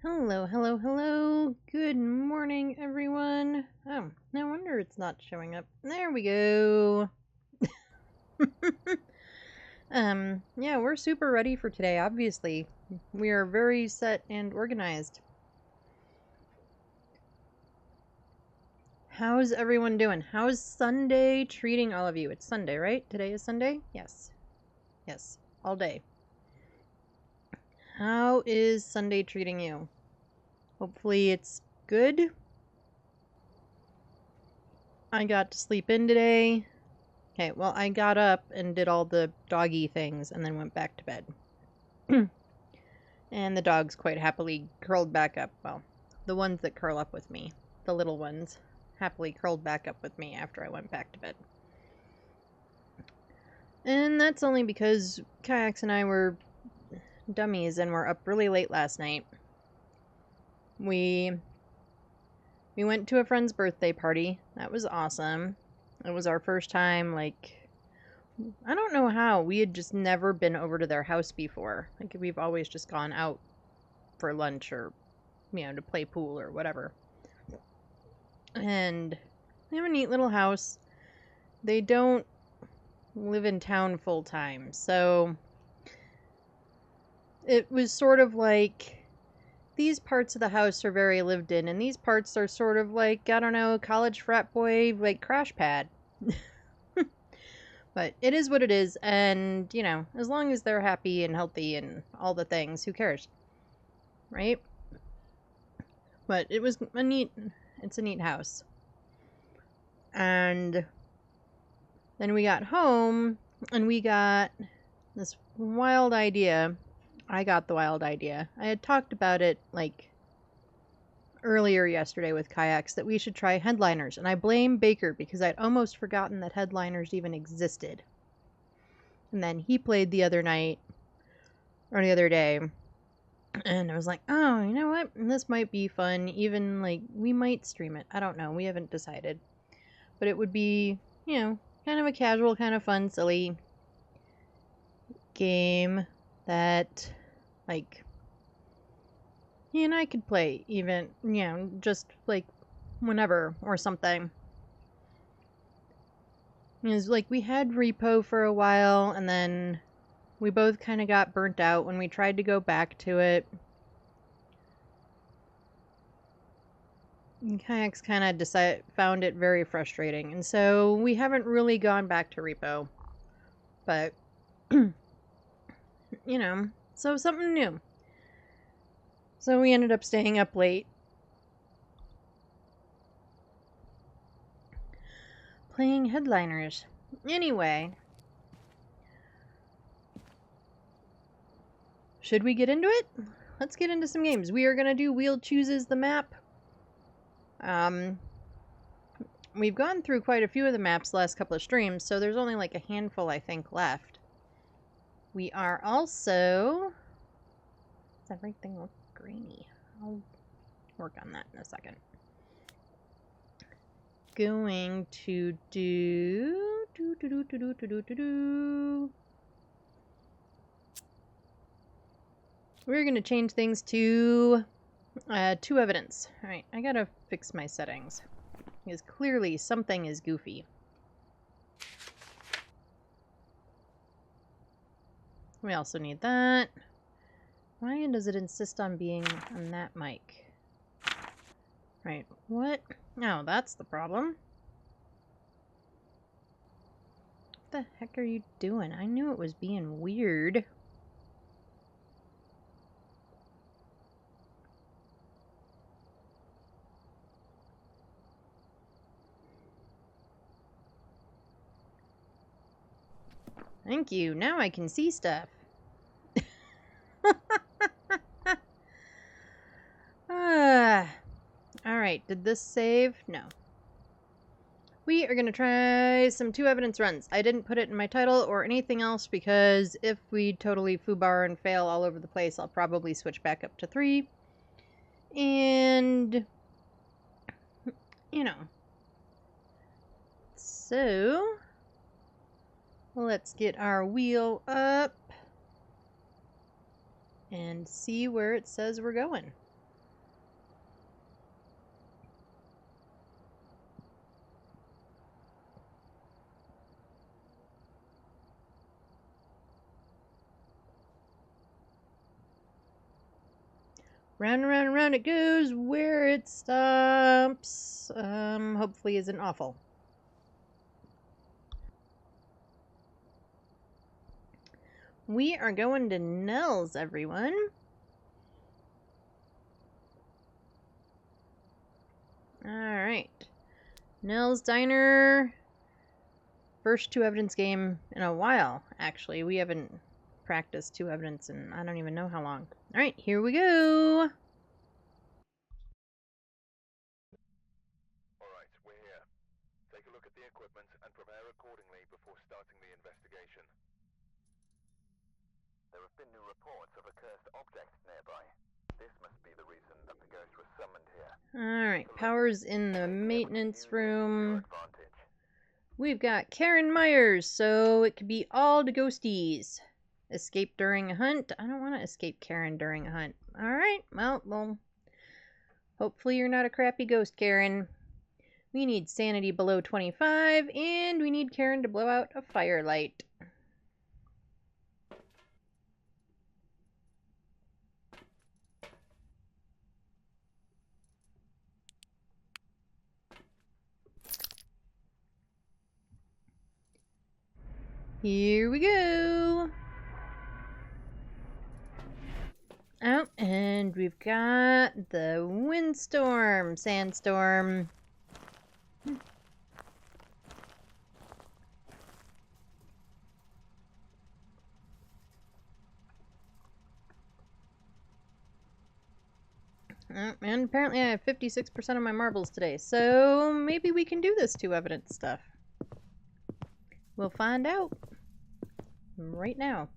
Hello, hello, hello. Good morning, everyone. Oh, no wonder it's not showing up. There we go. Yeah, we're super ready for today, obviously. We are very set and organized. How's everyone doing? How's Sunday treating all of you? It's Sunday, right? Today is Sunday? Yes. Yes, all day. How is Sunday treating you? Hopefully it's good. I got to sleep in today. Okay, well, I got up and did all the doggy things and then went back to bed. And the dogs quite happily curled back up. Well, the ones that curl up with me, the little ones, happily curled back up with me after I went back to bed. And that's only because Kayaks and I were dummies and were up really late last night. We went to a friend's birthday party. That was awesome. It was our first time, I don't know how. We had just never been over to their house before. We've always just gone out for lunch or, to play pool or whatever. And they have a neat little house. They don't live in town full time. So it was sort of like these parts of the house are very lived in, and these parts are sort of like, I don't know, college frat boy, crash pad. But it is what it is, and, as long as they're happy and healthy and all the things, who cares? Right? But it's a neat house. And then we got home, and we got this wild idea. I got the wild idea. I had talked about it, earlier yesterday with Kayaks, that we should try headliners, and I blame Baker because I'd almost forgotten that headliners even existed. And then he played the other day, and I was like, oh, you know what? This might be fun. Even, we might stream it. I don't know. We haven't decided. But it would be, kind of a casual, kind of fun, silly game that, he and I could play even, just, whenever or something. It was we had Repo for a while, and then we both kind of got burnt out when we tried to go back to it. Kayaks kind of found it very frustrating, and so we haven't really gone back to Repo. But, so something new. So we ended up staying up late, playing headliners. Anyway, should we get into it? Let's get into some games. We are going to do Wheel Chooses the Map. We've gone through quite a few of the maps the last couple of streams, so there's only a handful, I think, left. We are also... Does everything look grainy? I'll work on that in a second. Going to do... We're going to change things to 2 evidence. Alright, I gotta fix my settings, because clearly something is goofy. We also need that. Why does it insist on being on that mic? Right, what? Oh, that's the problem. What the heck are you doing? I knew it was being weird. Thank you. Now I can see stuff. Alright, did this save? No. We are going to try some 2 evidence runs. I didn't put it in my title or anything else because if we totally foobar and fail all over the place, I'll probably switch back up to 3. And, So, let's get our wheel up and see where it says we're going. Round and round and round it goes. Where it stops, hopefully isn't awful. We are going to Nell's, everyone. Alright. Nell's Diner. First 2 evidence game in a while, actually. We haven't practiced 2 evidence in I don't even know how long. Alright, here we go. Alright, we're here. Take a look at the equipment and prepare accordingly before starting the investigation. There have been new reports of a cursed object nearby. This must be the reason that the ghost was summoned here. Alright, power's in the maintenance room. We've got Karen Myers, so it could be all the ghosties. Escape during a hunt. I don't want to escape Karen during a hunt. Alright, well, hopefully you're not a crappy ghost, Karen. We need sanity below 25, and we need Karen to blow out a firelight. Here we go. Oh, and we've got the windstorm, sandstorm. And apparently I have 56% of my marbles today, so maybe we can do this 2 evidence stuff. We'll find out right now.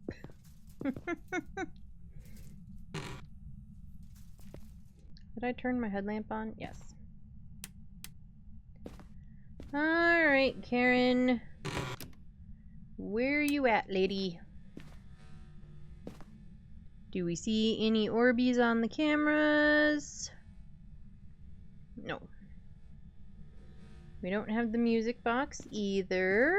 Did I turn my headlamp on? Yes. Alright, Karen. Where you at, lady? Do we see any Orbeez on the cameras? No. We don't have the music box either.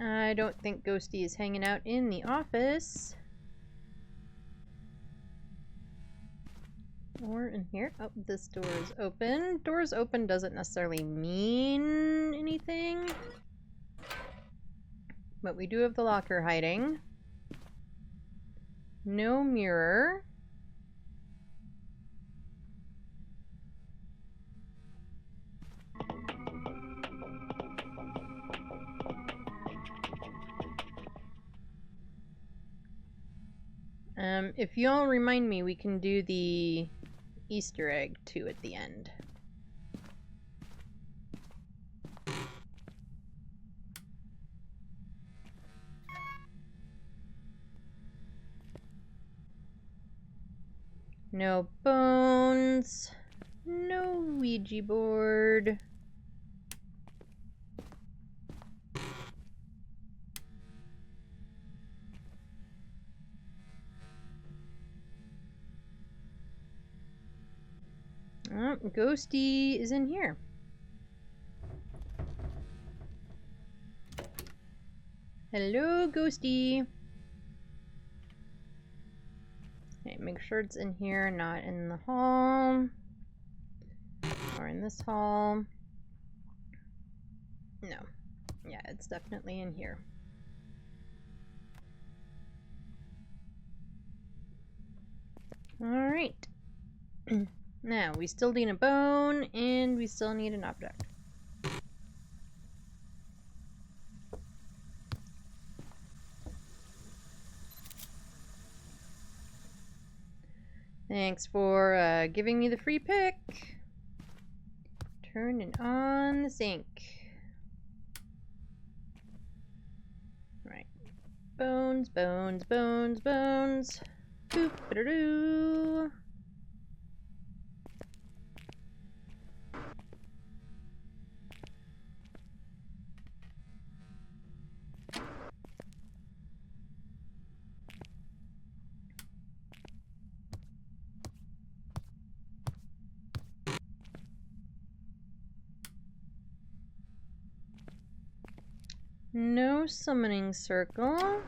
I don't think Ghosty is hanging out in the office. Or in here. Oh, this door is open. Doors open doesn't necessarily mean anything. But we do have the locker hiding. No mirror. If y'all remind me, we can do the Easter egg too at the end. No bones. No Ouija board. Oh, Ghosty is in here. Hello, Ghosty. Okay, make sure it's in here, not in the hall. Or in this hall. No. Yeah, it's definitely in here. Alright. Now, we still need a bone, and we still need an object. Thanks for giving me the free pick. Turning on the sink. Right. Bones, bones, bones, bones. Boop-a-doo. No summoning circle.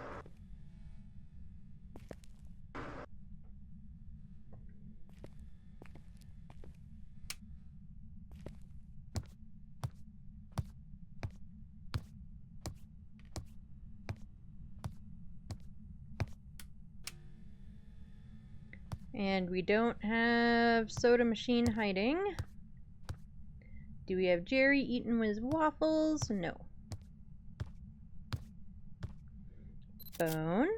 And we don't have soda machine hiding. Do we have Jerry eating his waffles? No. Phone.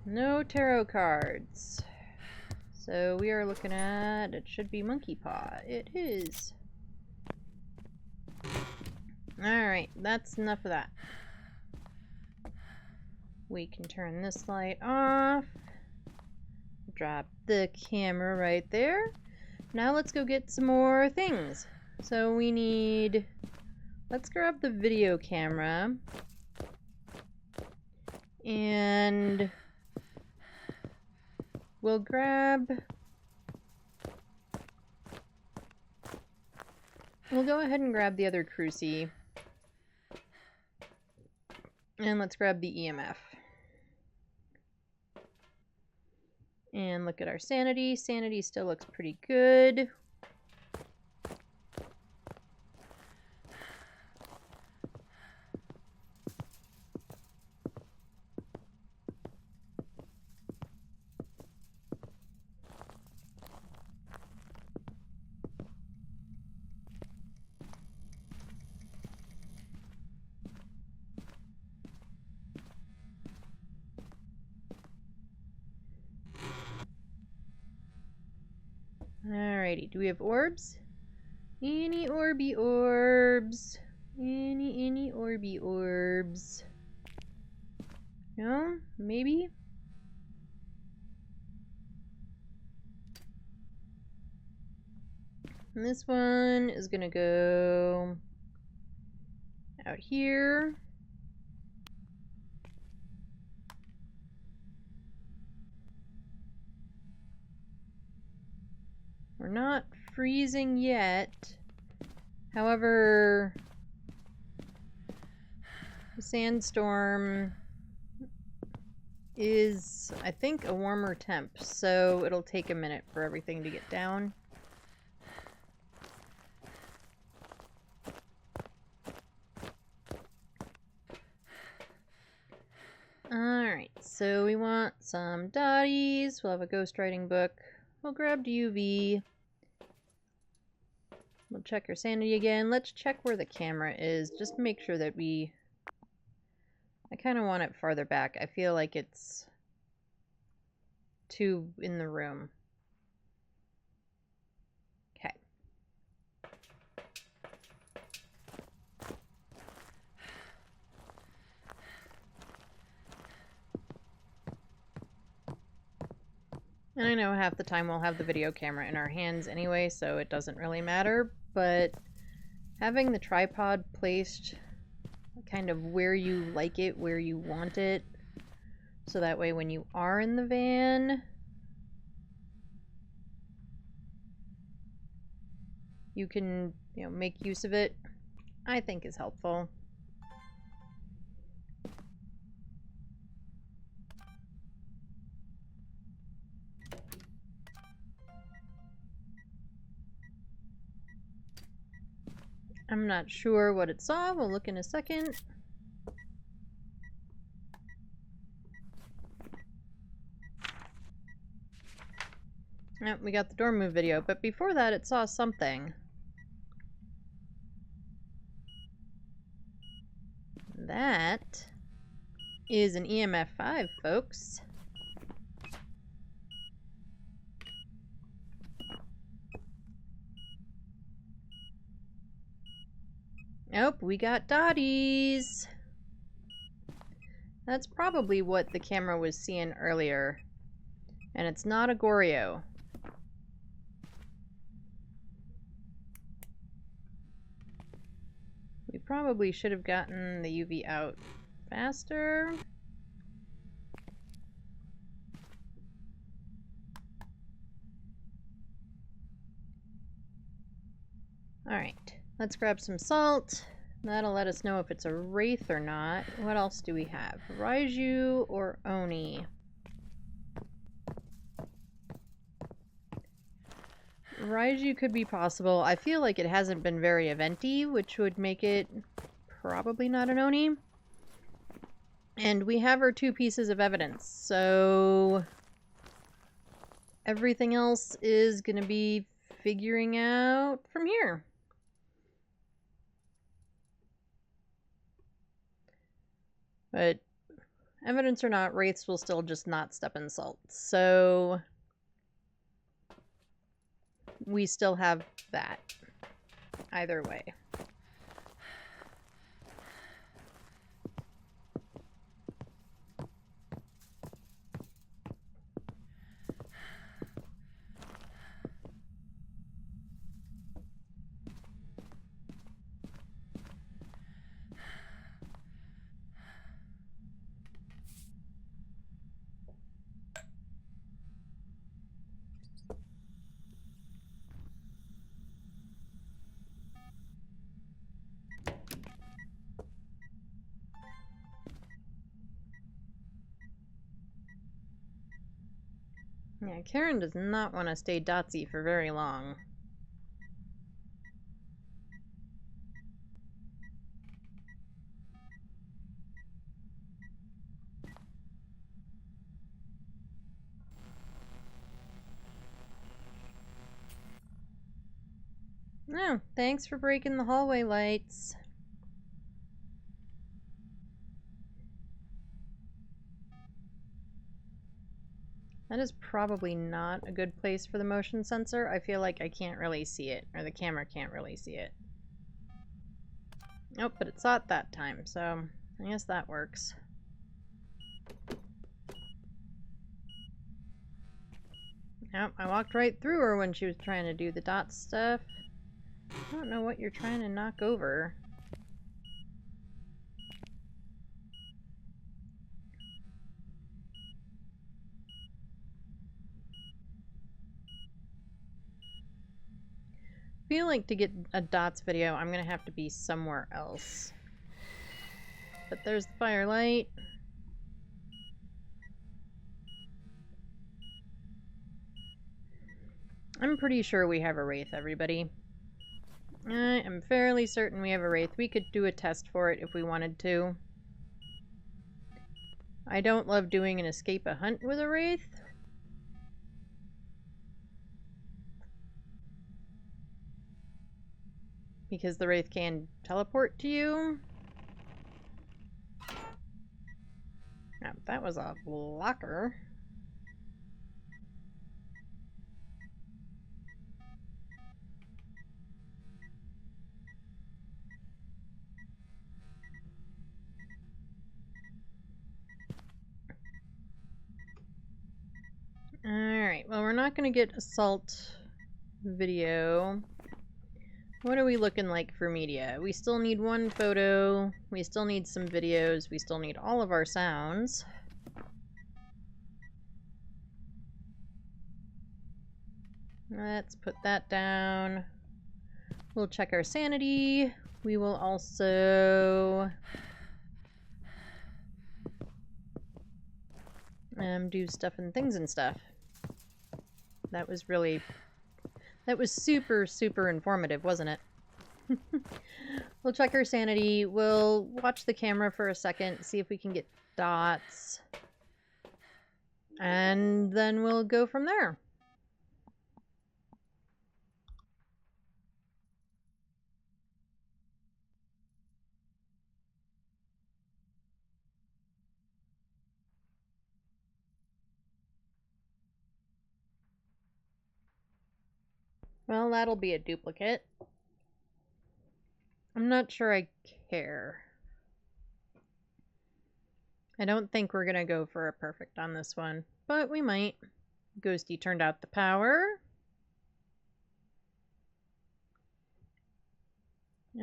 No tarot cards. So we are looking at, it should be Monkey Paw. It is. Alright, that's enough of that. We can turn this light off. Drop the camera right there. Now let's go get some more things. So we need, let's grab the video camera. And we'll go ahead and grab the other crucie. And let's grab the EMF. And look at our sanity. Sanity still looks pretty good. Alrighty, do we have orbs? Any orby orbs? Any orby orbs? No? Maybe? And this one is gonna go out here. We're not freezing yet. However, the sandstorm is, I think, a warmer temp, so it'll take a minute for everything to get down. Alright, so we want some dotties. We'll have a ghostwriting book. We'll grab UV. We'll check our sanity again. Let's check where the camera is. Just to make sure that I kind of want it farther back. I feel like it's too in the room. Okay. And I know half the time we'll have the video camera in our hands anyway, so it doesn't really matter, but having the tripod placed kind of where you like it, where you want it, so that way when you are in the van, you can, make use of it, I think is helpful. I'm not sure what it saw. We'll look in a second. Oh, we got the door move video, but before that it saw something. That is an EMF 5, folks. Nope, we got dotties. That's probably what the camera was seeing earlier. And it's not a Goryo. We probably should have gotten the UV out faster. Alright, let's grab some salt. That'll let us know if it's a wraith or not. That'll let us know if it's a wraith or not. What else do we have? Raiju or Oni? Raiju could be possible. I feel like it hasn't been very eventy, which would make it probably not an Oni. And we have our 2 pieces of evidence, so everything else is going to be figuring out from here. But evidence or not, wraiths will still just not step in salt. So we still have that either way. Yeah, Karen does not want to stay dotsy for very long. Oh, thanks for breaking the hallway lights. That is probably not a good place for the motion sensor. I feel like I can't really see it, or the camera can't really see it. Nope, but it saw it that time, so I guess that works. Nope, I walked right through her when she was trying to do the dot stuff. I don't know what you're trying to knock over. I feel like to get a dots video, I'm gonna have to be somewhere else. But there's the firelight. I'm pretty sure we have a wraith, everybody. I am fairly certain we have a wraith. We could do a test for it if we wanted to. I don't love doing an escape a hunt with a wraith. Because the wraith can teleport to you. Now, that was a blocker. Alright, well, we're not going to get assault video. What are we looking like for media? We still need 1 photo. We still need some videos. We still need all of our sounds. Let's put that down. We'll check our sanity. We will also do stuff and things and stuff. That was super, super informative, wasn't it? We'll check our sanity. We'll watch the camera for a second, see if we can get dots. And then we'll go from there. Well, that'll be a duplicate. I'm not sure I care. I don't think we're gonna go for a perfect on this one, but we might. Ghosty turned out the power.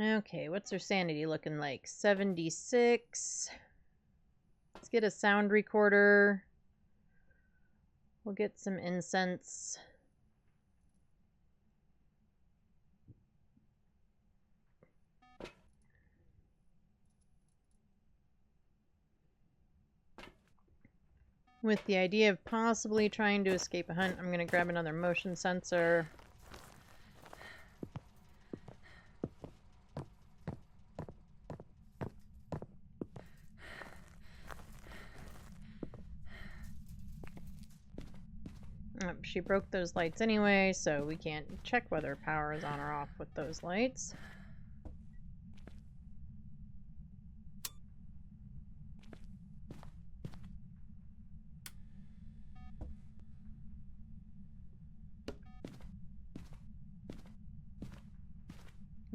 Okay, what's our sanity looking like? 76. Let's get a sound recorder. We'll get some incense. With the idea of possibly trying to escape a hunt, I'm going to grab another motion sensor. She broke those lights anyway, so we can't check whether power is on or off with those lights.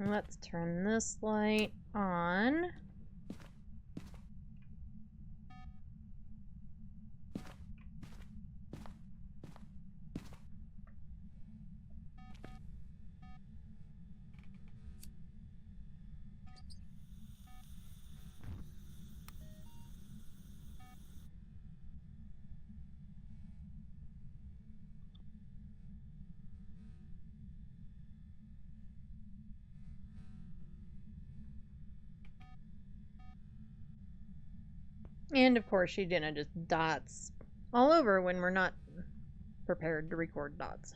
Let's turn this light on. And of course, she didn't just dots all over when we're not prepared to record dots.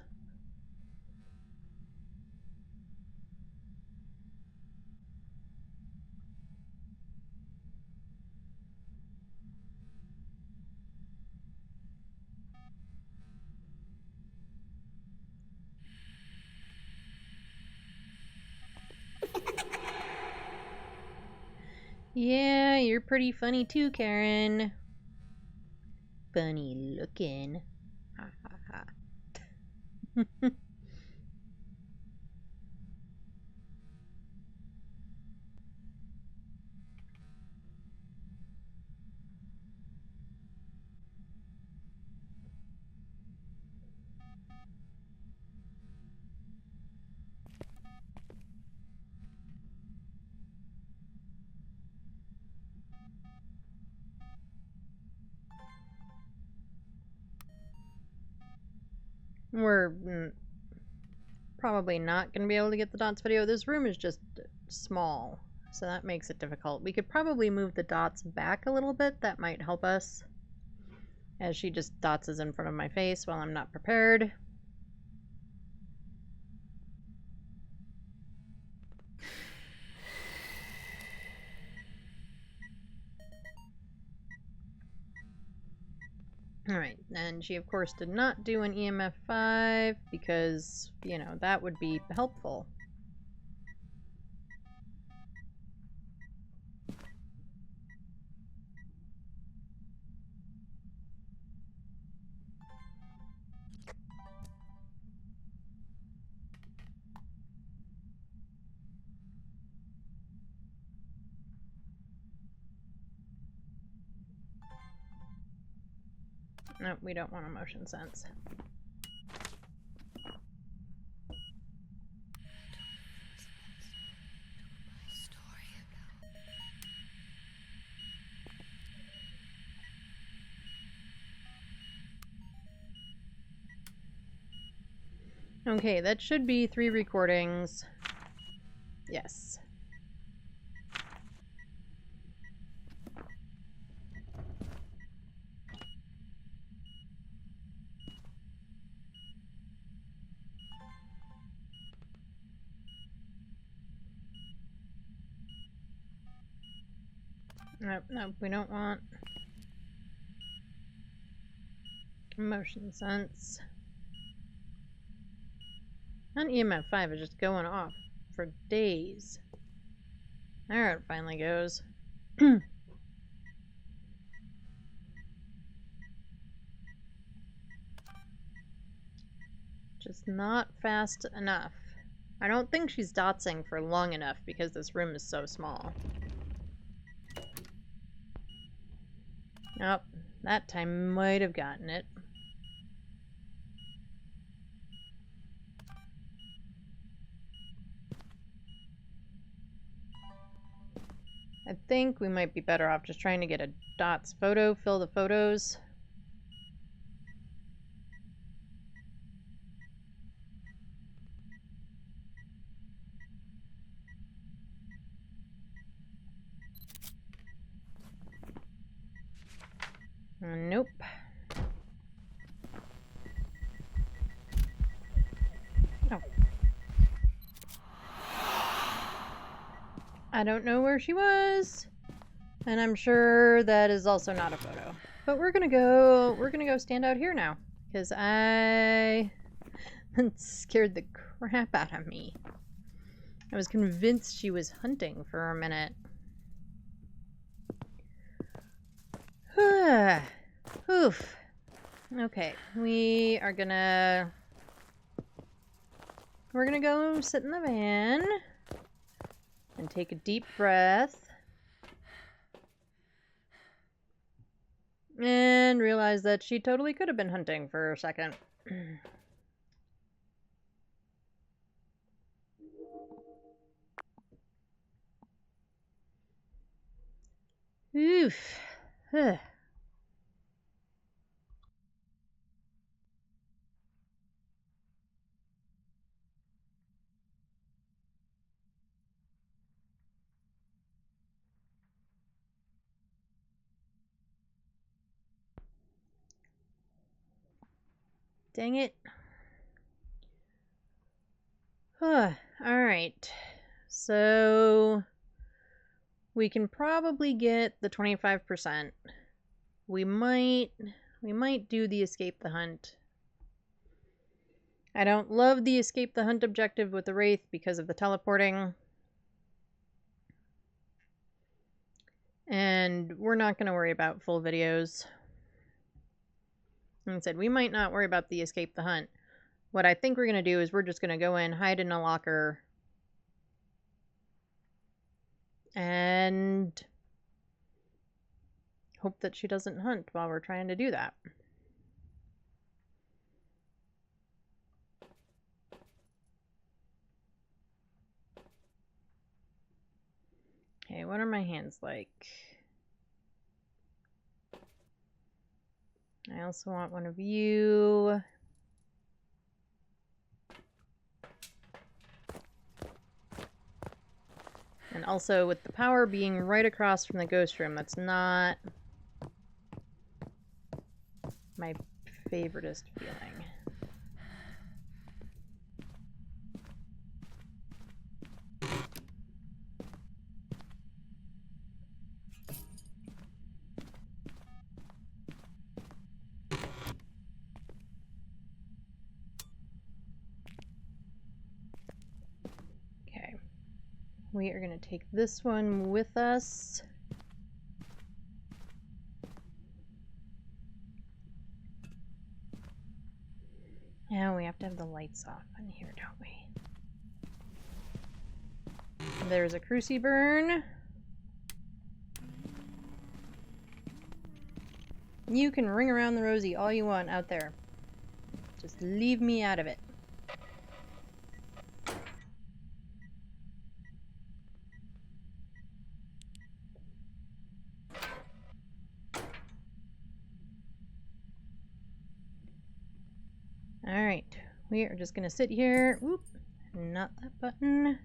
Yeah, you're pretty funny too, Karen. Funny looking. Ha ha ha. We're probably not going to be able to get the dots video. This room is just small, so that makes it difficult. We could probably move the dots back a little bit. That might help us. As she just dots is in front of my face while I'm not prepared. Alright, and she of course did not do an EMF 5 because, you know, that would be helpful. No, we don't want a motion sense. Okay, that should be 3 recordings. Yes. Nope, nope, we don't want motion sense. And EMF 5 is just going off for days. There it finally goes. Just not fast enough. I don't think she's dotsing for long enough because this room is so small. Oh, that time might have gotten it. I think we might be better off just trying to get a dots photo, fill the photos. Nope. I don't know where she was. And I'm sure that is also not a photo. But we're gonna go stand out here now. Because that scared the crap out of me. I was convinced she was hunting for a minute. Oof. Okay, we're gonna go sit in the van and take a deep breath and realize that she totally could have been hunting for a second. Oof. Dang it. Alright. So we can probably get the 25%. We might do the escape the hunt. I don't love the escape the hunt objective with the Wraith because of the teleporting. And we're not going to worry about full videos. Like I said, we might not worry about the escape the hunt. What I think we're going to do is we're just going to go in, hide in a locker, and hope that she doesn't hunt while we're trying to do that. Okay, what are my hands like? I also want one of you. And also, with the power being right across from the ghost room, that's not my favoritist feeling. Okay. We are going to take this one with us. Now we have to have the lights off in here, don't we? There's a cruci burn. You can ring around the rosy all you want out there. Just leave me out of it. Alright, we are just gonna sit here. Whoop, not that button.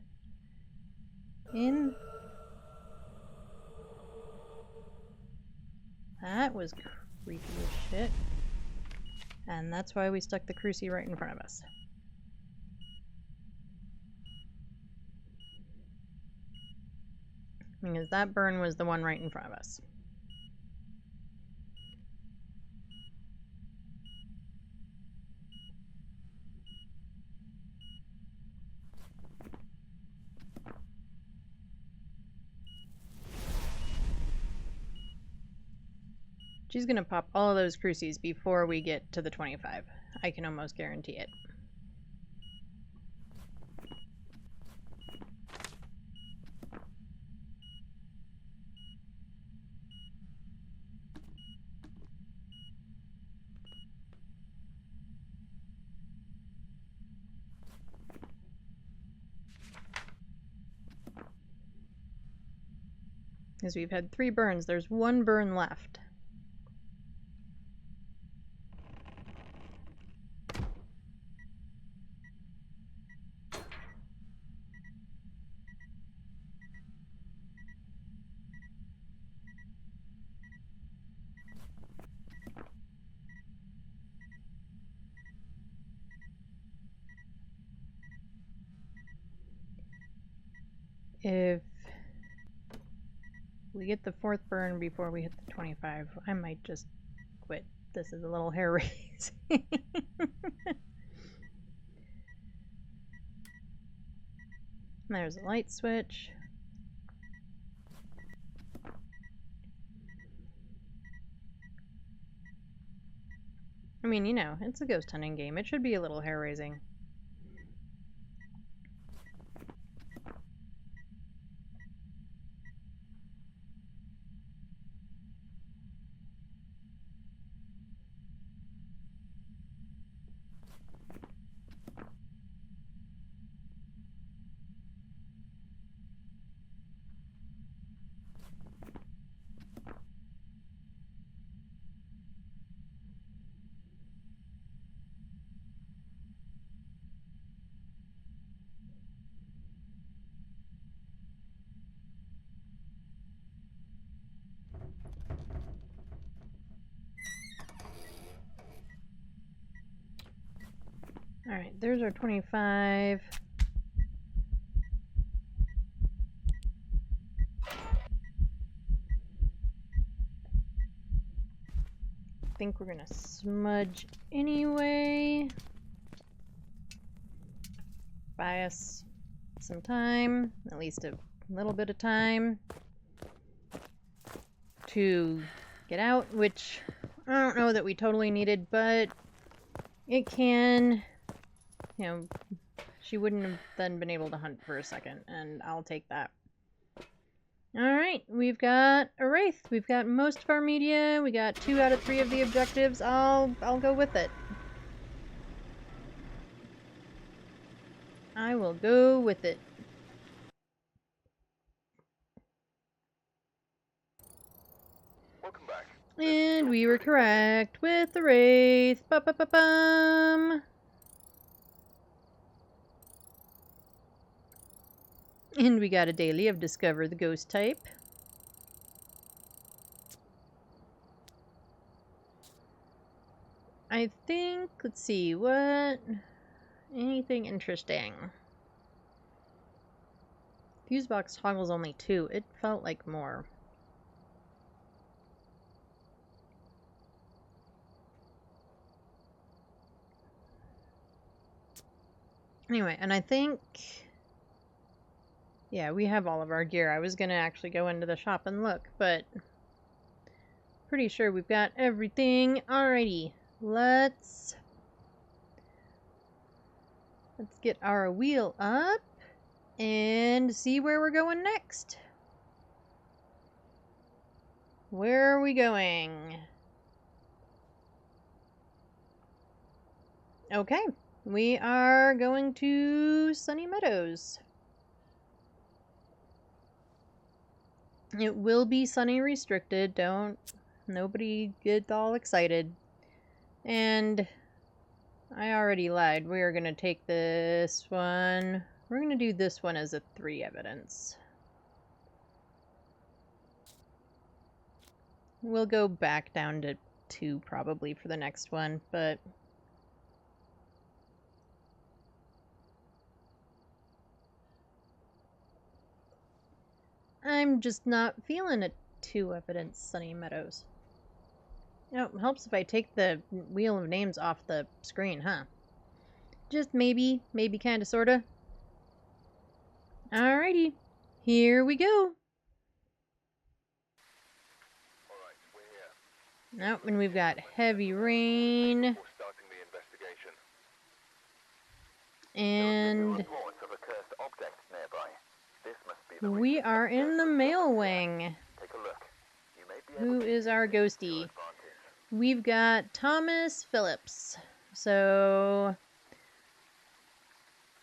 In. That was creepy as shit. And that's why we stuck the cruci right in front of us. Because that burn was the one right in front of us. She's gonna pop all of those crucies before we get to the 25. I can almost guarantee it. Because we've had 3 burns, there's 1 burn left. If We get the 4th burn before we hit the 25. I might just quit. This is a little hair raising. There's a light switch. I mean, you know, it's a ghost hunting game. It should be a little hair raising. Alright, there's our 25. I think we're gonna smudge anyway. Buy us some time, at least a little bit of time to get out, which I don't know that we totally needed, but it can, you know, she wouldn't have then been able to hunt for a second, and I'll take that. Alright, we've got a Wraith. We've got most of our media. We got 2 out of 3 of the objectives. I'll go with it. I will go with it. Welcome back. And we were correct with the Wraith. Ba-ba-ba-bum. And we got a daily of Discover the Ghost type. I think, let's see, what? Anything interesting? Fuse box toggles only 2. It felt like more. Anyway, and I think, yeah, we have all of our gear. I was gonna actually go into the shop and look, but pretty sure we've got everything. Alrighty, let's get our wheel up and see where we're going next. Where are we going? Okay, we are going to Sunny Meadows. It will be sunny restricted. Nobody get all excited. And I already lied. We are going to take this one. We're going to do this one as a 3 evidence. We'll go back down to 2 probably for the next one, but I'm just not feeling a 2 evidence Sunny Meadows. You know, it helps if I take the wheel of names off the screen, huh? Just maybe kinda sorta. Alrighty, here we go. Alright, we're here. Nope, and we've got heavy rain. Before starting the investigation. And Reports of a cursed object nearby. This must be the we are in the mail wing. Take a look. You may be Who able to is our use this to ghosty? your advantage. We've got Thomas Phillips. So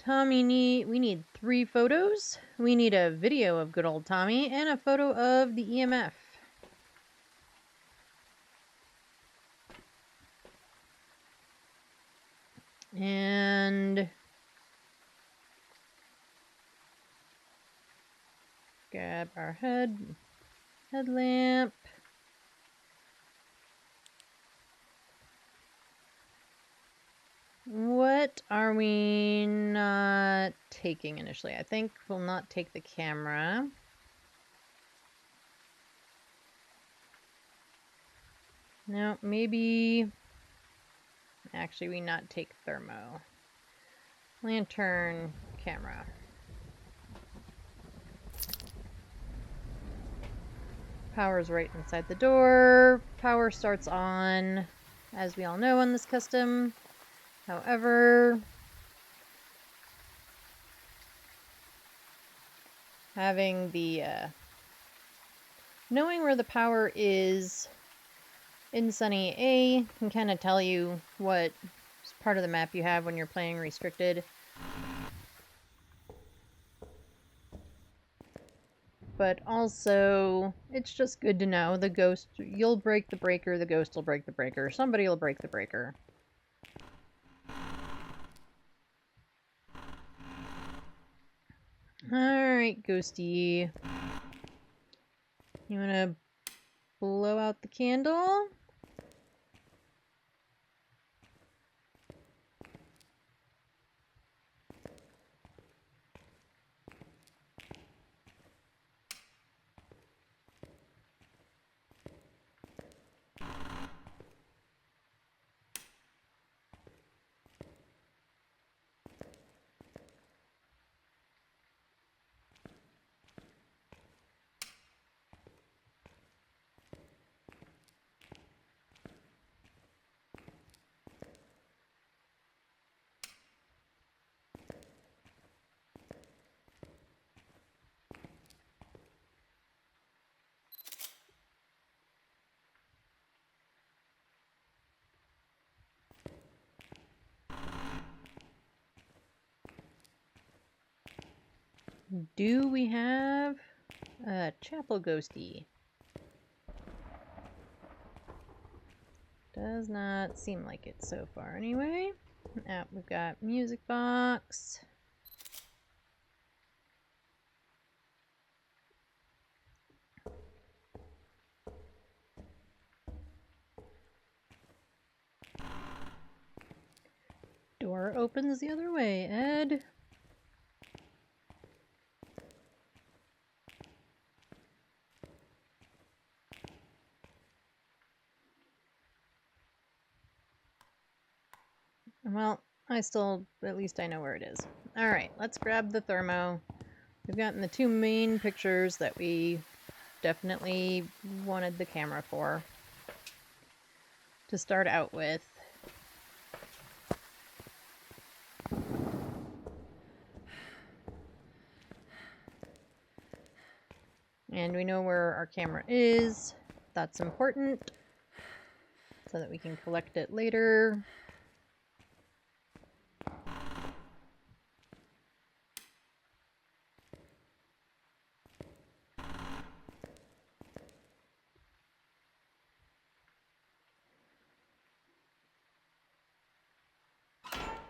we need 3 photos. We need a video of good old Tommy and a photo of the EMF. And grab our headlamp. What are we not taking initially? I think we'll not take the camera. No, maybe... Actually, we not take thermo. Lantern, camera. Power's right inside the door. Power starts on, as we all know on this custom. However, having the knowing where the power is in Sunny A can kind of tell you what part of the map you have when you're playing restricted. But also, it's just good to know the ghost, you'll break the breaker, the ghost will break the breaker, somebody will break the breaker. Alright, Ghosty. You wanna blow out the candle? Do we have a chapel ghosty? Does not seem like it so far anyway. We've got music box. Door opens the other way, Ed. Well, at least I know where it is. Alright, let's grab the thermo. We've gotten the two main pictures that we definitely wanted the camera for. To start out with. And we know where our camera is. That's important. So that we can collect it later.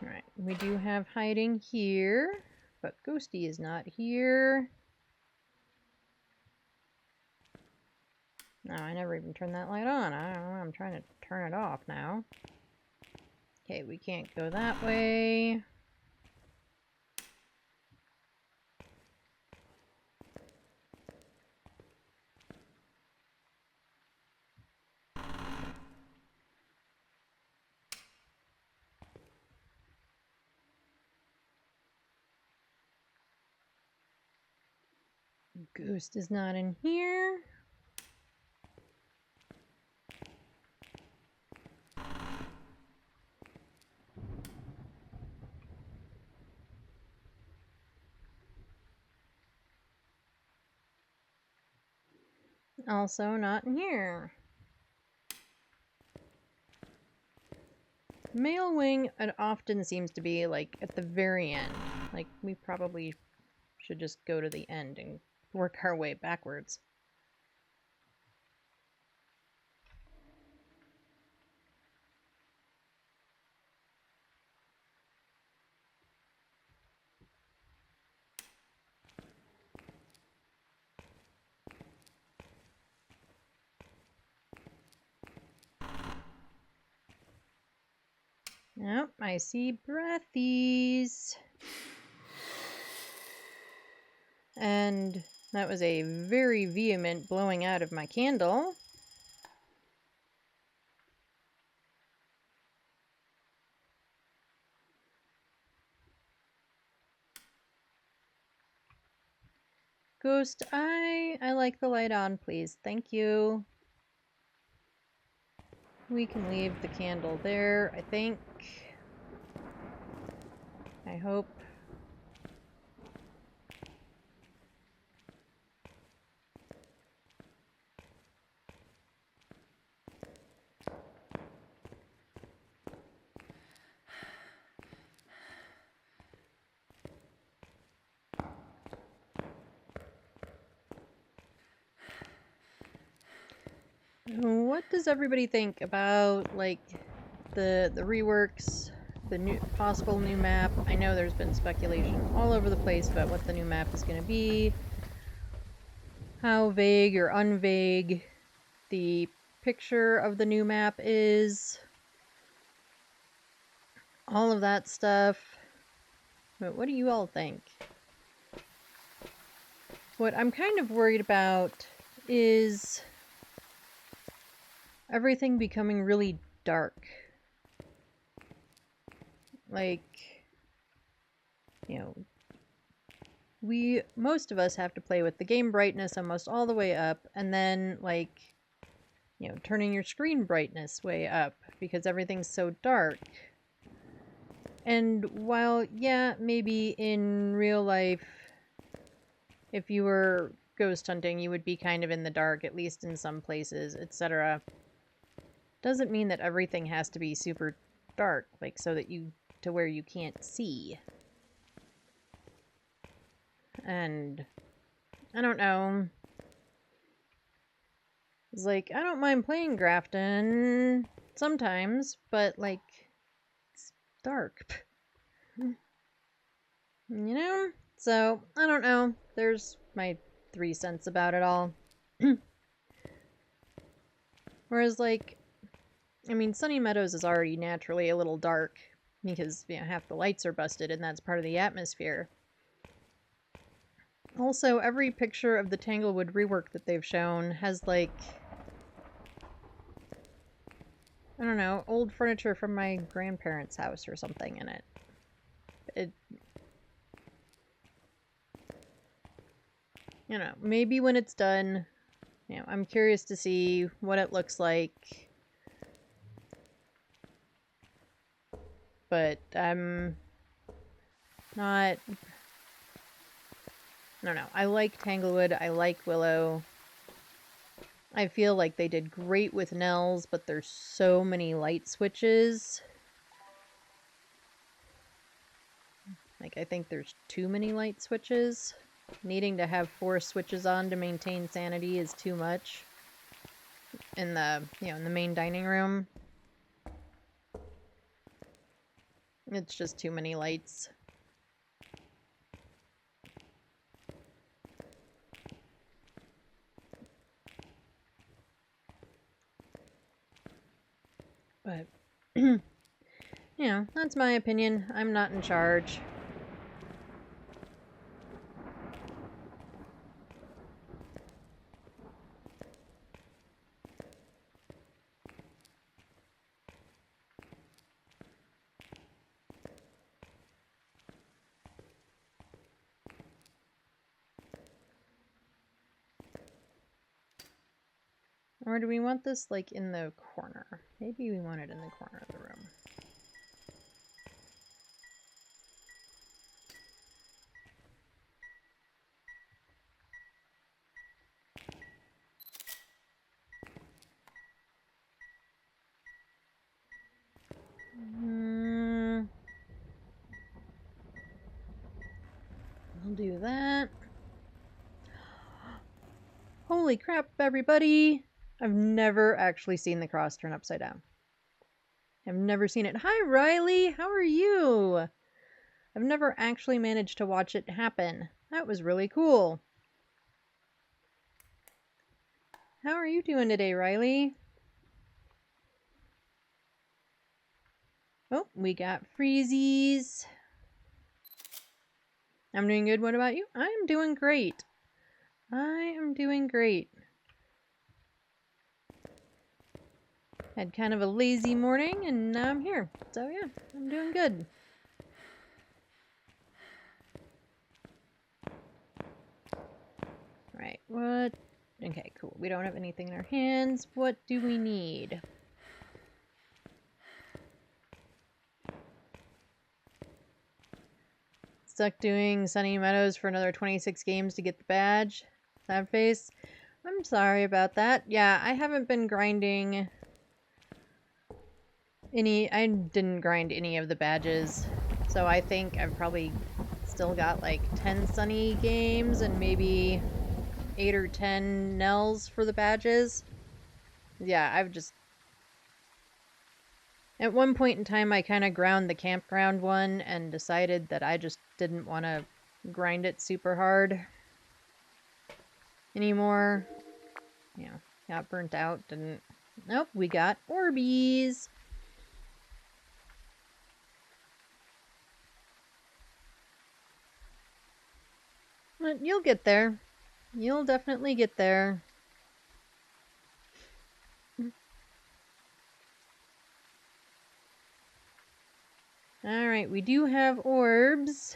Alright, we do have hiding here, but Ghosty is not here. No, I never even turned that light on. I don't know, I'm trying to turn it off now. Okay, we can't go that way. Ghost is not in here. Also not in here. Male wing, it often seems to be like at the very end. Like we probably should just go to the end and work our way backwards. Yep, I see breathies. And that was a very vehement blowing out of my candle. Ghost, I like the light on, please. Thank you. We can leave the candle there, I think. I hope. What does everybody think about, like, the reworks, the new possible new map? I know there's been speculation all over the place about what the new map is going to be, how vague or unvague the picture of the new map is, all of that stuff. But what do you all think? What I'm kind of worried about is everything becoming really dark. Like, you know, most of us have to play with the game brightness almost all the way up, and then, like, you know, turning your screen brightness way up because everything's so dark. And while, yeah, maybe in real life, if you were ghost hunting, you would be kind of in the dark, at least in some places, etc. Doesn't mean that everything has to be super dark, like, so that to where you can't see. And I don't know. It's like, I don't mind playing Grafton sometimes, but, like, it's dark. You know? So, I don't know. There's my 3 cents about it all. Whereas, like, I mean, Sunny Meadows is already naturally a little dark because, you know, half the lights are busted and that's part of the atmosphere. Also, every picture of the Tanglewood rework that they've shown has, like, I don't know, old furniture from my grandparents' house or something in it. You know, maybe when it's done, you know, I'm curious to see what it looks like. But I'm not... I don't know. I like Tanglewood. I like Willow. I feel like they did great with Nell's, but there's so many light switches. Like, I think there's too many light switches. Needing to have 4 switches on to maintain sanity is too much. In the, you know, in the main dining room. It's just too many lights. But, you know, that's my opinion. I'm not in charge. Or do we want this, like, in the corner? Maybe we want it in the corner of the room. I'll do that. Holy crap, everybody! I've never actually seen the cross turn upside down. I've never seen it. Hi, Riley! How are you? I've never actually managed to watch it happen. That was really cool. How are you doing today, Riley? Oh, we got freezies. I'm doing good. What about you? I'm doing great. I am doing great. Had kind of a lazy morning, and now I'm here. So yeah, I'm doing good. Okay, cool. We don't have anything in our hands. What do we need? Stuck doing Sunny Meadows for another 26 games to get the badge. Sad face. I'm sorry about that. Yeah, I haven't been grinding any. I didn't grind any of the badges. So I think I've probably still got like 10 Sunny games and maybe 8 or 10 Nels for the badges. Yeah, I've just. At one point in time, I kind of ground the campground one and decided that I just didn't want to grind it super hard anymore. Yeah, got burnt out. Didn't. Nope, we got Orbeez. But you'll get there. You'll definitely get there. Alright, we do have orbs.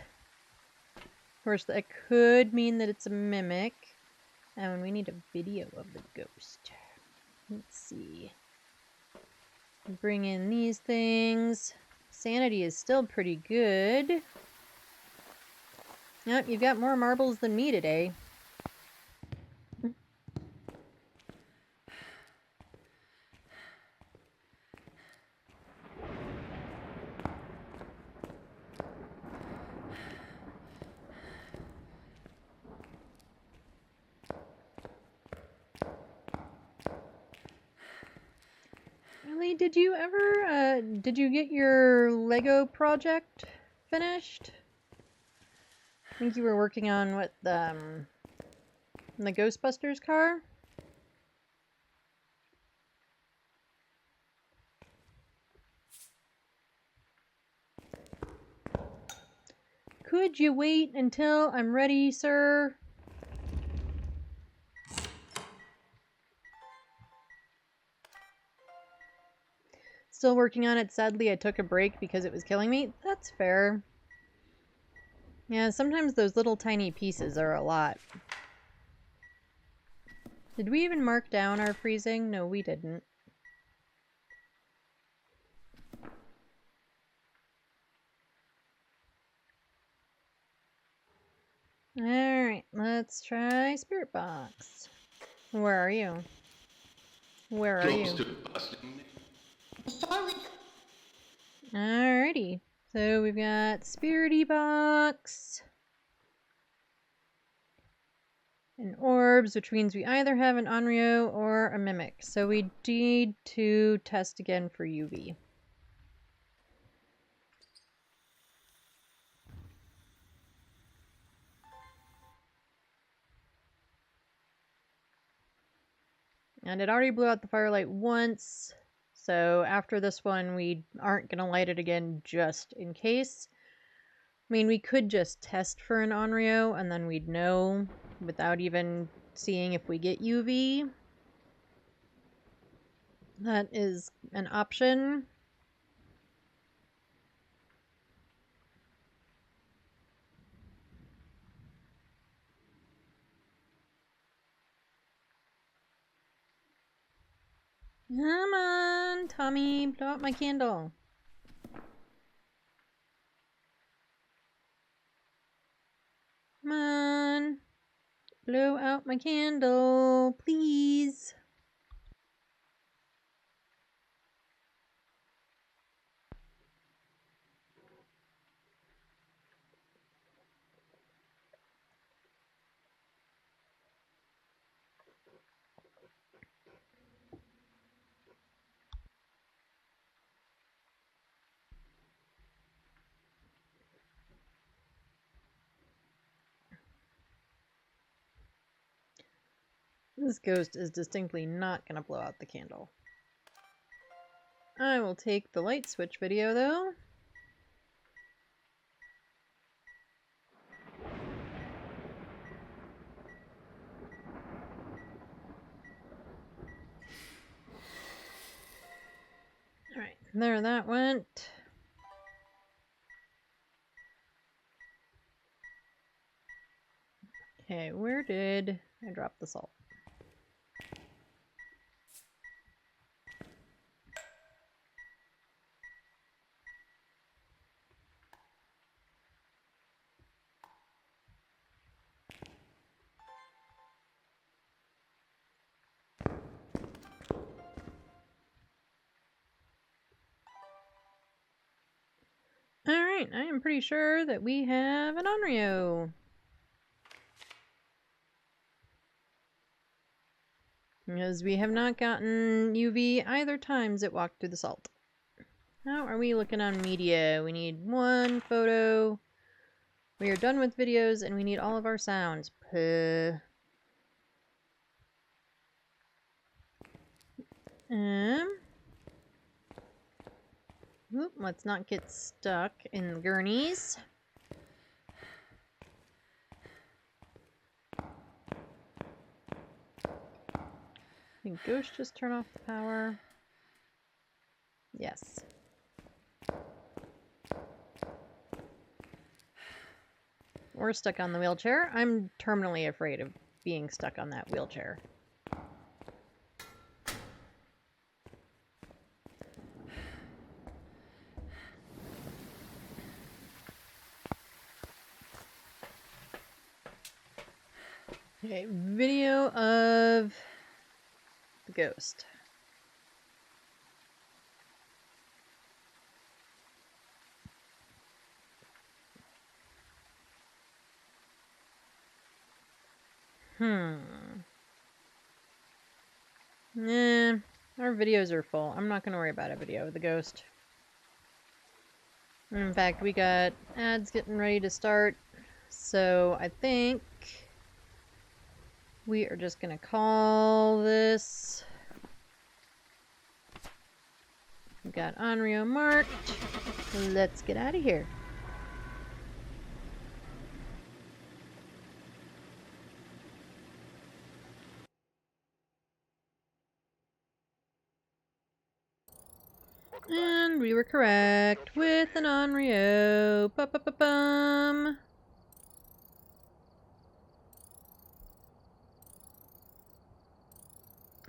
Of course, that could mean that it's a mimic. And we need a video of the ghost. Let's see. Bring in these things. Sanity is still pretty good. Yep, you've got more marbles than me today. Really, did you ever, did you get your Lego project finished? I think you were working on what, the Ghostbusters car? Could you wait until I'm ready, sir? Still working on it. Sadly, I took a break because it was killing me. That's fair. Yeah, sometimes those little tiny pieces are a lot. Did we even mark down our freezing? No, we didn't. Alright, let's try Spirit Box. Where are you? Where are you? Sorry. Alrighty. So we've got Spirity Box. And orbs, which means we either have an Onryo or a Mimic. So we need to test again for UV. And it already blew out the firelight once. So after this one, we aren't going to light it again just in case. I mean, we could just test for an Onryo and then we'd know without even seeing if we get UV. That is an option. Come on, Tommy, blow out my candle. Come on, blow out my candle, please. This ghost is distinctly not going to blow out the candle. I will take the light switch video though. Alright, there that went. Okay, where did I drop the salt? Alright, I am pretty sure that we have an Onryo. Because we have not gotten UV either times it walked through the salt. How are we looking on media? We need one photo. We are done with videos and we need all of our sounds. Let's not get stuck in the gurneys. Did Ghost just turn off the power? Yes. We're stuck on the wheelchair. I'm terminally afraid of being stuck on that wheelchair. Okay, video of the ghost. Nah, our videos are full. I'm not going to worry about a video of the ghost. In fact, we got ads getting ready to start, so I think we are just going to call this. We got Onryo marked. Let's get out of here. And we were correct with an Onryo. Ba-ba-ba-bum.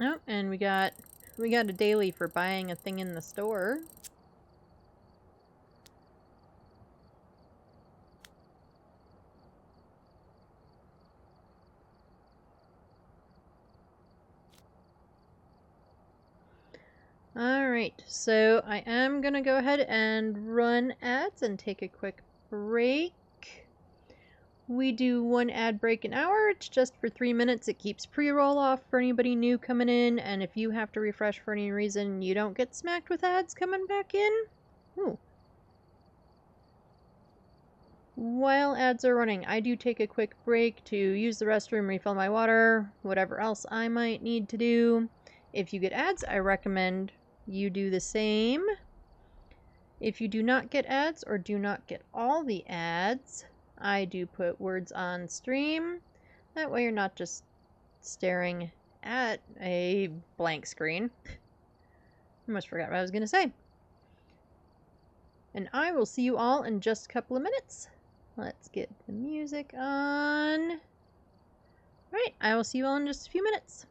Oh, and we got a daily for buying a thing in the store. Alright, so I am gonna go ahead and run ads and take a quick break. We do one ad break an hour. It's just for 3 minutes. It keeps pre-roll off for anybody new coming in, and if you have to refresh for any reason, you don't get smacked with ads coming back in. Ooh. While ads are running, I do take a quick break to use the restroom, refill my water, whatever else I might need to do. If you get ads, I recommend you do the same. If you do not get ads or do not get all the ads, I do put words on stream. That way you're not just staring at a blank screen. I almost forgot what I was going to say. And I will see you all in just a couple of minutes. Let's get the music on. Alright, I will see you all in just a few minutes.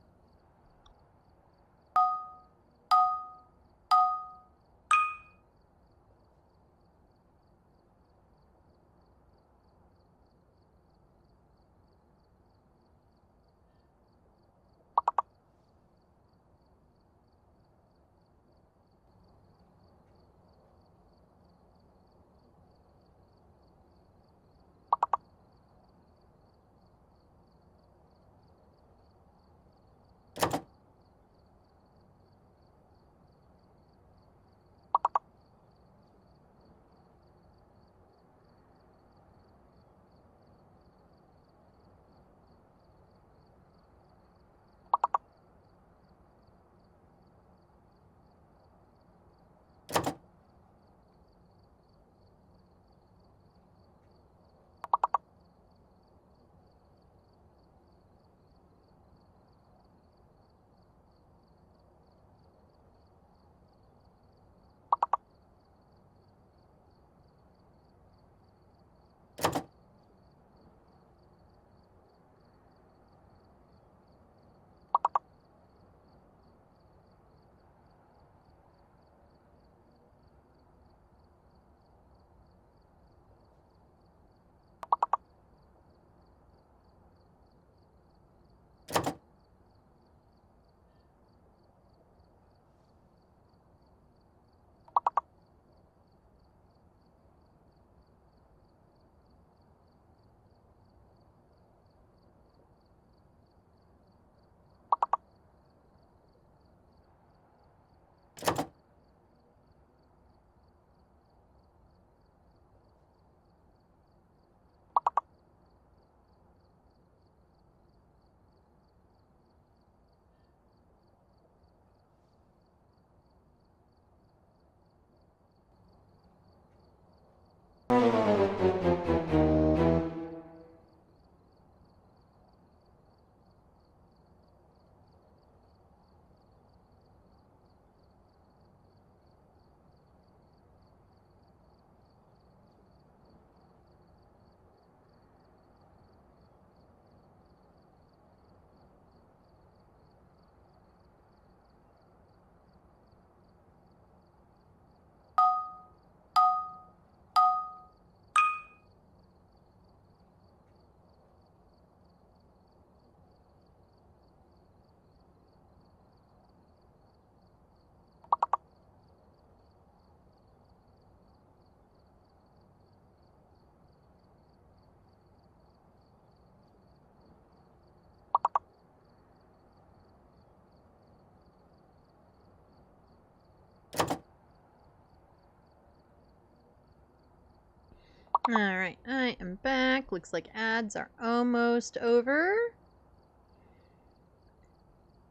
Alright, I am back. Looks like ads are almost over.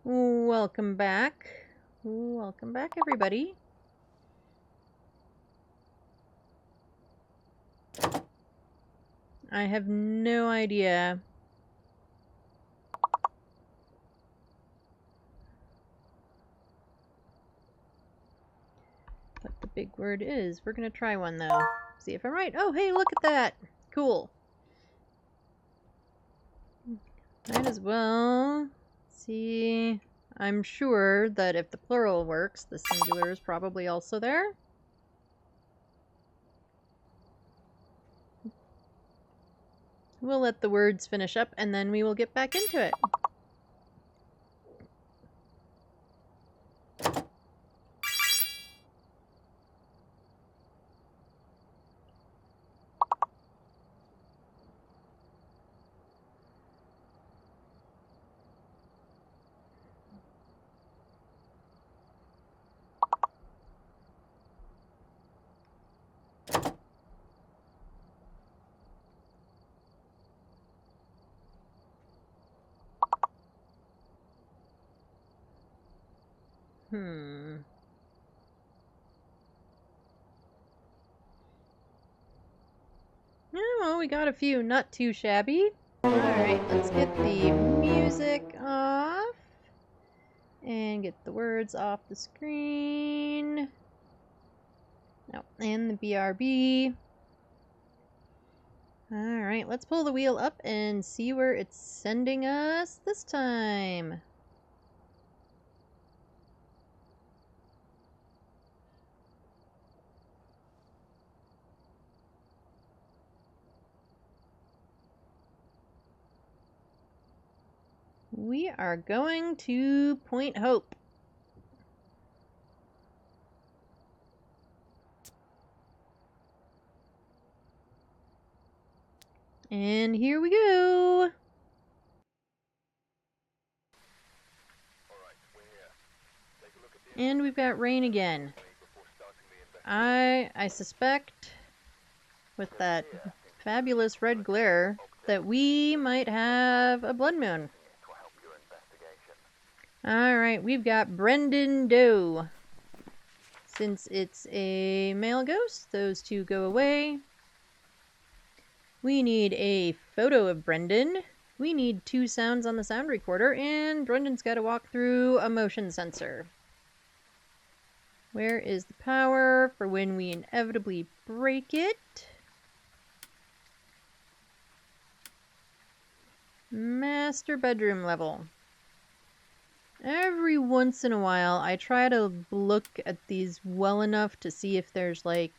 Welcome back. Welcome back, everybody. I have no idea what the big word is. We're gonna try one though. See if I'm right. Oh, hey, look at that. Cool. Might as well see. I'm sure that if the plural works, the singular is probably also there. We'll let the words finish up and then we will get back into it. Yeah, well, we got a few. Not too shabby. Alright, let's get the music off. And get the words off the screen. Oh, and the BRB. Alright, let's pull the wheel up and see where it's sending us this time. We are going to Point Hope. And here we go. And we've got rain again. I suspect with that fabulous red glare that we might have a blood moon. Alright, we've got Brendan Doe. Since it's a male ghost, those two go away. We need a photo of Brendan. We need 2 sounds on the sound recorder, and Brendan's got to walk through a motion sensor. Where is the power for when we inevitably break it? Master bedroom level. Every once in a while, I try to look at these well enough to see if there's, like,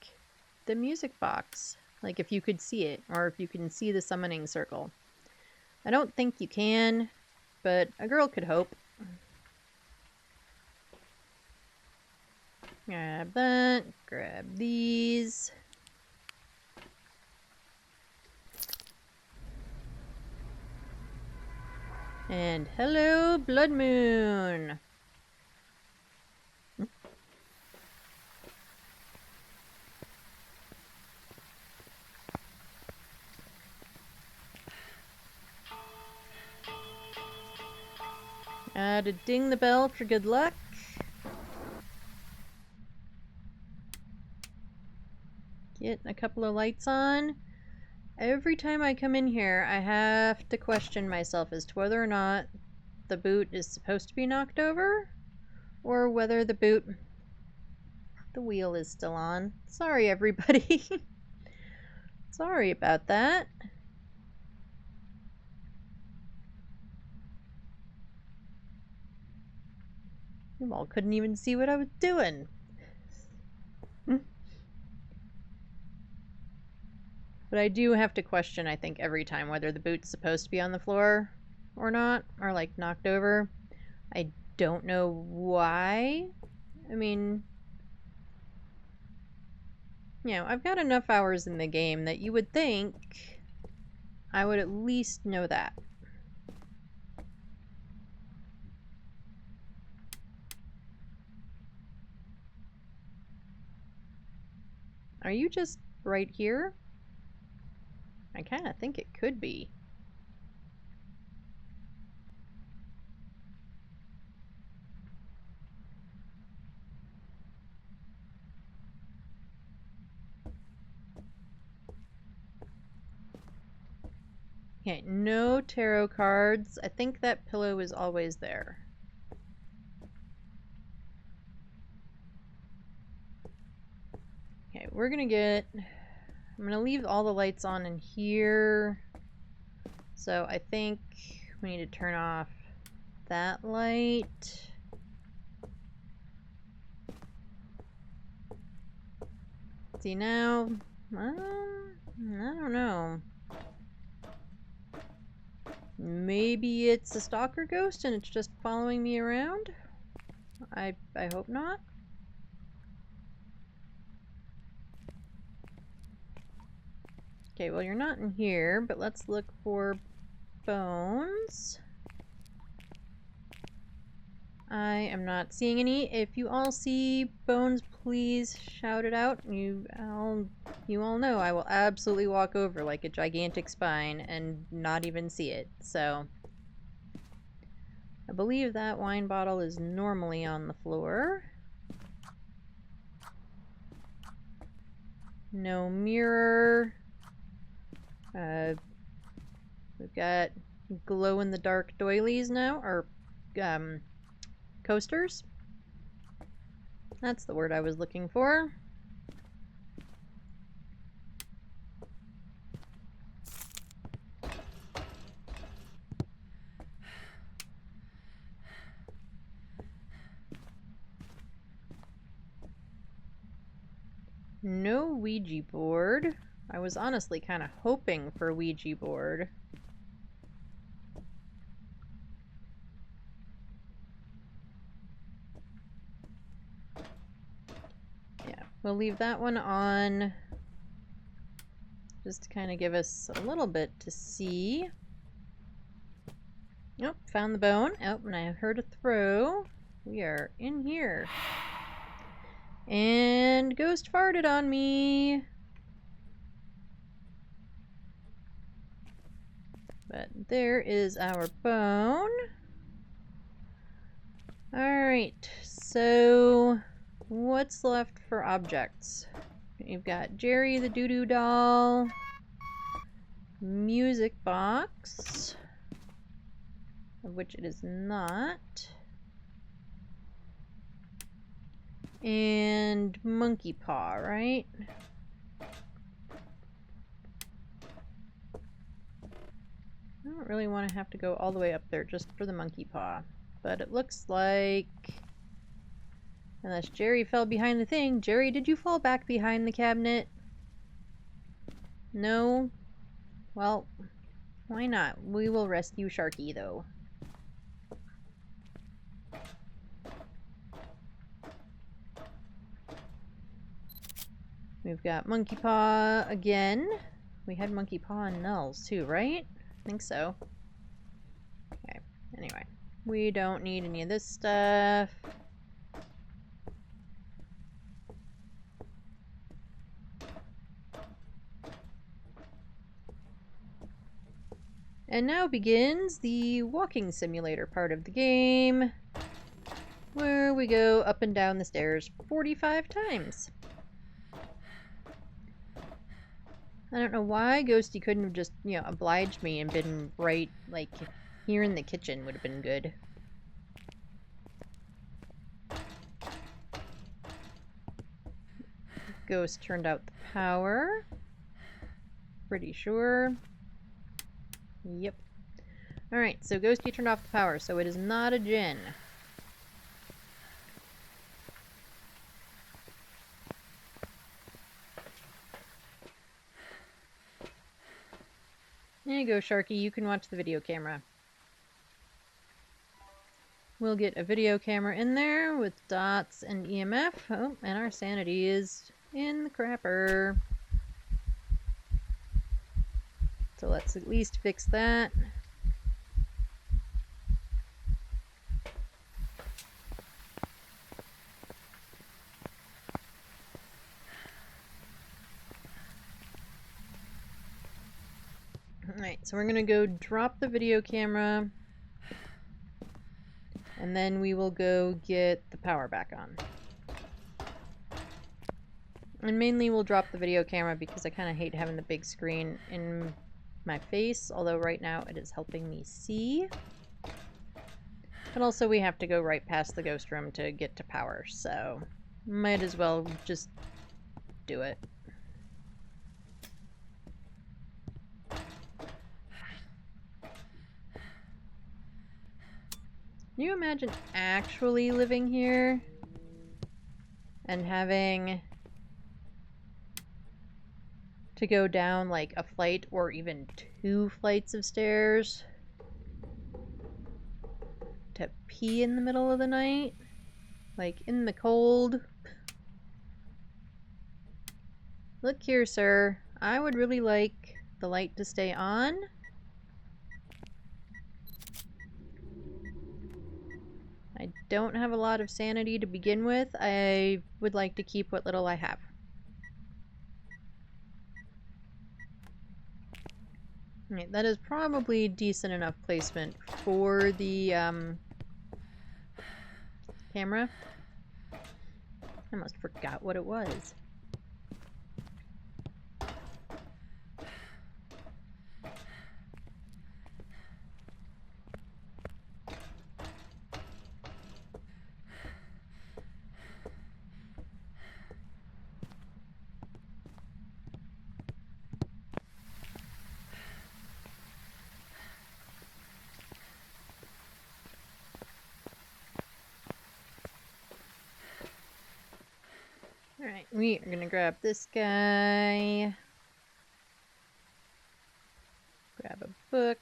the music box. Like, if you could see it, or if you can see the summoning circle. I don't think you can, but a girl could hope. Grab that, grab these. And hello, Blood Moon! To ding the bell for good luck. Get a couple of lights on. Every time I come in here, I have to question myself as to whether or not the boot is supposed to be knocked over, or whether the wheel is still on. Sorry, everybody. Sorry about that. You all couldn't even see what I was doing. But I do have to question, I think, every time whether the boot's supposed to be on the floor or not, or like knocked over. I don't know why. I mean, you know, I've got enough hours in the game that you would think I would at least know that. Are you just right here? I kind of think it could be. Okay, no tarot cards. I think that pillow is always there. Okay, we're gonna get... I'm gonna leave all the lights on in here. So I think we need to turn off that light. See now? I don't know. Maybe it's a stalker ghost and it's just following me around? I hope not. Okay, well you're not in here, but let's look for bones. I am not seeing any. If you all see bones, please shout it out. You all know I will absolutely walk over like a gigantic spine and not even see it. So I believe that wine bottle is normally on the floor. No mirror. We've got glow-in-the-dark doilies now, or coasters. That's the word I was looking for. No Ouija board. I was honestly kind of hoping for a Ouija board. Yeah, we'll leave that one on just to kind of give us a little bit to see. Nope, found the bone. Oh, and I heard a throw. We are in here. And ghost farted on me. But there is our bone. Alright, so what's left for objects? You've got Jerry the Doo-Doo doll, music box, of which it is not, and monkey paw, right? I don't really want to have to go all the way up there just for the monkey paw, but it looks like... Unless Jerry fell behind the thing. Jerry, did you fall back behind the cabinet? No? Well, why not? We will rescue Sharky, though. We've got Monkey Paw again. We had Monkey Paw and Nulls, too, right? I think so. Okay, anyway. We don't need any of this stuff. And now begins the walking simulator part of the game, where we go up and down the stairs 45 times. I don't know why Ghosty couldn't have just, you know, obliged me and been right, like, here in the kitchen would have been good. Ghost turned out the power. Pretty sure. Yep. Alright, so Ghosty turned off the power, so it is not a djinn. There you go, Sharky. You can watch the video camera. We'll get a video camera in there with dots and EMF. Oh, and our sanity is in the crapper. So let's at least fix that. so we're gonna go drop the video camera, and then we will go get the power back on. And mainly we'll drop the video camera because I kind of hate having the big screen in my face, although right now it is helping me see. And also we have to go right past the ghost room to get to power, so might as well just do it. Can you imagine actually living here and having to go down like a flight or even 2 flights of stairs to pee in the middle of the night? Like in the cold? Look here, sir. I would really like the light to stay on. I don't have a lot of sanity to begin with. I would like to keep what little I have. Right, that is probably decent enough placement for the camera. I almost forgot what it was. Alright, we are gonna grab this guy. Grab a book.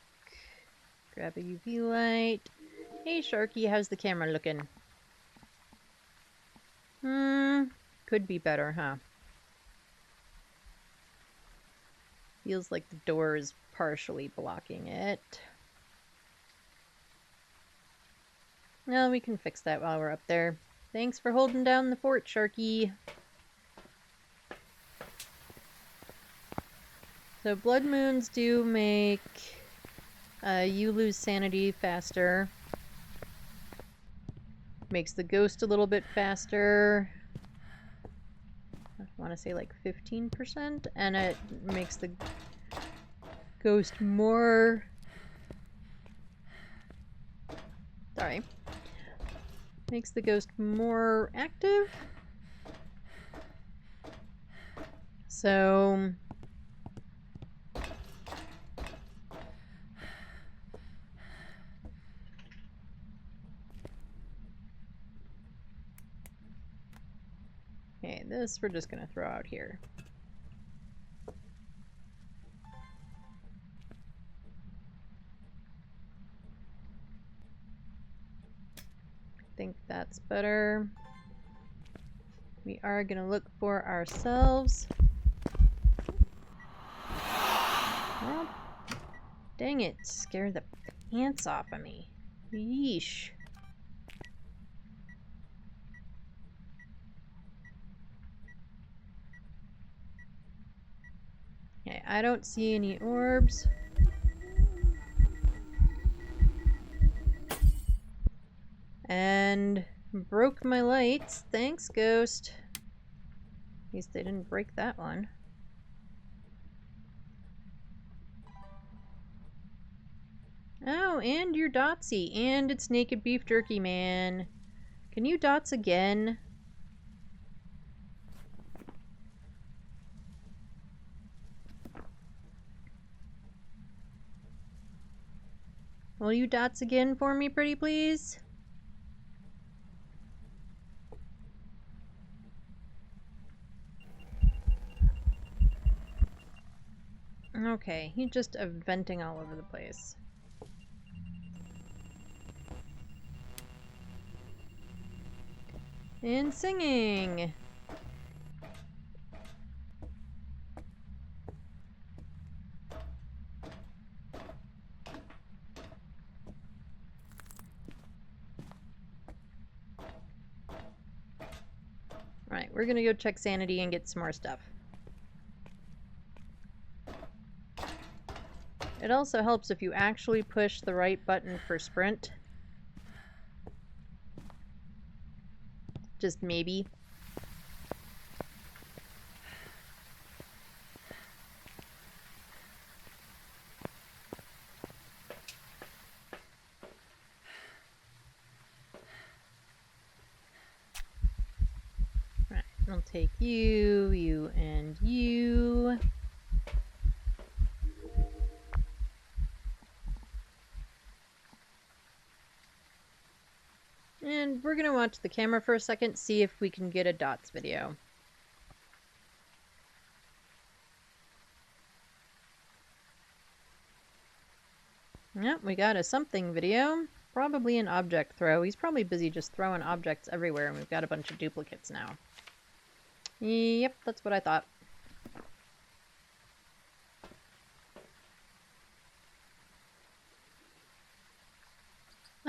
Grab a UV light. Hey Sharky, how's the camera looking? Could be better, huh? Feels like the door is partially blocking it. Well, we can fix that while we're up there. Thanks for holding down the fort, Sharky. So blood moons do make you lose sanity faster. Makes the ghost a little bit faster. I want to say like 15%. And it makes the ghost more... Sorry. Makes the ghost more active. So... Okay, this we're just gonna throw out here. I think that's better. We are gonna look for ourselves. Well, dang it, scared the pants off of me. Yeesh. Okay, I don't see any orbs. And broke my lights. Thanks, ghost. At least they didn't break that one. Oh, and your Dotsy. And it's naked beef jerky, man. Can you dots again? Will you dots again for me, pretty please? Okay, he's just venting all over the place. And singing! Alright, we're gonna go check sanity and get some more stuff. It also helps if you actually push the right button for sprint. Just maybe. Right, I'll take you, you, and you. And we're gonna watch the camera for a second, see if we can get a dots video. Yep, we got a something video. Probably an object throw. He's probably busy just throwing objects everywhere, and we've got a bunch of duplicates now. Yep, that's what I thought.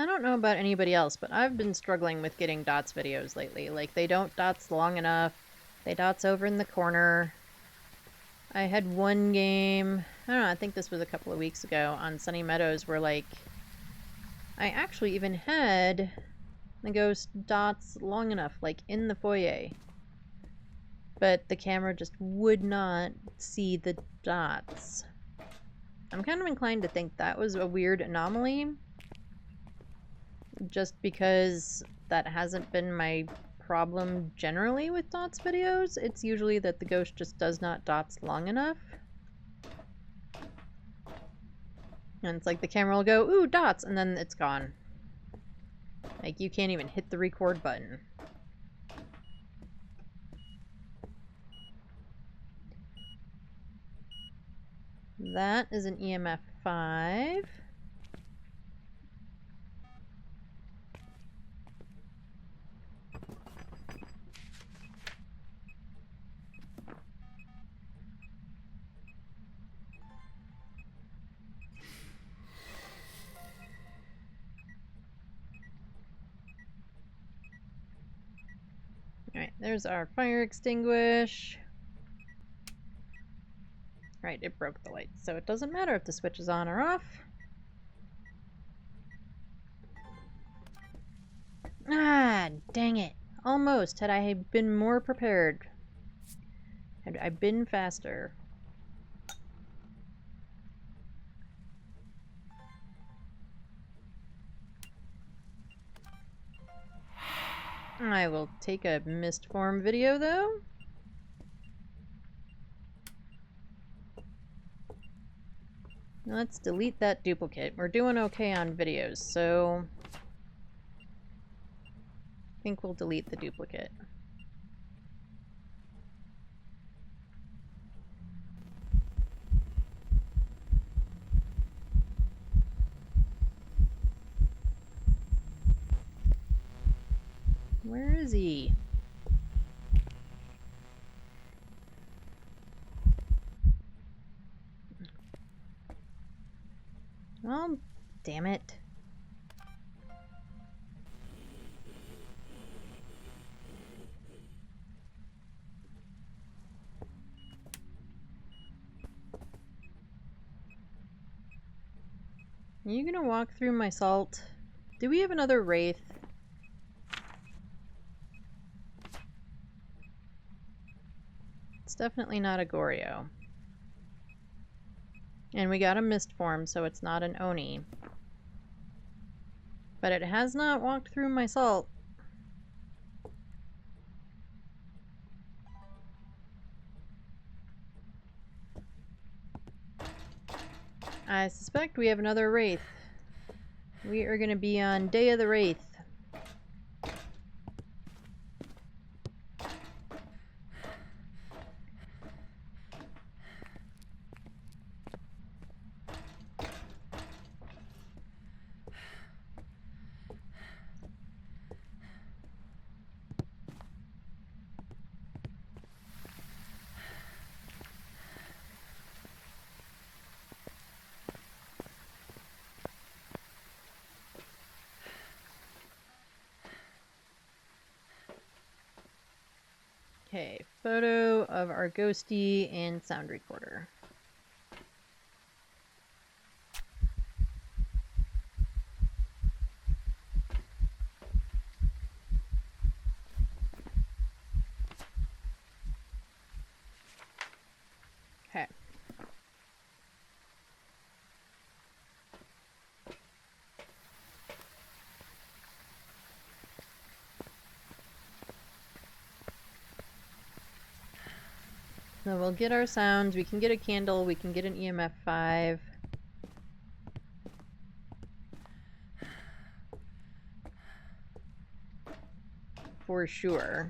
I don't know about anybody else, but I've been struggling with getting dots videos lately. Like, they don't dots long enough. They dots over in the corner. I had one game, I don't know, I think this was a couple of weeks ago on Sunny Meadows, where, like, I actually even had the ghost dots long enough, like, in the foyer. But the camera just would not see the dots. I'm kind of inclined to think that was a weird anomaly, just because that hasn't been my problem generally with dots videos. It's usually that the ghost just does not dots long enough. And it's like the camera will go, ooh, dots, and then it's gone. Like, you can't even hit the record button. That is an EMF 5. Alright, there's our fire extinguish. Right, it broke the light, so it doesn't matter if the switch is on or off. Ah, dang it. Almost. Had I been more prepared. Had I been faster. I will take a mist form video, though. Let's delete that duplicate. We're doing okay on videos, so I think we'll delete the duplicate. Where is he? Oh, damn it. Are you gonna walk through my salt? Do we have another wraith? It's definitely not a Goryo. And we got a mist form, so it's not an Oni. But it has not walked through my salt. I suspect we have another wraith. We are gonna be on Day of the Wraith. Okay, photo of our ghosty and sound recorder. So we'll get our sounds. We can get a candle. We can get an EMF 5. For sure.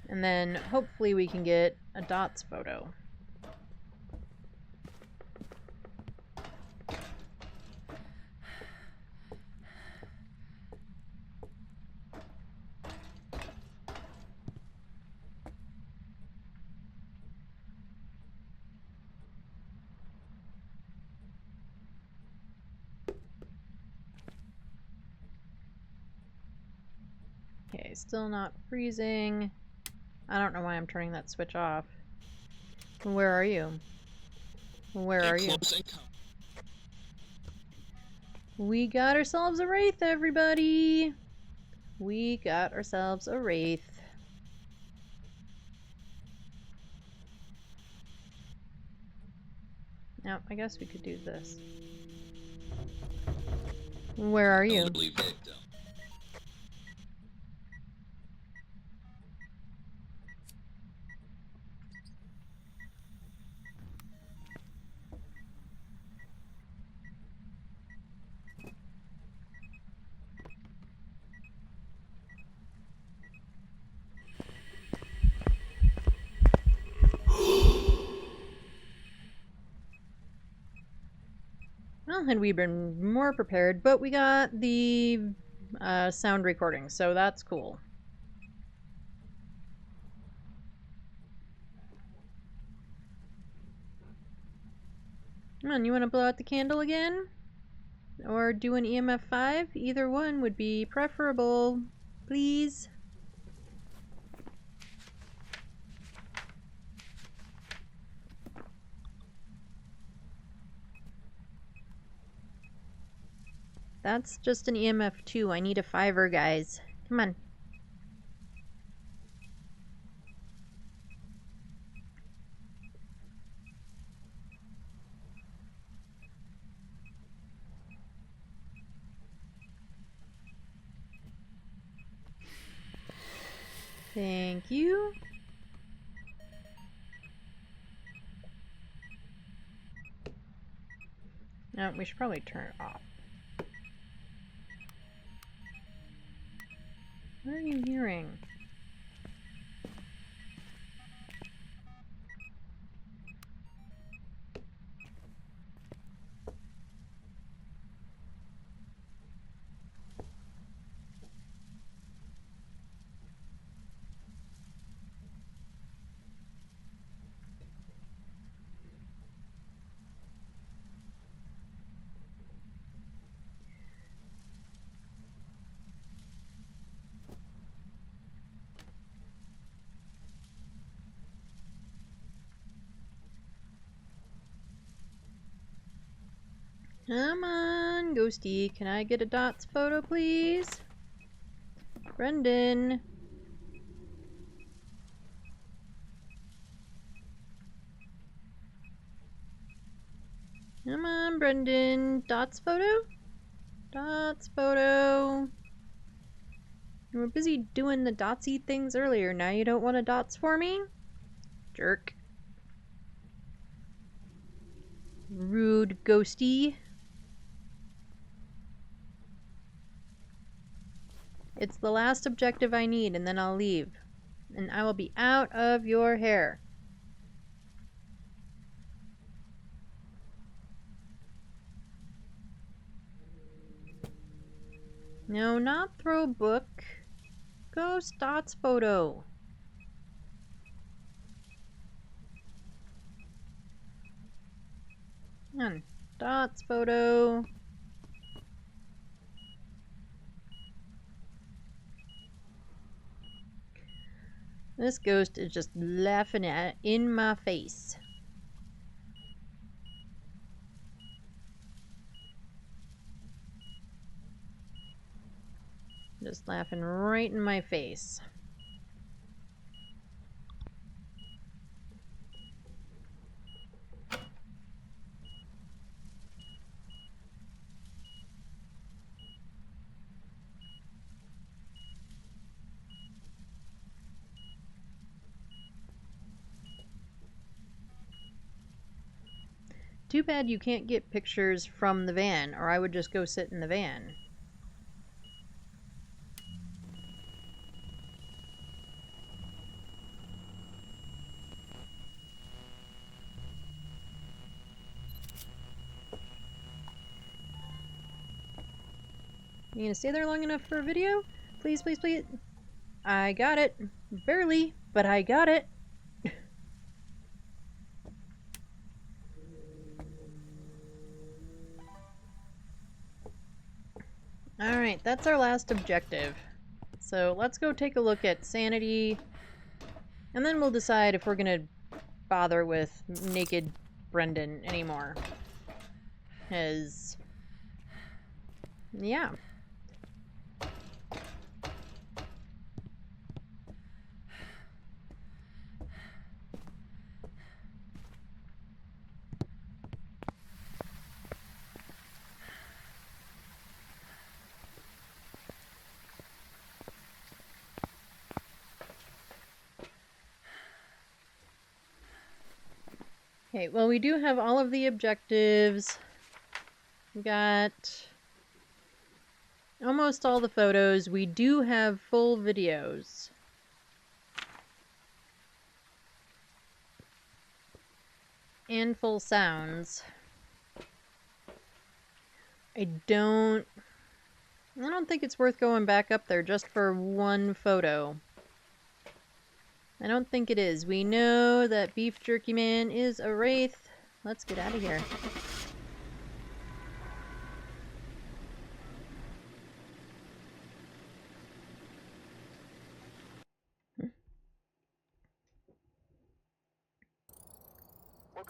And then hopefully we can get a dots photo. Okay, still not freezing. I don't know why I'm turning that switch off. Where are you? Where are you? We got ourselves a wraith, everybody! We got ourselves a wraith. Now, I guess we could do this. Where are you? Well, had we been more prepared, but we got the sound recording, so that's cool. Come on, you want to blow out the candle again? Or do an EMF 5? Either one would be preferable. Please. That's just an EMF 2. I need a 5er, guys. Come on. Thank you. No, we should probably turn it off. What are you hearing? Come on, Ghosty. Can I get a dots photo, please? Brendan. Come on, Brendan. Dots photo? Dots photo. You were busy doing the dotsy things earlier. Now you don't want a dots for me? Jerk. Rude ghosty. It's the last objective I need, and then I'll leave. And I will be out of your hair. No, not throw book. Ghost dots photo. Come on. Dots photo. This ghost is just laughing at in my face. Just laughing right in my face. too bad you can't get pictures from the van, or I would just go sit in the van. You gonna stay there long enough for a video? Please, please, please. I got it. Barely, but I got it. Alright, that's our last objective. So let's go take a look at sanity, and then we'll decide if we're gonna bother with naked Brendan anymore. Because, yeah. Okay, well, we do have all of the objectives. We got almost all the photos. We do have full videos. And full sounds. I don't think it's worth going back up there just for one photo. I don't think it is. We know that Beef Jerky Man is a wraith. Let's get out of here.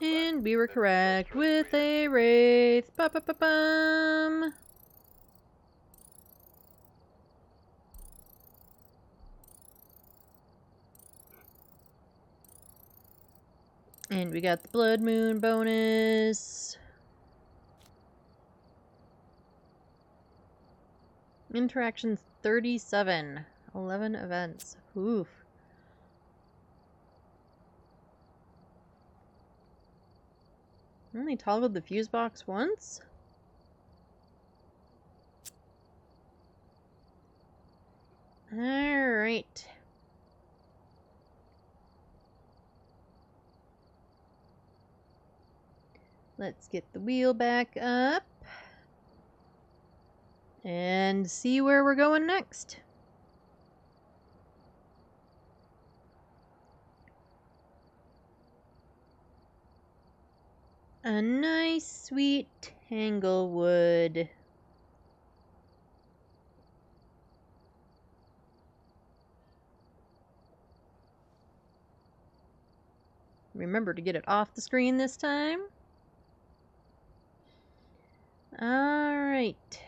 And we were correct with a wraith. Ba-ba-ba-bum. And we got the Blood Moon bonus. Interactions 37. 11 events. Oof. Only toggled the fuse box once? Alright. Let's get the wheel back up. And see where we're going next. A nice sweet tanglewood. Remember to get it off the screen this time. Alright.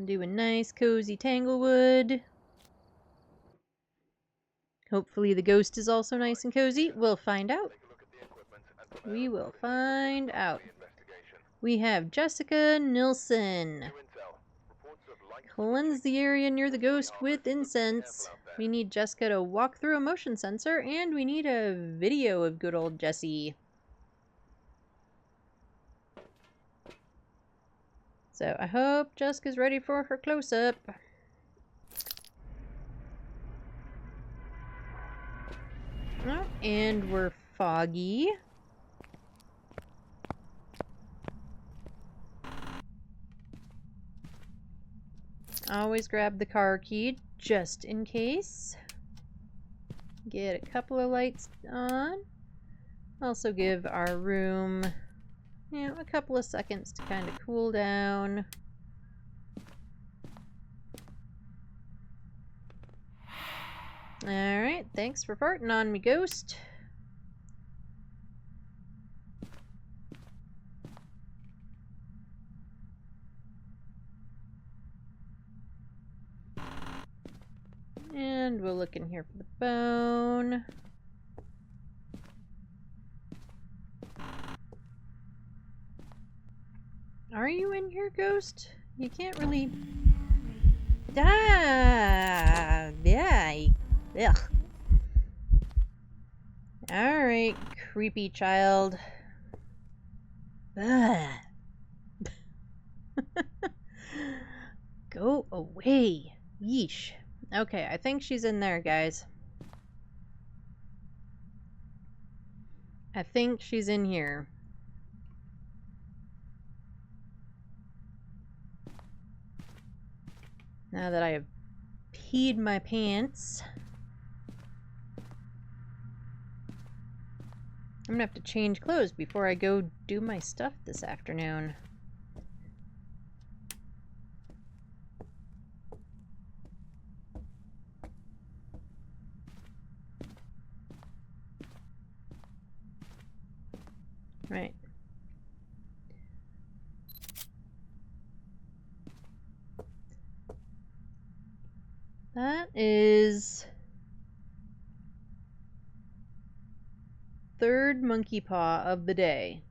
Do a nice cozy tanglewood. Hopefully the ghost is also nice and cozy. We'll find out. We will find out. We have Jessica Nilsson. Cleanse the area near the ghost with incense. We need Jessica to walk through a motion sensor, and we need a video of good old Jessie. So I hope Jessica's ready for her close-up. Oh, and we're foggy. Always grab the car key just in case. Get a couple of lights on. Also give our room, you know, a couple of seconds to kind of cool down. Alright, thanks for farting on me, ghost. And we'll look in here for the bone. Are you in here, ghost? You can't really... Ah! Yeah! Ugh. Alright, creepy child. Ugh. Go away. Yeesh. Okay, I think she's in there, guys. I think she's in here. Now that I have peed my pants, I'm gonna have to change clothes before I go do my stuff this afternoon. Right. That is third monkey paw of the day.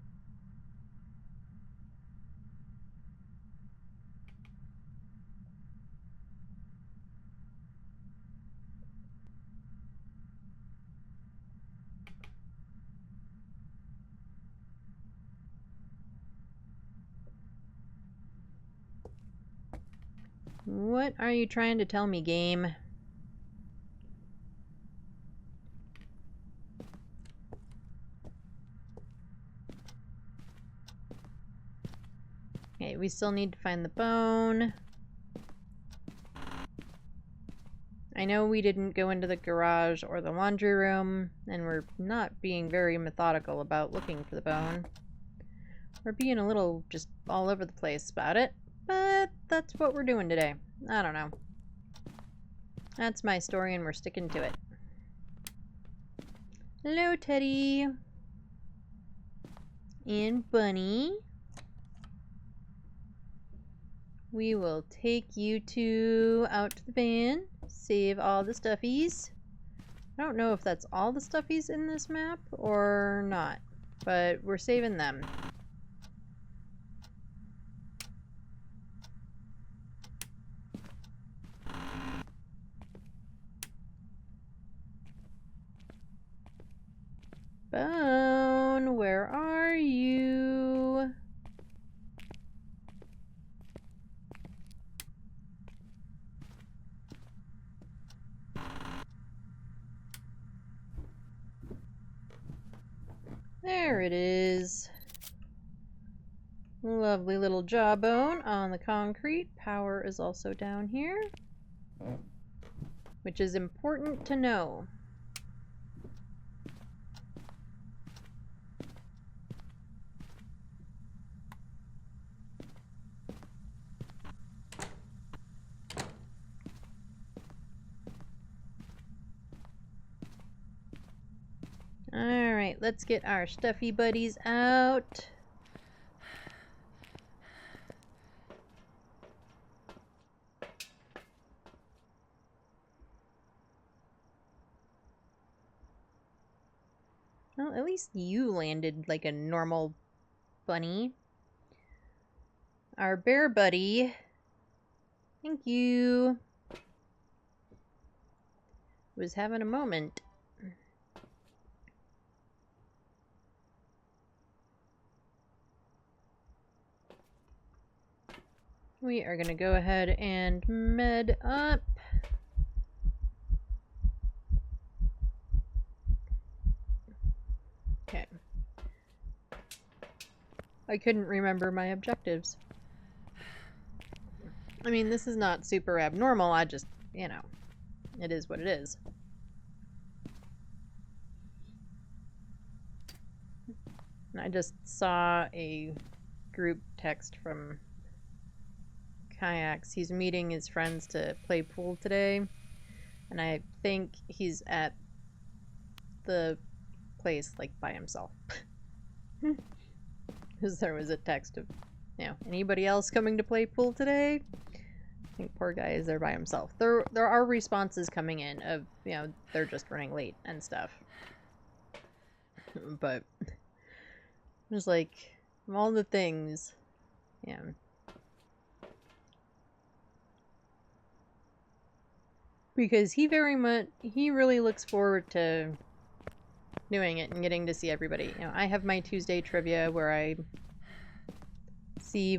What are you trying to tell me, game? Okay, we still need to find the bone. I know we didn't go into the garage or the laundry room, and we're not being very methodical about looking for the bone. We're being a little just all over the place about it, but that's what we're doing today. I don't know. That's my story, and we're sticking to it. Hello, Teddy. And Bunny. We will take you two out to the van, save all the stuffies. I don't know if that's all the stuffies in this map or not, but we're saving them. Bone, where are you? There it is. Lovely little jawbone on the concrete. Power is also down here, which is important to know. Alright, let's get our stuffy buddies out. Well, at least you landed like a normal bunny. Our bear buddy, thank you, was having a moment. We are going to go ahead and med up. Okay. I couldn't remember my objectives. I mean, this is not super abnormal, I just, you know, it is what it is. I just saw a group text from Kayaks. He's meeting his friends to play pool today, and I think he's at the place, like, by himself. Because there was a text of, you know, anybody else coming to play pool today? I think poor guy is there by himself. There are responses coming in of, you know, they're just running late and stuff. But it was like, of all the things, yeah. Because he really looks forward to doing it and getting to see everybody. You know, I have my Tuesday trivia where I see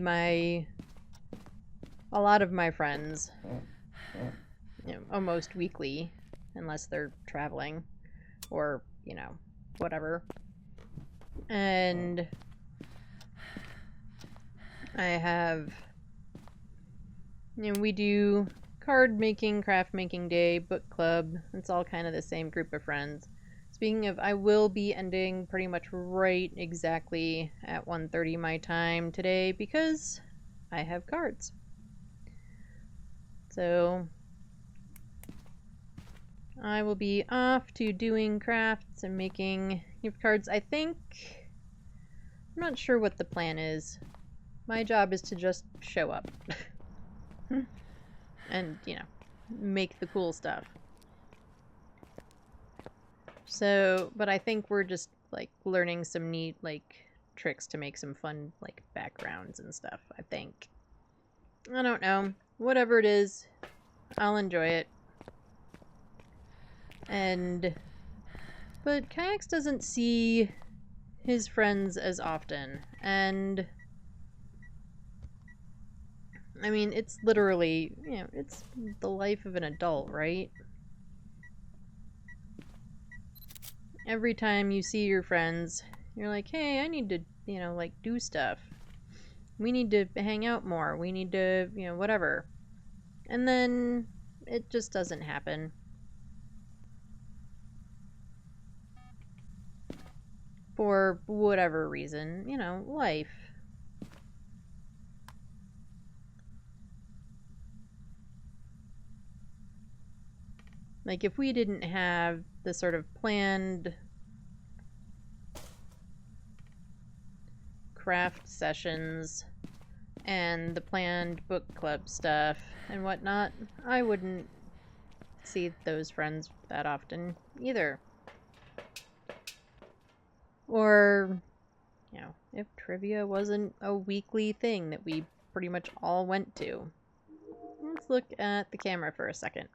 a lot of my friends, almost weekly, unless they're traveling or, whatever. And I have, we do card making, craft making day, book club. It's all kind of the same group of friends. Speaking of, I will be ending pretty much right exactly at 1:30 my time today because I have cards. So I will be off to doing crafts and making gift cards. I'm not sure what the plan is. My job is to just show up and, make the cool stuff. So, but I think we're just, like, learning some neat, like, tricks to make some fun, like, backgrounds and stuff, I think. I don't know. Whatever it is, I'll enjoy it. But Kayaks doesn't see his friends as often, and I mean, it's literally, it's the life of an adult, right? Every time you see your friends, you're like, hey, I need to, like, do stuff. We need to hang out more. We need to, whatever. And then it just doesn't happen. For whatever reason, life. Like, if we didn't have the sort of planned craft sessions and the planned book club stuff and whatnot, I wouldn't see those friends that often either. Or, if trivia wasn't a weekly thing that we pretty much all went to. Let's look at the camera for a second.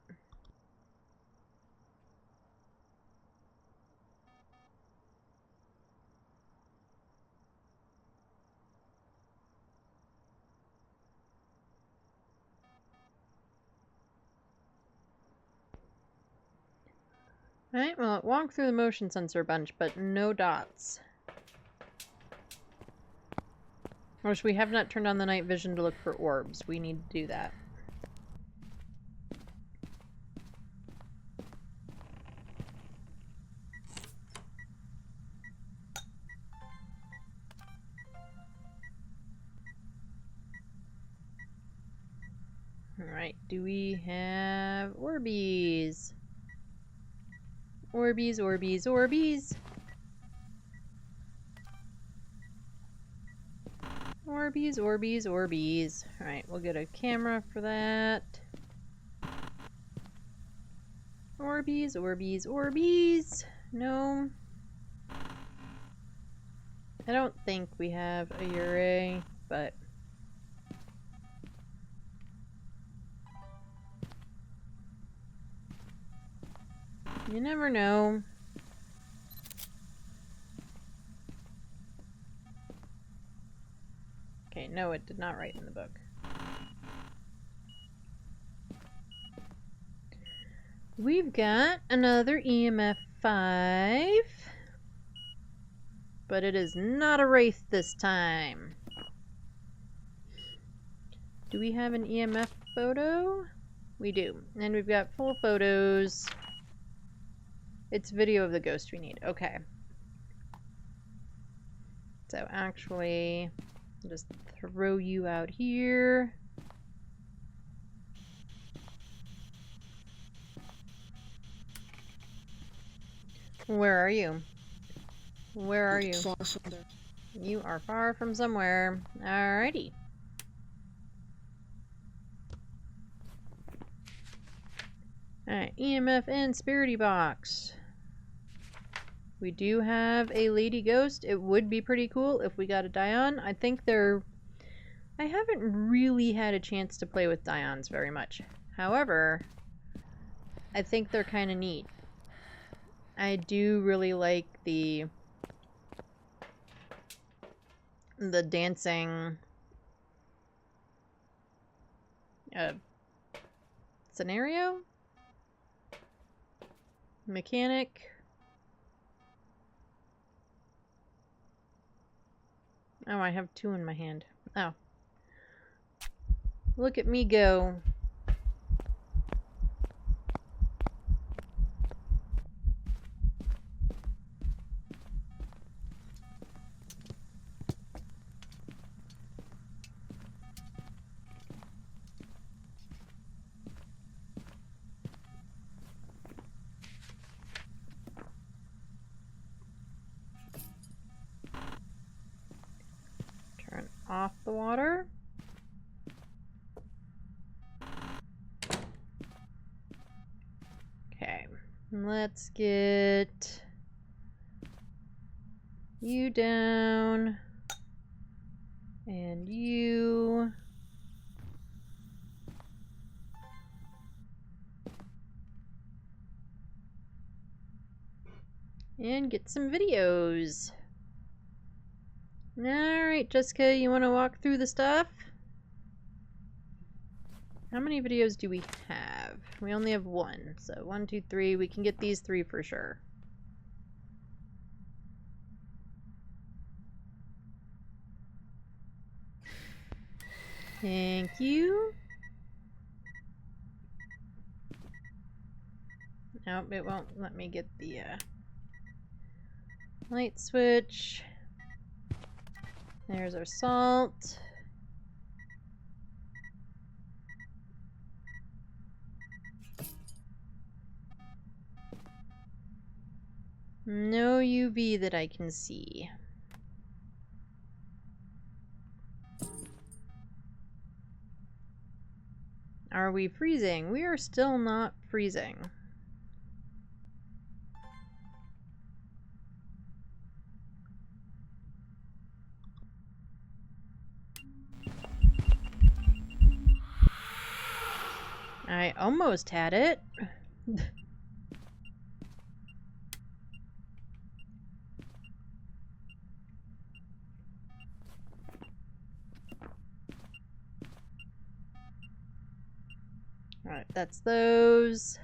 Alright, well, it walked through the motion sensor bunch, but no dots. Which we have not turned on the night vision to look for orbs. We need to do that. Alright, do we have Orbeez? Orbeez, Orbeez, Orbeez! Orbeez, Orbeez, Orbeez. Alright, we'll get a camera for that. Orbeez, Orbeez, Orbeez! No. I don't think we have a Ure, but... you never know. Okay, no, it did not write in the book. We've got another EMF 5. But it is not a wraith this time. Do we have an EMF photo? We do. And we've got full photos. It's video of the ghost we need. Okay. So actually, I'll just throw you out here. Where are you? Where are you? Far from there. You are far from somewhere. Alrighty. Alright, EMF and Spirity Box. We do have a lady ghost. It would be pretty cool if we got a Dion. I think they're... I haven't really had a chance to play with Dions very much. However, I think they're kind of neat. I do really like the dancing Scenario? Mechanic? Oh, I have 2 in my hand. Oh. Look at me go. Turn off the water. Okay, let's get you down and you. And get some videos. Alright, Jessica, you want to walk through the stuff? How many videos do we have? We only have 1. So 1, 2, 3. We can get these 3 for sure. Thank you. Nope, it won't let me get the light switch. There's our salt. No UV that I can see. Are we freezing? We are still not freezing. I almost had it. Alright, that's those.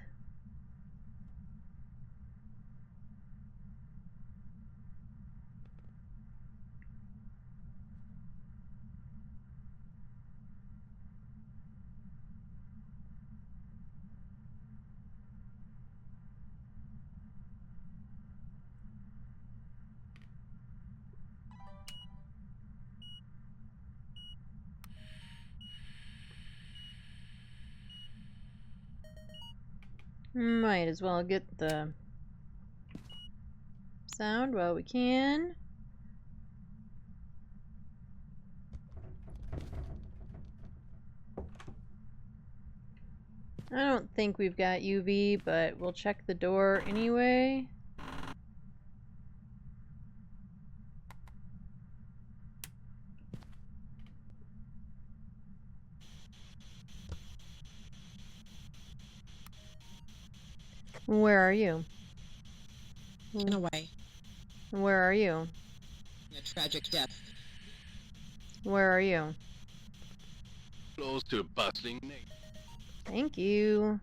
Might as well get the sound while we can. I don't think we've got UV, but we'll check the door anyway. Where are you? In a way, Where are you? a tragic death. Where are you? Close to bustling nation. Thank you.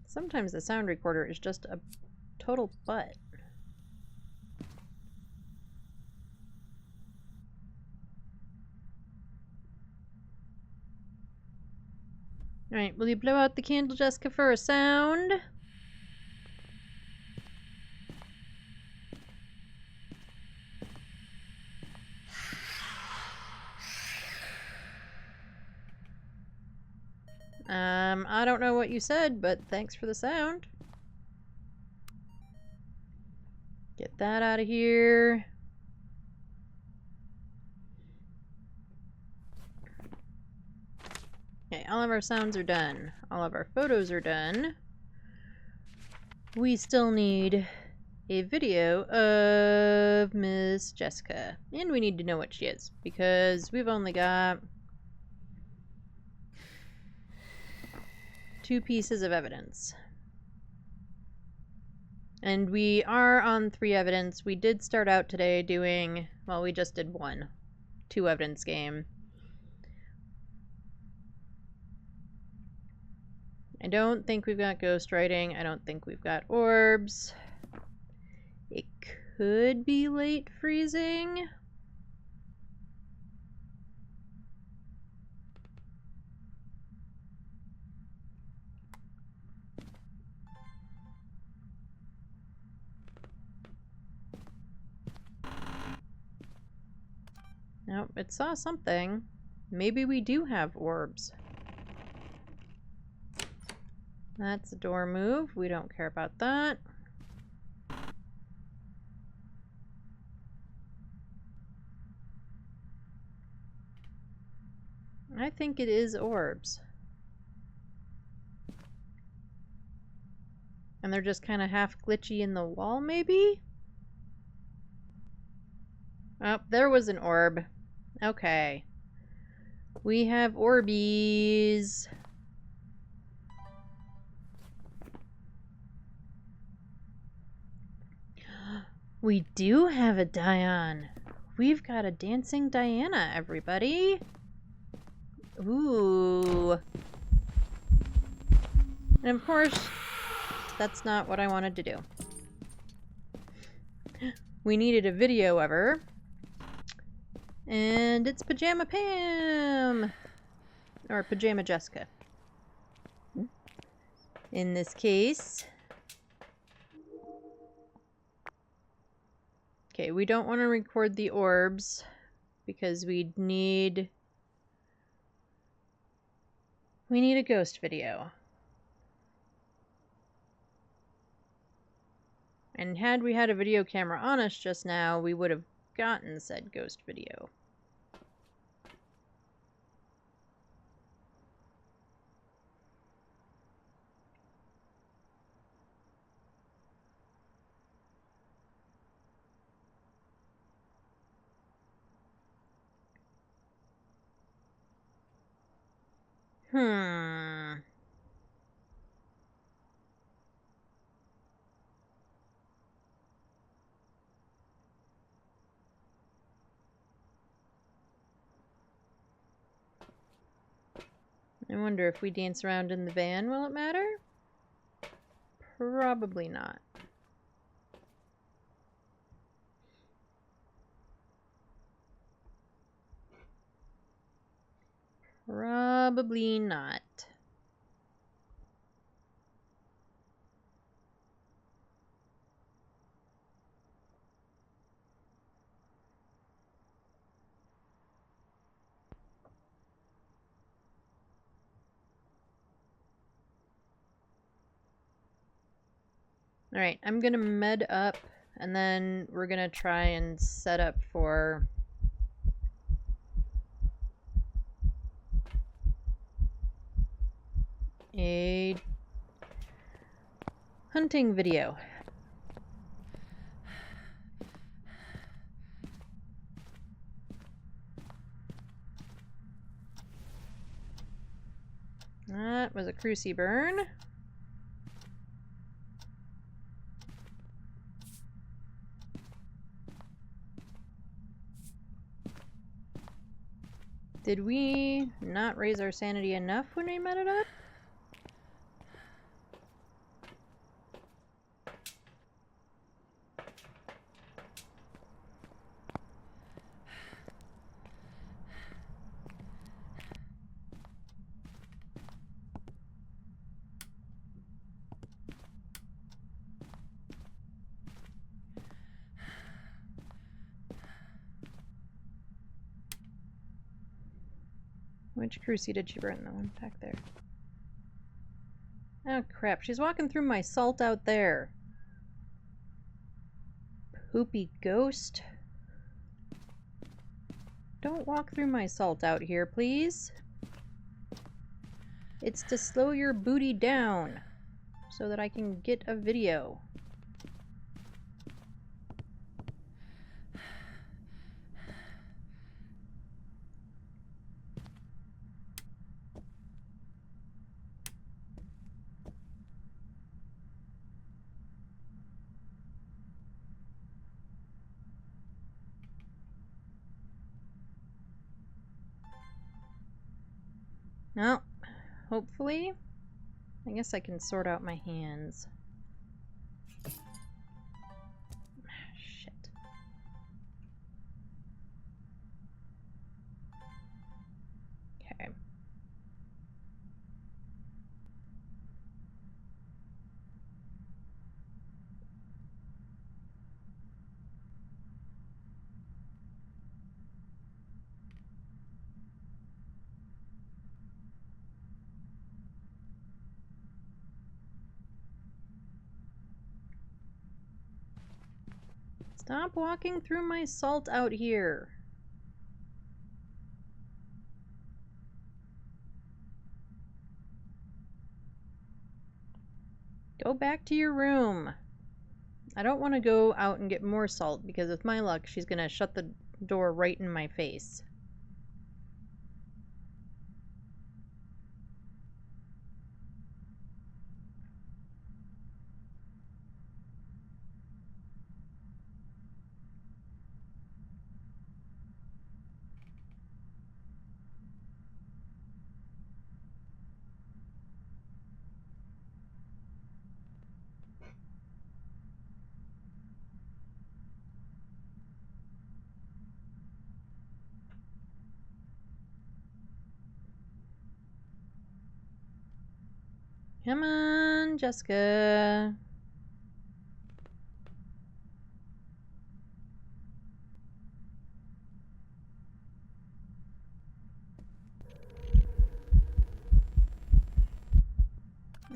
Sometimes the sound recorder is just a total butt. Alright, will you blow out the candle, Jessica, for a sound? I don't know what you said, but thanks for the sound. Get that out of here. Okay, all of our sounds are done. All of our photos are done. We still need a video of Miss Jessica. And we need to know what she is, because we've only got 2 pieces of evidence. And we are on 3 evidence. We did start out today doing, well, we just did 1. two evidence game. I don't think we've got ghost writing. I don't think we've got orbs. It could be late freezing. Nope, it saw something. Maybe we do have orbs. That's a door move. We don't care about that. I think it is orbs. And they're just kind of half glitchy in the wall, maybe? Oh, there was an orb. Okay. We have Orbeez. We do have a Dion. We've got a dancing Diana, everybody. Ooh. And of course, that's not what I wanted to do. We needed a video of her. And it's Pajama Pam! Or Pajama Jessica. In this case. Okay, we don't want to record the orbs because we need a ghost video. And had we had a video camera on us just now, we would have gotten said ghost video. I wonder if we dance around in the van, will it matter? Probably not. Probably not. Alright, I'm gonna med up, and then we're gonna try and set up for a hunting video. That was a cruci burn. Did we not raise our sanity enough when we met it up? Which cruci did she burn? The one back there. Oh crap, she's walking through my salt out there. Poopy ghost. Don't walk through my salt out here, please. It's to slow your booty down so that I can get a video. Well, hopefully, I guess I can sort out my hands. Shit. Okay. Stop walking through my salt out here. Go back to your room. I don't want to go out and get more salt because with my luck, she's going to shut the door right in my face. Come on, Jessica.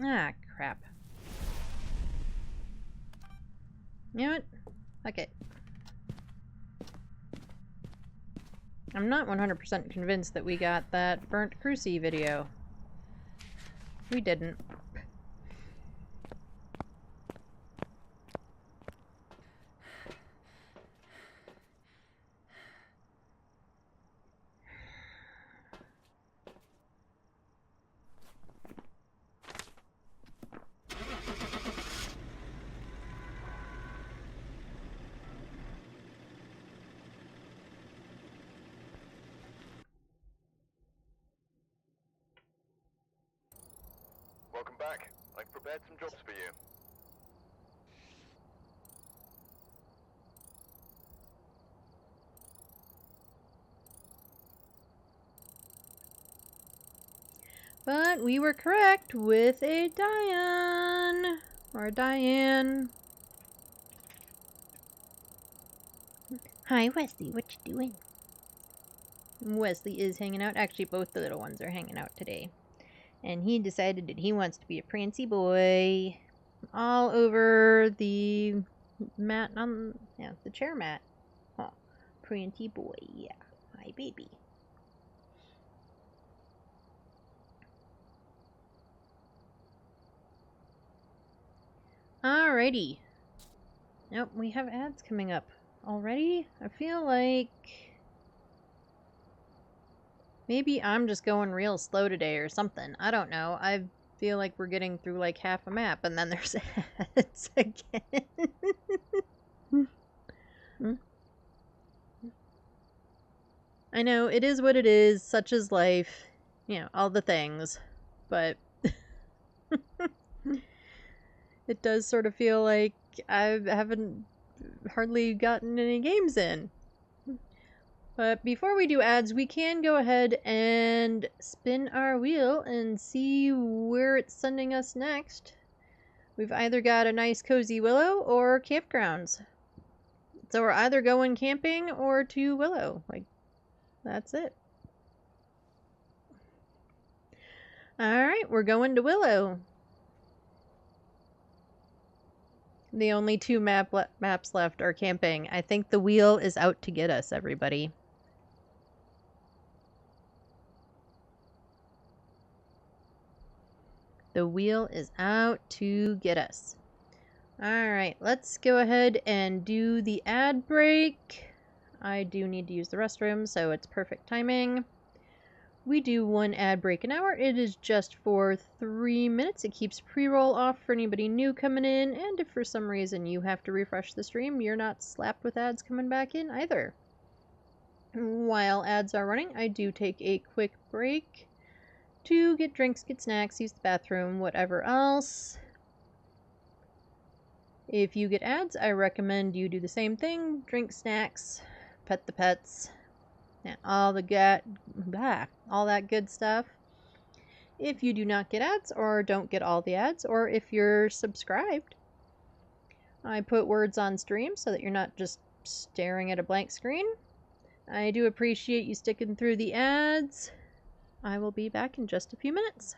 Ah, crap. You know what? Fuck it. I'm not 100% convinced that we got that burnt cruci video. We didn't. Welcome back. I've prepared some jobs for you. But we were correct with a Diane. Or a Diane. Hi, Wesley. What you doing? Wesley is hanging out. Actually, both the little ones are hanging out today. And he decided that he wants to be a prancy boy. All over the mat on, yeah, the chair mat. Oh, prancy boy, yeah. Hi, baby. Alrighty. Nope, we have ads coming up already. I feel like maybe I'm just going real slow today or something. I don't know. I feel like we're getting through like half a map and then there's ads again. I know, it is what it is, such is life, you know, all the things, but it does sort of feel like I haven't hardly gotten any games in. But before we do ads, we can go ahead and spin our wheel and see where it's sending us next. We've either got a nice cozy Willow or campgrounds. So we're either going camping or to Willow. Like, that's it. Alright, we're going to Willow. The only two maps left are camping. I think the wheel is out to get us, everybody. The wheel is out to get us. Alright, let's go ahead and do the ad break. I do need to use the restroom, so it's perfect timing. We do one ad break an hour. It is just for 3 minutes. It keeps pre-roll off for anybody new coming in, and if for some reason you have to refresh the stream, you're not slapped with ads coming back in either. While ads are running, I do take a quick break to get drinks, get snacks, use the bathroom, whatever else. If you get ads, I recommend you do the same thing. Drink snacks, pet the pets, and all that good stuff. If you do not get ads or don't get all the ads, or if you're subscribed, I put words on stream so that you're not just staring at a blank screen. I do appreciate you sticking through the ads. I will be back in just a few minutes.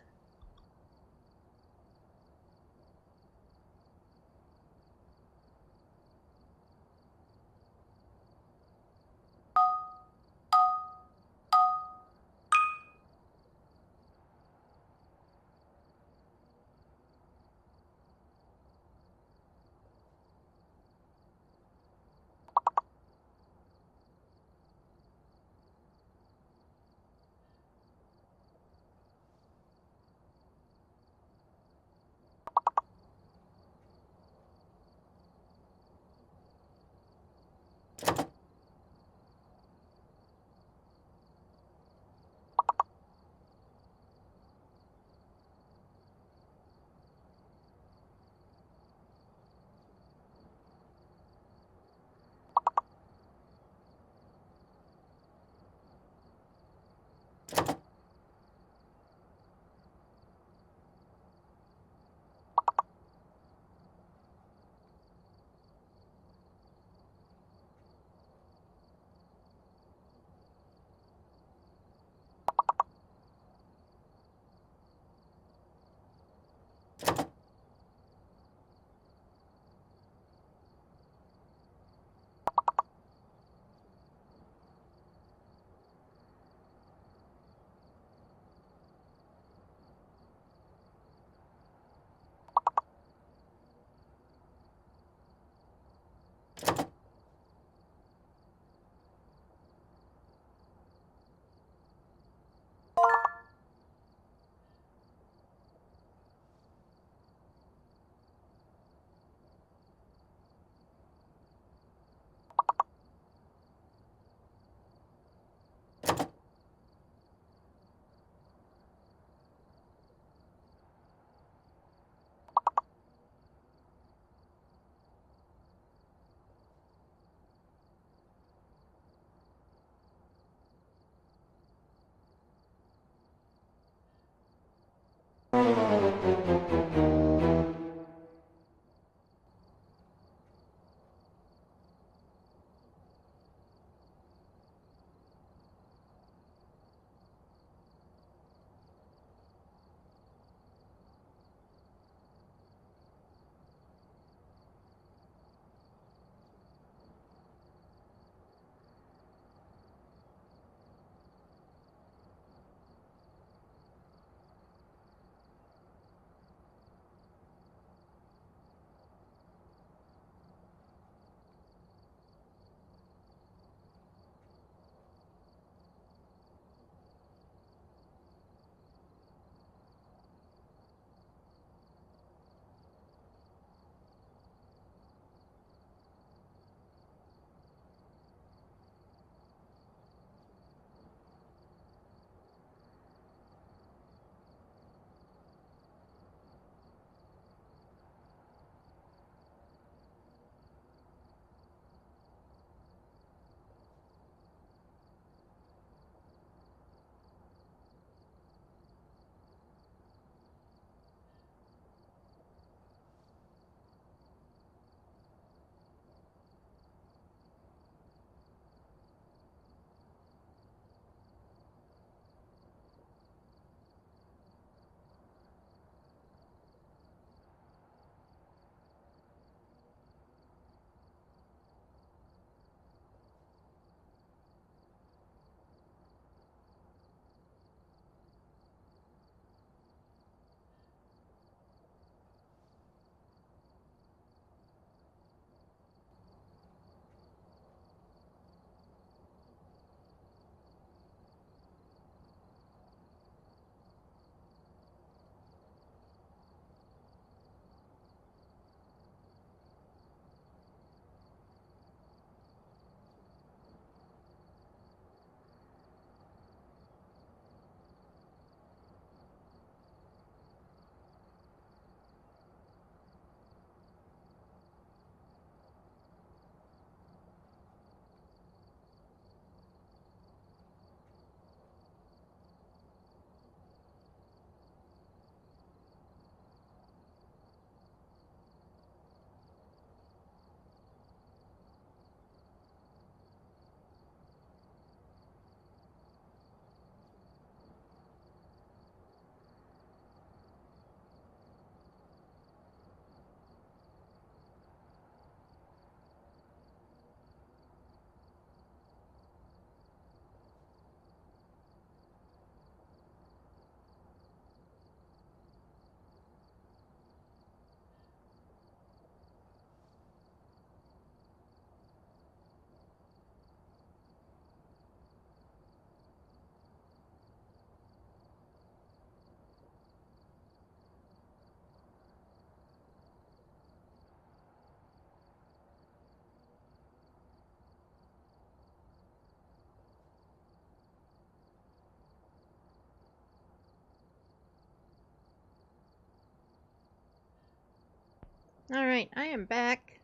Alright, I am back.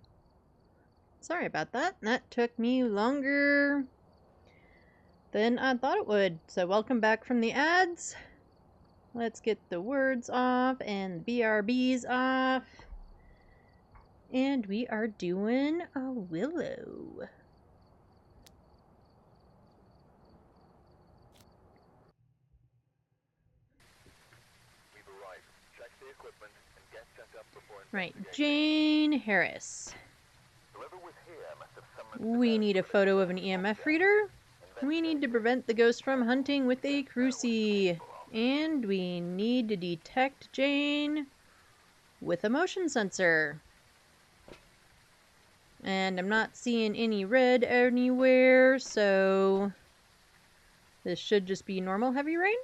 Sorry about that. That took me longer than I thought it would. So welcome back from the ads. Let's get the words off and the BRBs off. And we are doing a willow. We've arrived. Check the equipment and get set up before Right, investigating. Jane Harris. Whoever was here must have summoned We the need a ghost photo of with an a EMF object. reader. We need to prevent the ghost from hunting with a crucie. And we need to detect Jane with a motion sensor. And I'm not seeing any red anywhere, so this should just be normal heavy rain.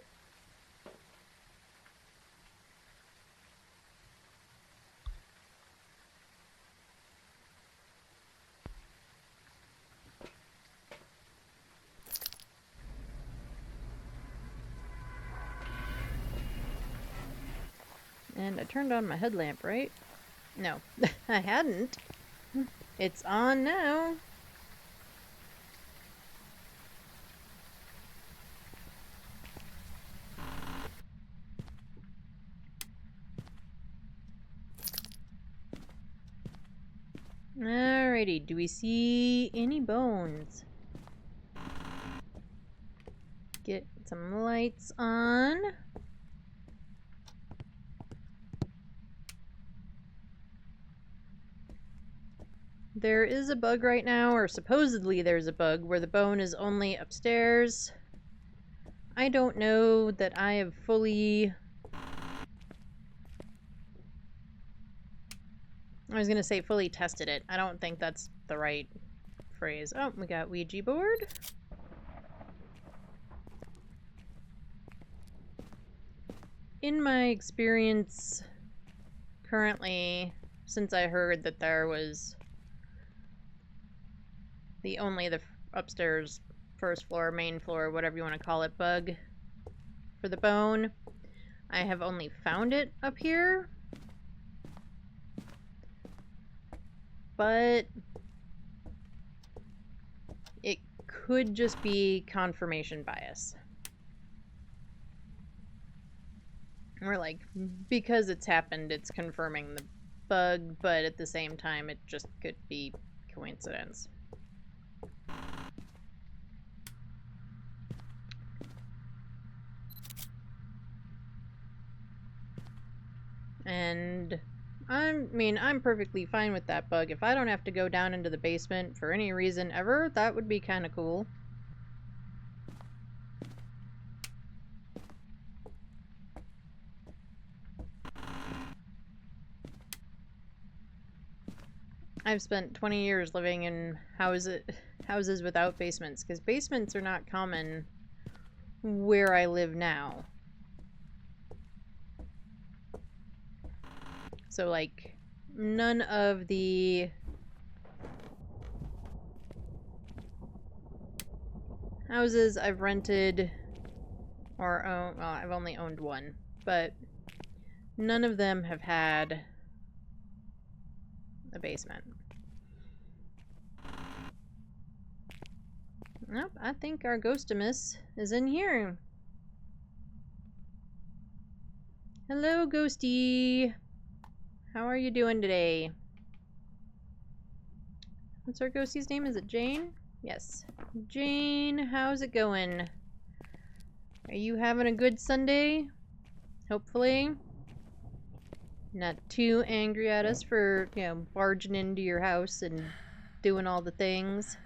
And I turned on my headlamp, right? No, I hadn't. It's on now. Alrighty, do we see any bones? Get some lights on. There is a bug right now, or supposedly there's a bug, where the bone is only upstairs. I don't know that I have fully... I was gonna say fully tested it. I don't think that's the right phrase. Oh, we got Ouija board. In my experience currently, since I heard that there was the upstairs first floor, main floor, whatever you want to call it, bug for the bone, I have only found it up here. But it could just be confirmation bias. Or like, because it's happened, it's confirming the bug, but at the same time, it just could be coincidence. And I'm perfectly fine with that bug. If I don't have to go down into the basement for any reason ever, that would be kind of cool. I've spent 20 years living in houses without basements, because basements are not common where I live now. So, like, none of the houses I've rented or owned, well, I've only owned one, but none of them have had a basement. Nope, I think our Ghostimus is in here. Hello, Ghosty. How are you doing today? What's our Ghosty's name? Is it Jane? Yes. Jane, how's it going? Are you having a good Sunday? Hopefully. Not too angry at us for, barging into your house and doing all the things.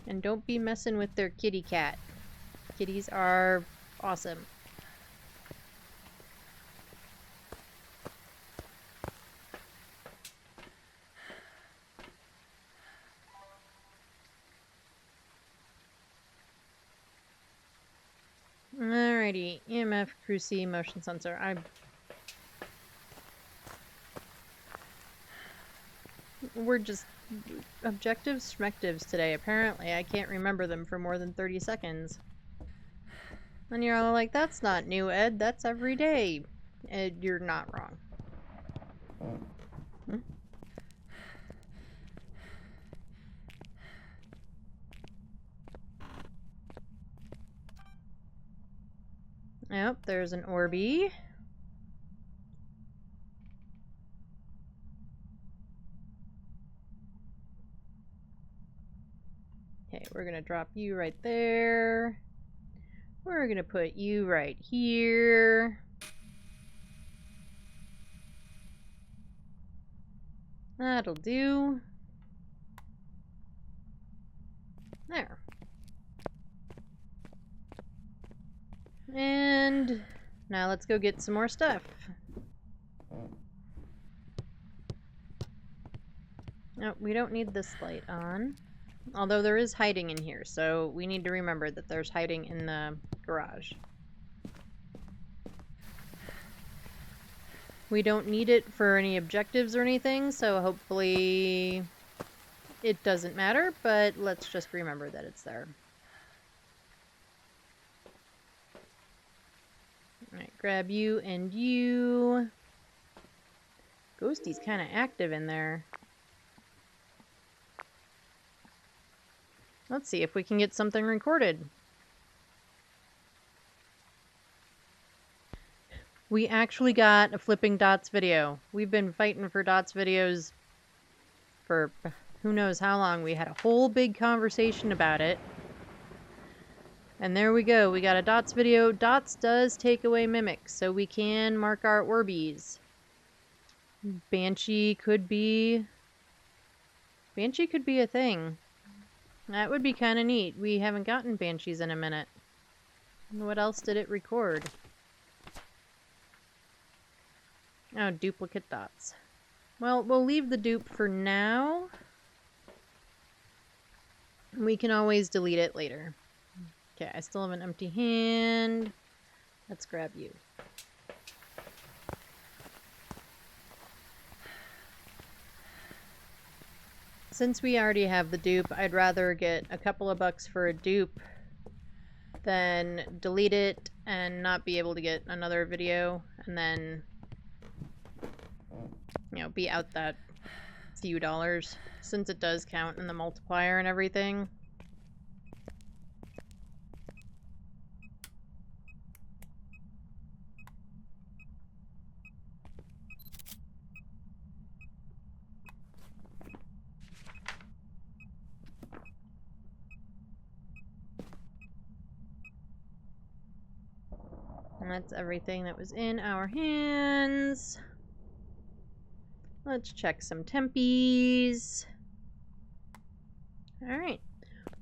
And don't be messing with their kitty cat. Kitties are awesome. Alrighty, EMF, crucie, motion sensor. We're just objectives, schmectives today, apparently. I can't remember them for more than 30 seconds. And you're all like, that's not new, Ed. That's every day. Ed, you're not wrong. Hmm? Yep, there's an Orby. Okay, we're gonna drop you right there. We're gonna put you right here. That'll do. There. And now let's go get some more stuff. No, we don't need this light on. Although there is hiding in here, so we need to remember that there's hiding in the garage. We don't need it for any objectives or anything, so hopefully it doesn't matter, but let's just remember that it's there. Alright, grab you and you. Ghosty's kind of active in there. Let's see if we can get something recorded. We actually got a Flipping Dots video. We've been fighting for Dots videos for who knows how long. We had a whole big conversation about it. And there we go. We got a Dots video. Dots does take away mimics, so we can mark our Orbeez. Banshee could be a thing. That would be kind of neat. We haven't gotten Banshees in a minute. What else did it record? Oh, duplicate dots. Well, we'll leave the dupe for now. We can always delete it later. Okay, I still have an empty hand. Let's grab you. Since we already have the dupe, I'd rather get a couple of bucks for a dupe than delete it and not be able to get another video and then, you know, be out that few dollars, since it does count in the multiplier and everything. And that's everything that was in our hands. Let's check some tempies. Alright.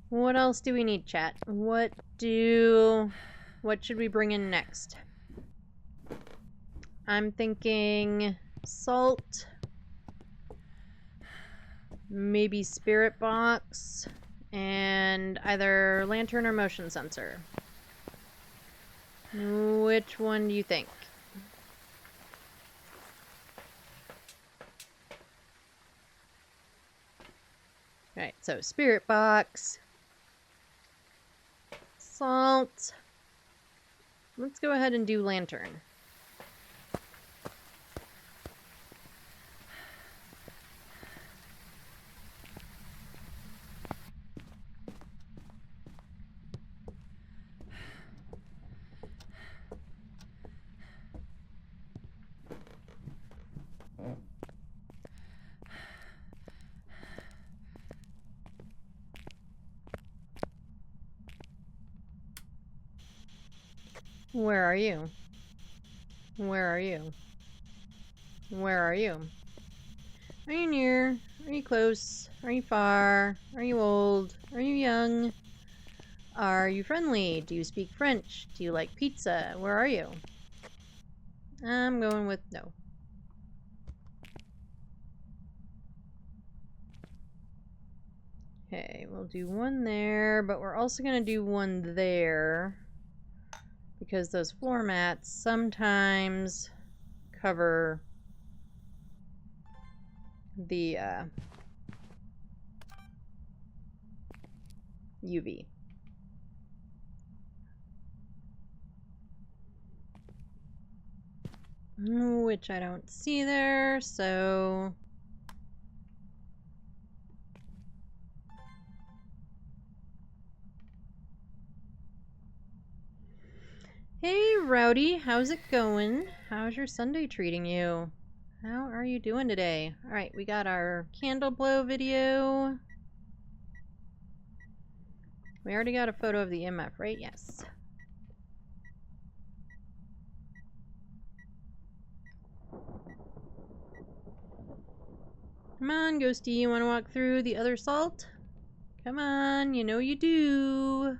What else do we need, chat? What should we bring in next? I'm thinking salt. Maybe spirit box. And either lantern or motion sensor. Which one do you think? Alright, so spirit box. Salt. Let's go ahead and do lantern. Where are you? Where are you? Where are you? Are you near? Are you close? Are you far? Are you old? Are you young? Are you friendly? Do you speak French? Do you like pizza? Where are you? I'm going with no. Okay, we'll do one there, but we're also going to do one there because those floor mats sometimes cover the UV. which I don't see there, so... Hey, Rowdy, how's it going? How's your Sunday treating you? How are you doing today? Alright, we got our candle blow video. We already got a photo of the MF, right? Yes. Come on, Ghosty, you want to walk through the other salt? Come on, you know you do.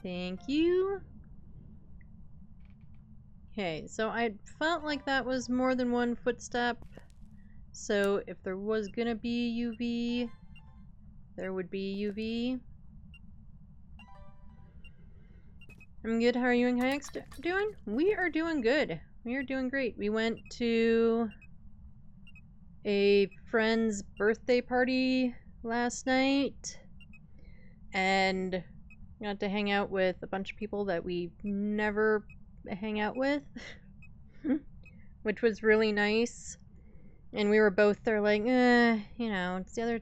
Thank you. Okay, so I felt like that was more than one footstep. So if there was gonna be UV, there would be UV. I'm good. How are you and Kayaks doing? We are doing good. We are doing great. We went to a friend's birthday party last night and got to hang out with a bunch of people that we never hang out with, which was really nice. And we were both there like, you know, it's the other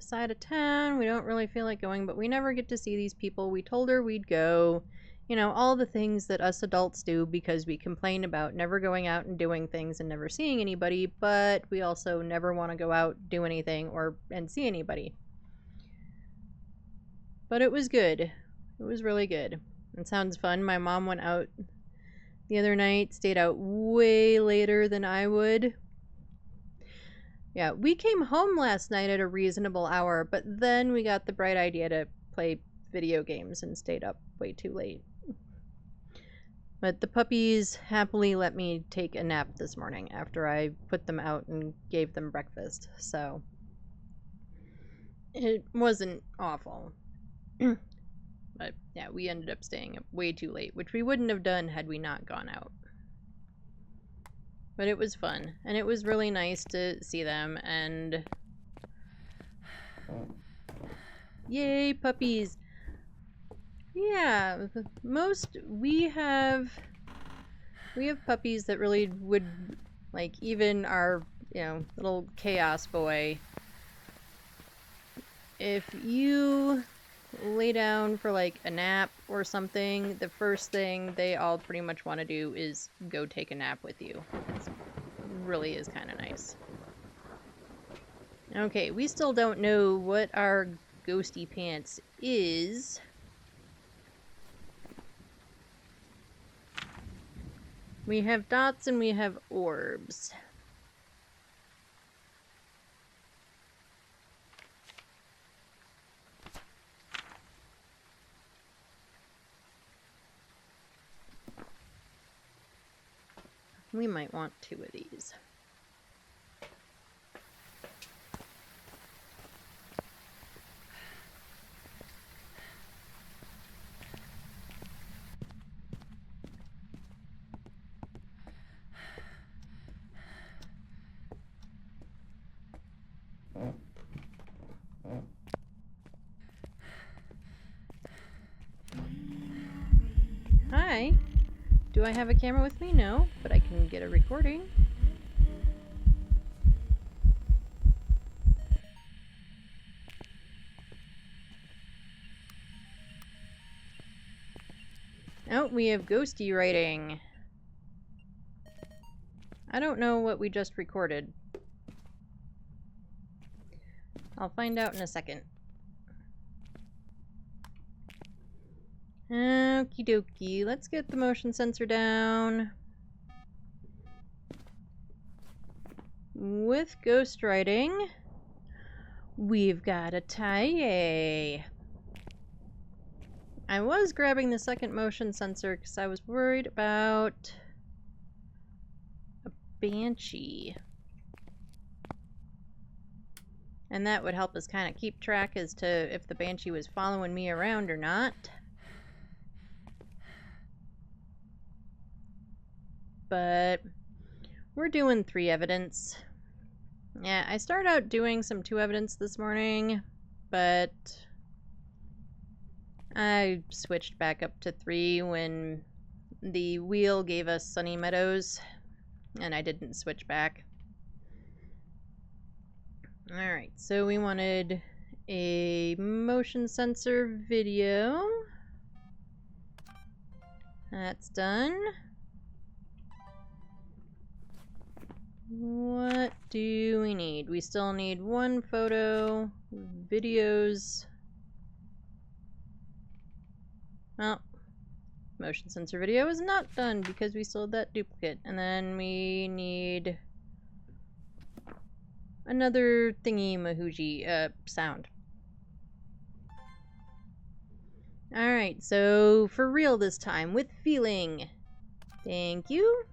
side of town. We don't really feel like going, but we never get to see these people. We told her we'd go. You know, all the things that us adults do because we complain about never going out and doing things and never seeing anybody, but we also never want to go out, do anything, and see anybody. But it was good. It was really good. It sounds fun. My mom went out the other night, stayed out way later than I would. Yeah, we came home last night at a reasonable hour, but then we got the bright idea to play video games and stayed up way too late. But the puppies happily let me take a nap this morning after I put them out and gave them breakfast, so it wasn't awful. But yeah, we ended up staying up way too late, which we wouldn't have done had we not gone out. But it was fun, and it was really nice to see them, and yay, puppies! Yeah, we have puppies that really would, like, even our, you know, little chaos boy. If you lay down for like a nap or something, the first thing they all pretty much want to do is go take a nap with you. It really is kind of nice. Okay, we still don't know what our ghosty pants is. We have dots and we have orbs. We might want 2 of these. Hi. Do I have a camera with me? No, but I can get a recording. Oh, we have ghosty writing. I don't know what we just recorded. I'll find out in a second. Okie dokie, let's get the motion sensor down. With ghostwriting, we've got a tie. I was grabbing the second motion sensor because I was worried about a banshee. And that would help us kind of keep track as to if the banshee was following me around or not. But we're doing 3 evidence. Yeah, I started out doing some 2 evidence this morning, but I switched back up to 3 when the wheel gave us Sunny Meadows, and I didn't switch back. Alright, so we wanted a motion sensor video. That's done. What do we need? We still need one photo, videos. Well, motion sensor video is not done because we sold that duplicate. And then we need another thingy mahooji sound. Alright, so for real this time, with feeling. Thank you.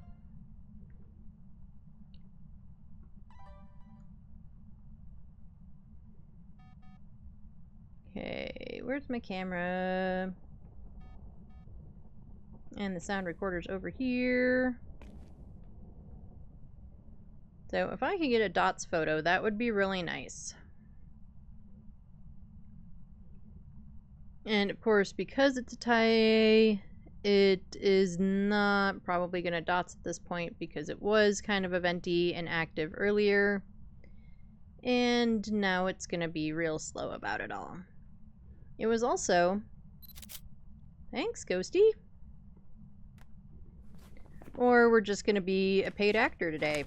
Okay, where's my camera? And the sound recorder's over here. So if I could get a dots photo, that would be really nice. And of course, because it's a tie, it is not probably going to dots at this point because it was kind of eventy and active earlier. And now it's going to be real slow about it all. It was also... Thanks, Ghosty. Or we're just going to be a paid actor today.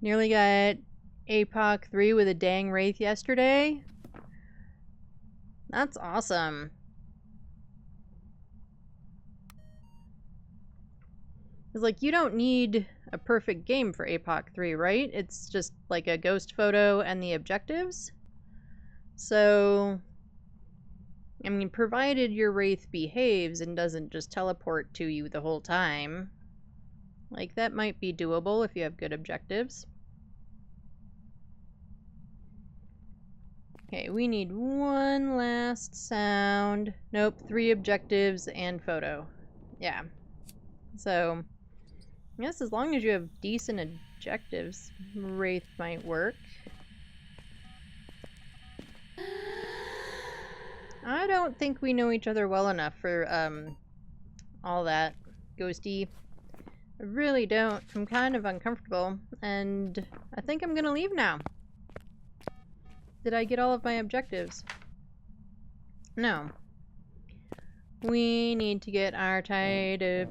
Nearly got APOC 3 with a dang wraith yesterday. That's awesome. It's like, you don't need a perfect game for APOC 3, right? It's just like a ghost photo and the objectives. So, I mean, provided your wraith behaves and doesn't just teleport to you the whole time. Like, that might be doable if you have good objectives. Okay, we need one last sound. Nope, 3 objectives and photo. Yeah. So, I guess as long as you have decent objectives, Wraith might work. I don't think we know each other well enough for, all that, Ghosty. I really don't. I'm kind of uncomfortable, and I think I'm gonna leave now. Did I get all of my objectives? No. We need to get our tie to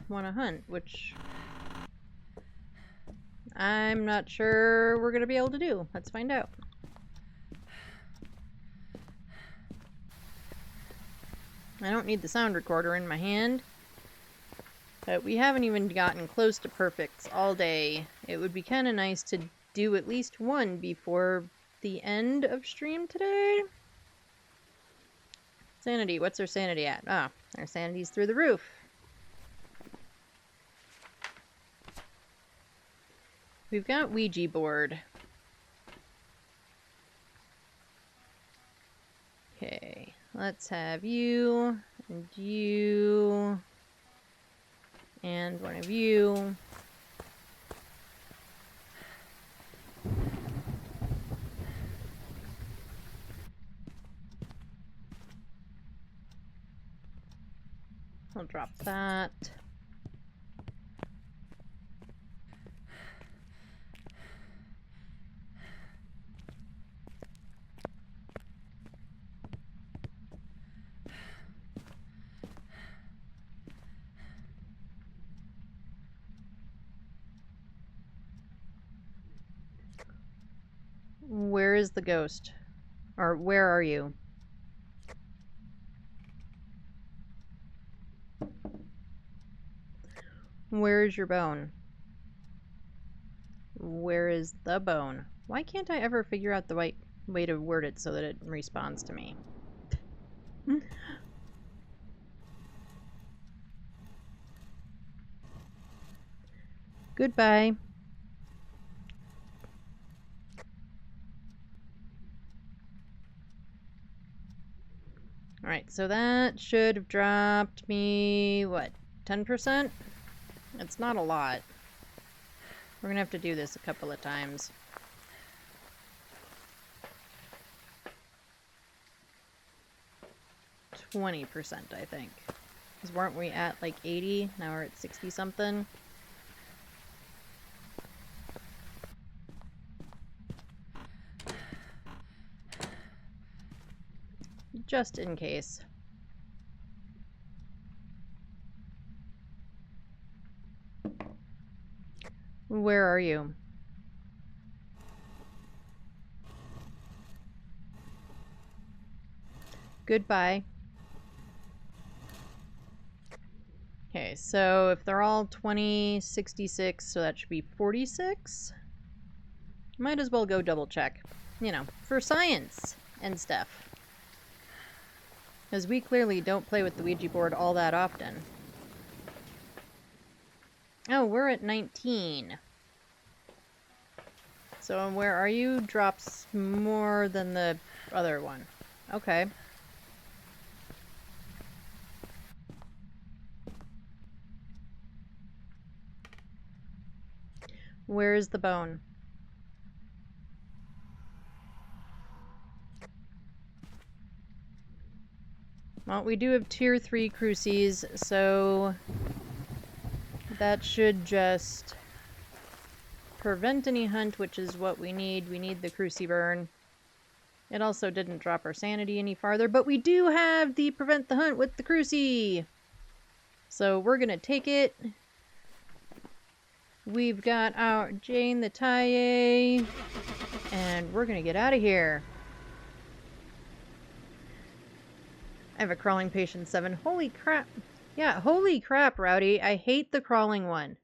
wanna hunt, which I'm not sure we're gonna be able to do. Let's find out. I don't need the sound recorder in my hand, but we haven't even gotten close to perfects all day. It would be kind of nice to do at least one before the end of stream today. Sanity, what's our sanity at? Ah, our sanity's through the roof. We've got Ouija board. Okay, let's have you, and you, and one of you. I'll drop that. Where is the ghost? Or where are you? Where is your bone? Where is the bone? Why can't I ever figure out the right way to word it so that it responds to me? Goodbye. Alright, so that should have dropped me, what, 10%? It's not a lot. We're gonna have to do this a couple of times. 20%, I think. Because weren't we at like 80? Now we're at 60 something. Just in case. Where are you? Goodbye. Okay, so if they're all 20, 66, so that should be 46. Might as well go double check. You know, for science and stuff. Because we clearly don't play with the Ouija board all that often. Oh, we're at 19. So where are you? Drops more than the other one. Okay. Where is the bone? Well, we do have tier 3 crucies, so that should just prevent any hunt, which is what we need. We need the crucie burn. It also didn't drop our sanity any farther, but we do have the prevent the hunt with the crucie. So we're gonna take it. We've got our Jane the Taille, and we're gonna get out of here. I have a crawling patient 7. Holy crap. Yeah, holy crap, Rowdy. I hate the crawling one.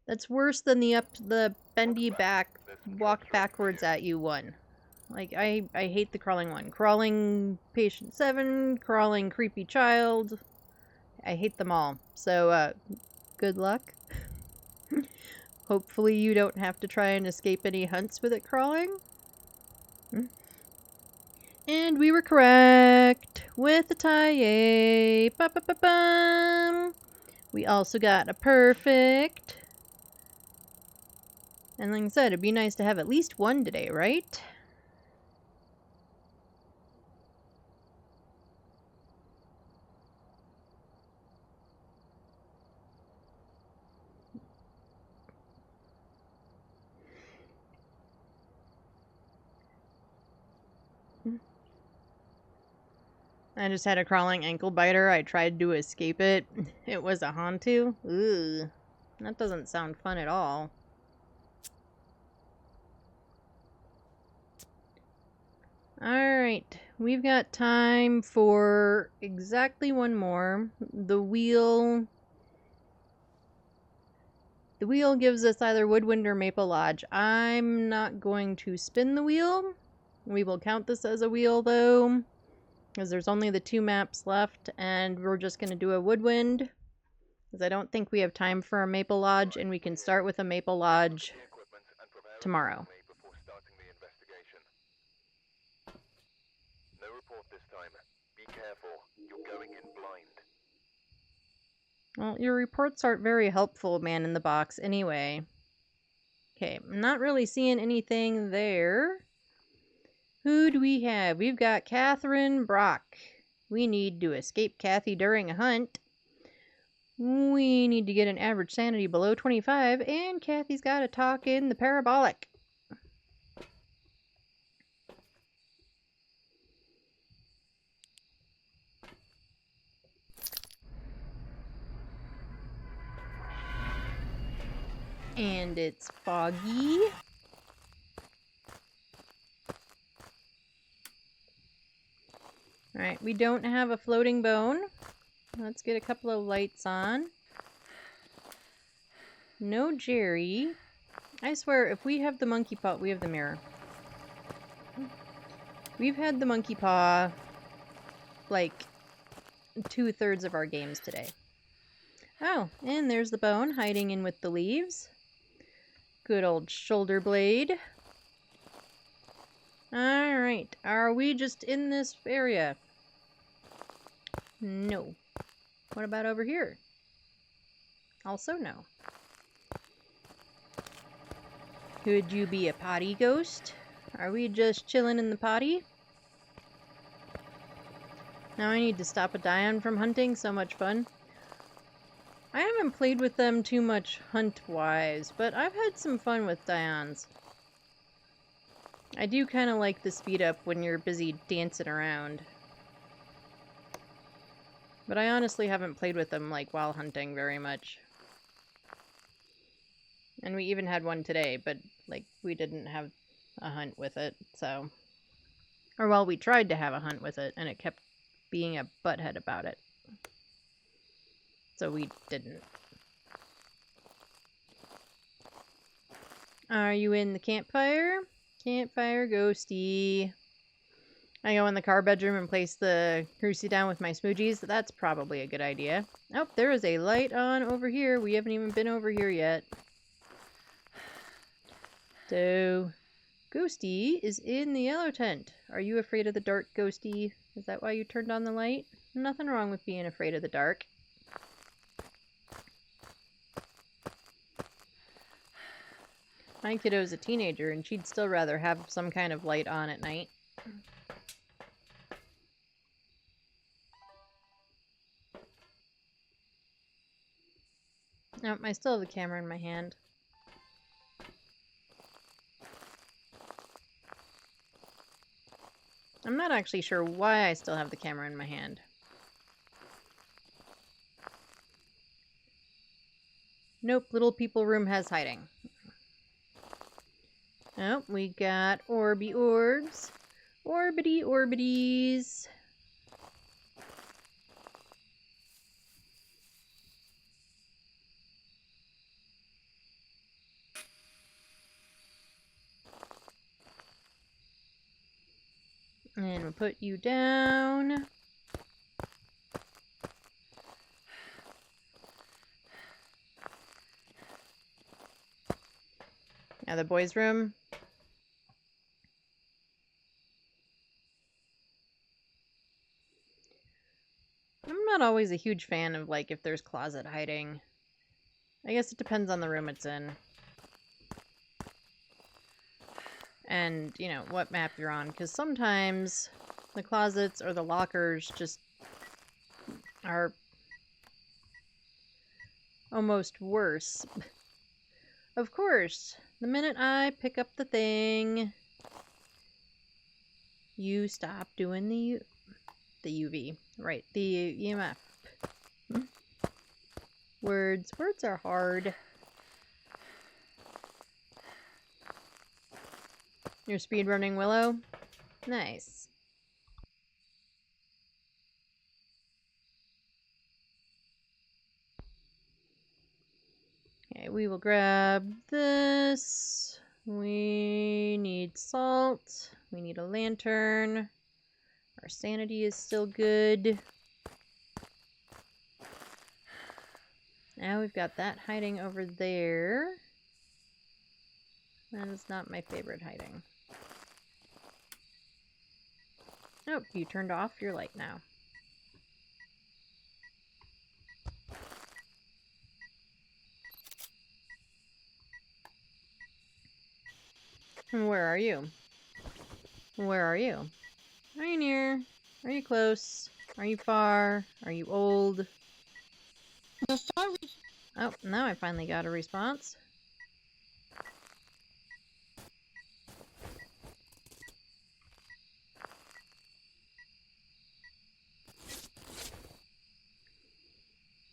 That's worse than the bendy back, walk backwards at you one. Like, I hate the crawling one. Crawling patient 7, crawling creepy child. I hate them all. So, good luck. Hopefully you don't have to try and escape any hunts with it crawling. And we were correct with the Taille. Ba-ba-ba-bum. We also got a perfect. And like I said, it'd be nice to have at least one today, right? I just had a crawling ankle biter. I tried to escape it. It was a Hantu. Ugh. That doesn't sound fun at all. Alright. We've got time for exactly one more. The wheel gives us either Woodwind or Maple Lodge. I'm not going to spin the wheel. We will count this as a wheel, though, because there's only the 2 maps left, and we're just going to do a Woodwind, because I don't think we have time for a Maple Lodge, and we can start with a Maple Lodge tomorrow. No report this time. Be careful. You're going in blind. Well, your reports aren't very helpful, man in the box, anyway. Okay, I'm not really seeing anything there. Who do we have? We've got Catherine Brock. We need to escape Kathy during a hunt. We need to get an average sanity below 25, and Kathy's got to talk in the parabolic. And it's foggy. Alright, we don't have a floating bone. Let's get a couple of lights on. No Jerry. I swear, if we have the monkey paw, we have the mirror. We've had the monkey paw like 2/3 of our games today. Oh, and there's the bone hiding in with the leaves. Good old shoulder blade. Alright, are we just in this area? No. What about over here? Also no. Could you be a potty ghost? Are we just chilling in the potty? Now I need to stop a Dion from hunting. So much fun. I haven't played with them too much hunt-wise, but I've had some fun with Dions. I do kind of like the speed up when you're busy dancing around. But I honestly haven't played with them, like, while hunting very much. And we even had one today, but, like, we didn't have a hunt with it, so... Or, well, we tried to have a hunt with it, and it kept being a butthead about it. So we didn't. Are you in the campfire? Campfire ghosty. I go in the car bedroom and place the crucie down with my smoogies. That's probably a good idea. Oh, there is a light on over here. We haven't even been over here yet. So, Ghosty is in the yellow tent. Are you afraid of the dark, Ghosty? Is that why you turned on the light? Nothing wrong with being afraid of the dark. My kiddo's a teenager, and she'd still rather have some kind of light on at night. Nope, I still have the camera in my hand. I'm not actually sure why I still have the camera in my hand. Nope, little people room has hiding. Oh, we got Orby Orbs. Orbity Orbities. And we'll put you down. Now the boys' room. I'm not always a huge fan of, like, if there's closet hiding. I guess it depends on the room it's in. And, you know, what map you're on. Because sometimes the closets or the lockers just are almost worse. Of course, the minute I pick up the thing, you stop doing the UV. Right, the EMF. Words are hard. You're speedrunning Willow? Nice. Okay, we will grab this. We need salt. We need a lantern. Our sanity is still good. Now we've got that hiding over there. That is not my favorite hiding. Oh, you turned off your light now. Where are you? Where are you? Are you near? Are you close? Are you far? Are you old? The far Oh, now I finally got a response.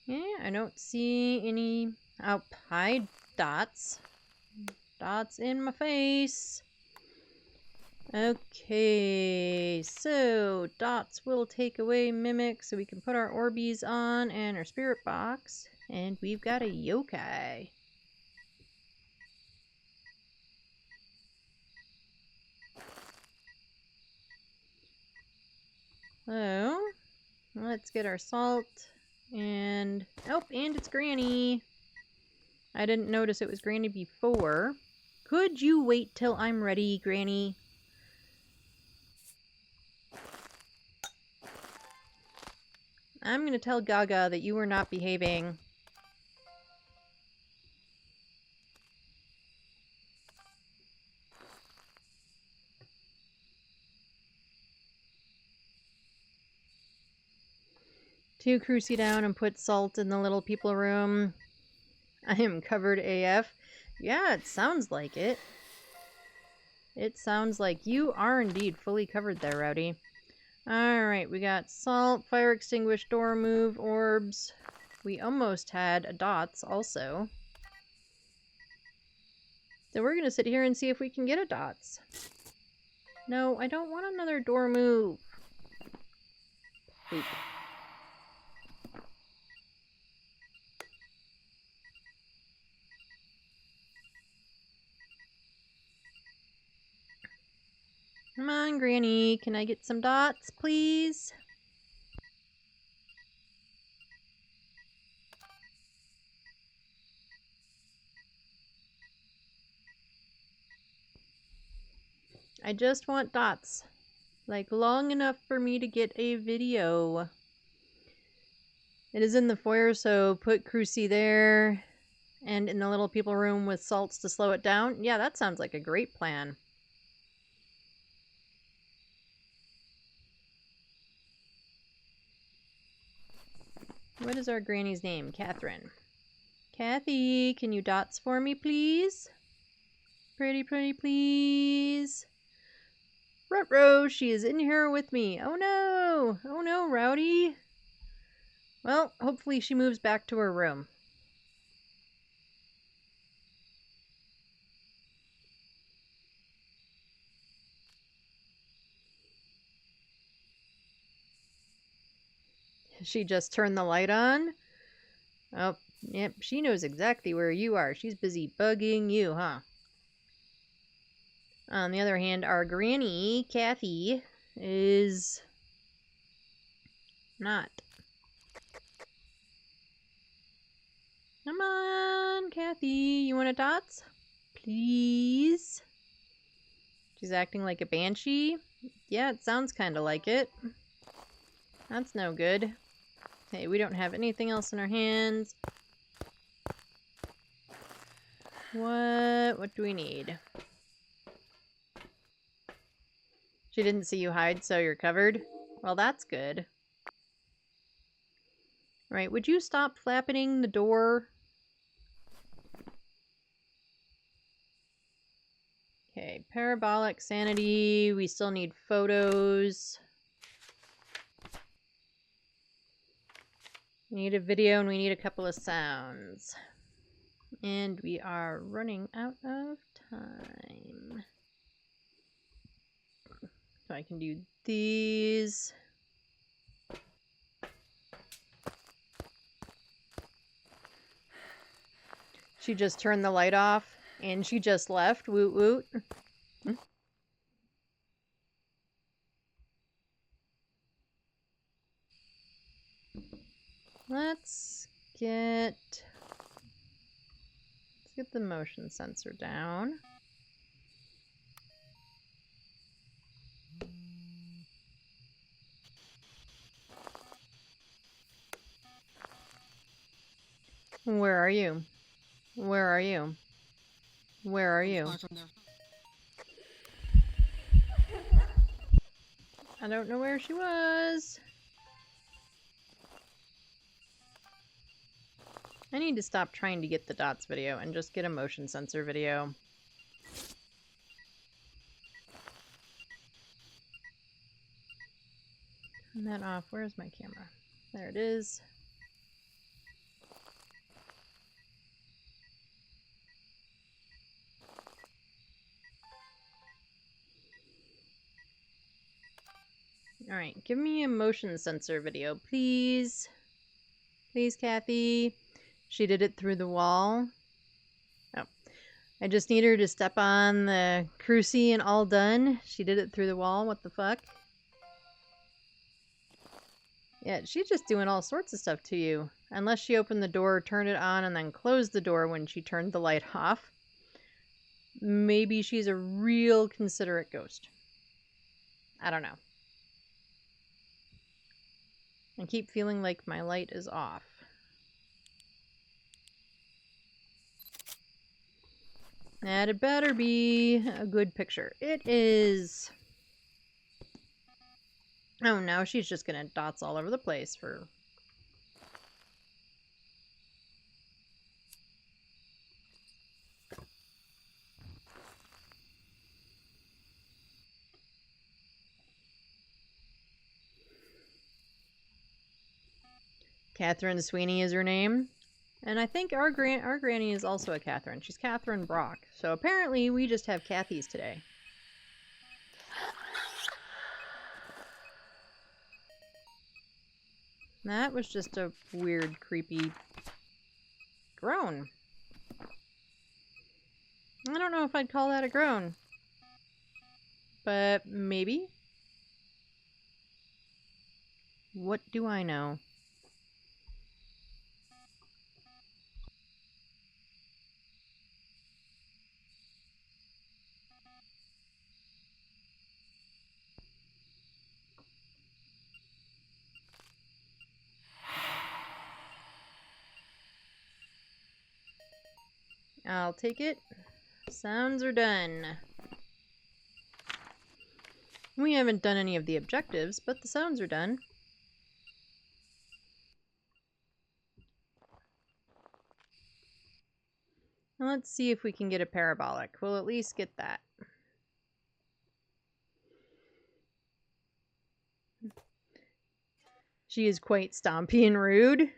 Yeah, I don't see any... Oh, hi, dots. Dots in my face. Okay, so dots will take away mimic so we can put our Orbeez on and our spirit box. And we've got a yokai. So, let's get our salt and... Oh, and it's Granny. I didn't notice it was Granny before. Could you wait till I'm ready, Granny? I'm gonna tell Gaga that you were not behaving. 2 Cruci down and put salt in the little people room. I am covered AF. Yeah, it sounds like it. It sounds like you are indeed fully covered there, Rowdy. Alright, we got salt, fire extinguish, door move, orbs. We almost had a dots also. So we're gonna sit here and see if we can get a dots. No, I don't want another door move. Boop. Come on, Granny. Can I get some dots, please? I just want dots. Like, long enough for me to get a video. It is in the foyer, so put Cruci there. And in the little people room with salts to slow it down. Yeah, that sounds like a great plan. What is our granny's name? Catherine. Kathy, can you dots for me, please? Pretty, please. Ruh-roh, she is in here with me. Oh no! Oh no, Rowdy! Well, hopefully she moves back to her room. She just turned the light on. Oh, yep, she knows exactly where you are. She's busy bugging you, huh? On the other hand, our granny, Kathy, is not. Come on, Kathy. You want a dots? Please? She's acting like a banshee? Yeah, it sounds kind of like it. That's no good. Hey, we don't have anything else in our hands. What do we need? She didn't see you hide, so you're covered? Well, that's good. Right, would you stop flapping the door? Okay, parabolic sanity. We still need photos. We need a video and we need a couple of sounds. And we are running out of time. So I can do these. She just turned the light off and she just left. Woot woot. Let's get the motion sensor down. Where are you? Where are you? Where are you? I don't know where she was. I need to stop trying to get the dots video and just get a motion sensor video. Turn that off. Where's my camera? There it is. Alright, give me a motion sensor video, please. Please, Kathy. She did it through the wall. Oh. I just need her to step on the Cruci and all done. She did it through the wall. What the fuck? Yeah, she's just doing all sorts of stuff to you. Unless she opened the door, turned it on, and then closed the door when she turned the light off. Maybe she's a real considerate ghost. I don't know. I keep feeling like my light is off. That it better be a good picture. It is. Oh, now she's just gonna dots all over the place for Catherine Sweeney is her name. And I think our granny is also a Catherine. She's Catherine Brock. So apparently we just have Cathys today. That was just a weird, creepy groan. I don't know if I'd call that a groan. But maybe? What do I know? I'll take it. Sounds are done. We haven't done any of the objectives, but the sounds are done. Let's see if we can get a parabolic. We'll at least get that. She is quite stompy and rude.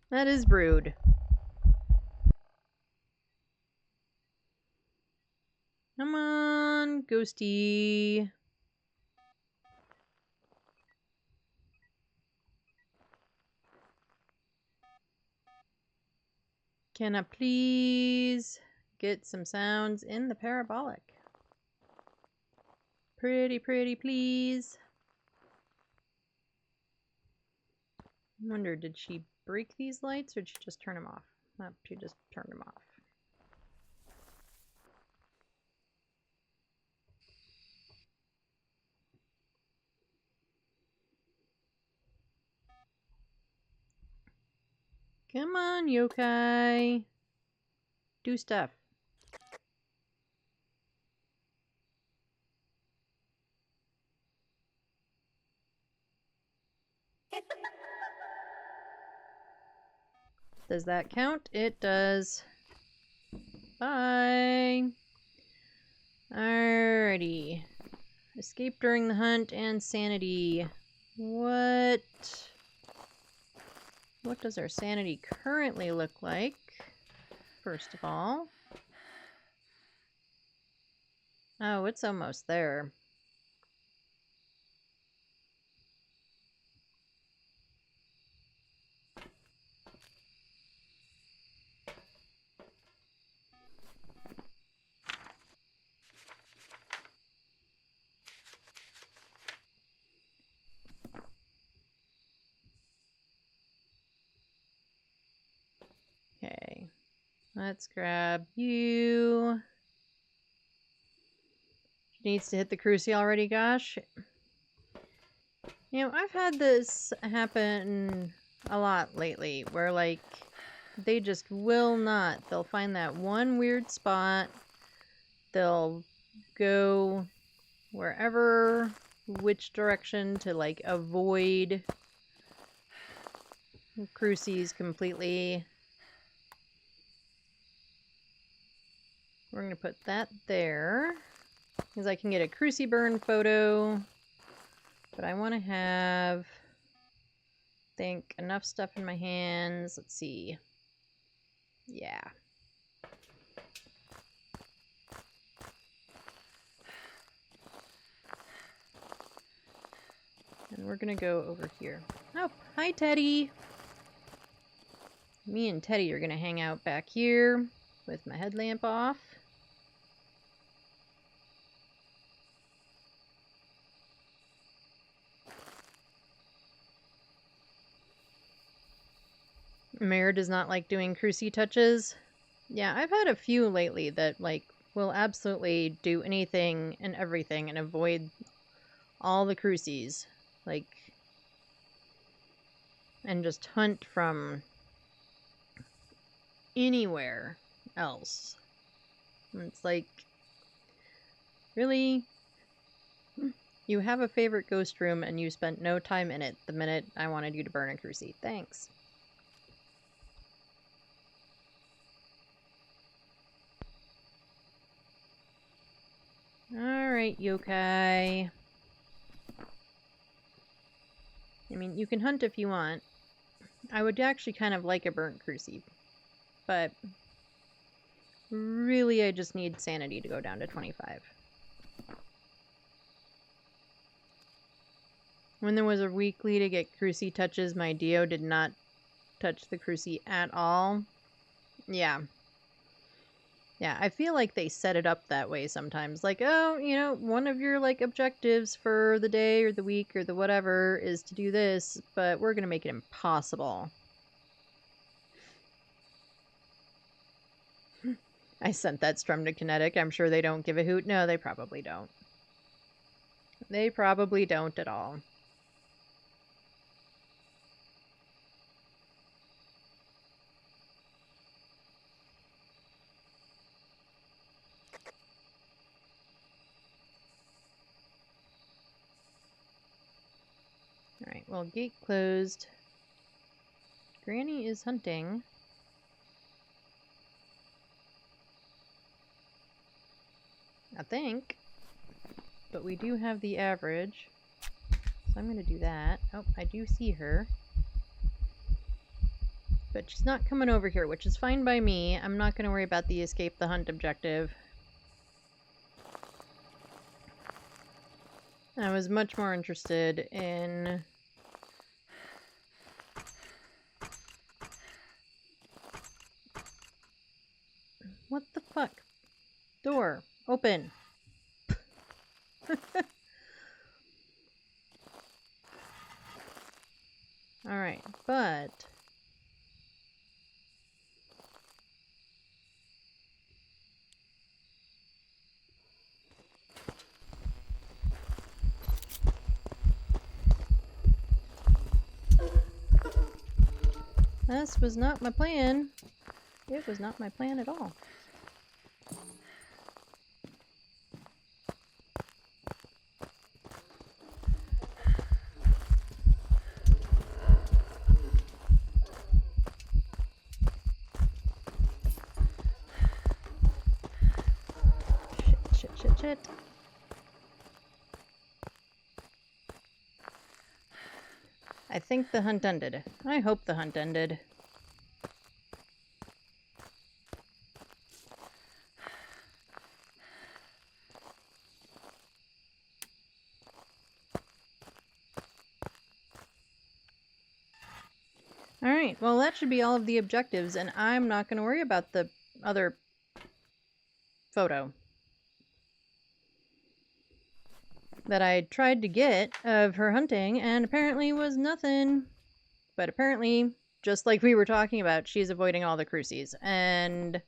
That is rude. Come on, ghosty. Can I please get some sounds in the parabolic? Pretty, please. I wonder, did she break these lights or did she just turn them off? Nope, she just turned them off. Come on, yokai. Do stuff. Does that count? It does. Bye. Alrighty. Escape during the hunt and sanity. What does our sanity currently look like? First of all. Oh, it's almost there. Okay. Let's grab you. She needs to hit the cruci already, gosh. You know, I've had this happen a lot lately, where, like, they just will not. They'll find that one weird spot. They'll go wherever, which direction to, like, avoid crucies completely. We're going to put that there, because I can get a cruci burn photo. But I want to have, I think, enough stuff in my hands. Let's see. Yeah. And we're going to go over here. Oh, hi, Teddy. Me and Teddy are going to hang out back here with my headlamp off. Mare does not like doing cruci touches. Yeah, I've had a few lately that, like, will absolutely do anything and everything and avoid all the crucies. Like, and just hunt from anywhere else. And it's like, really? You have a favorite ghost room and you spent no time in it the minute I wanted you to burn a cruci. Thanks. Alright, yokai. I mean, you can hunt if you want. I would actually kind of like a burnt crucie, but really I just need sanity to go down to 25. When there was a weekly to get crucie touches, my Dio did not touch the crucie at all. Yeah. Yeah, I feel like they set it up that way sometimes. Like, oh, you know, one of your, like, objectives for the day or the week or the whatever is to do this, but we're gonna make it impossible. I sent that strum to Kinetic. I'm sure they don't give a hoot. No, they probably don't. They probably don't at all. Alright, well, gate closed. Granny is hunting. I think. But we do have the average. So I'm going to do that. Oh, I do see her. But she's not coming over here, which is fine by me. I'm not going to worry about the escape the hunt objective. I was much more interested in... What the fuck? Door. Open. Alright, but... This was not my plan. It was not my plan at all. Shit. I think the hunt ended. I hope the hunt ended. Alright, well that should be all of the objectives, and I'm not going to worry about the other photo that I tried to get of her hunting, and apparently was nothing. But apparently, just like we were talking about, she's avoiding all the crucies, and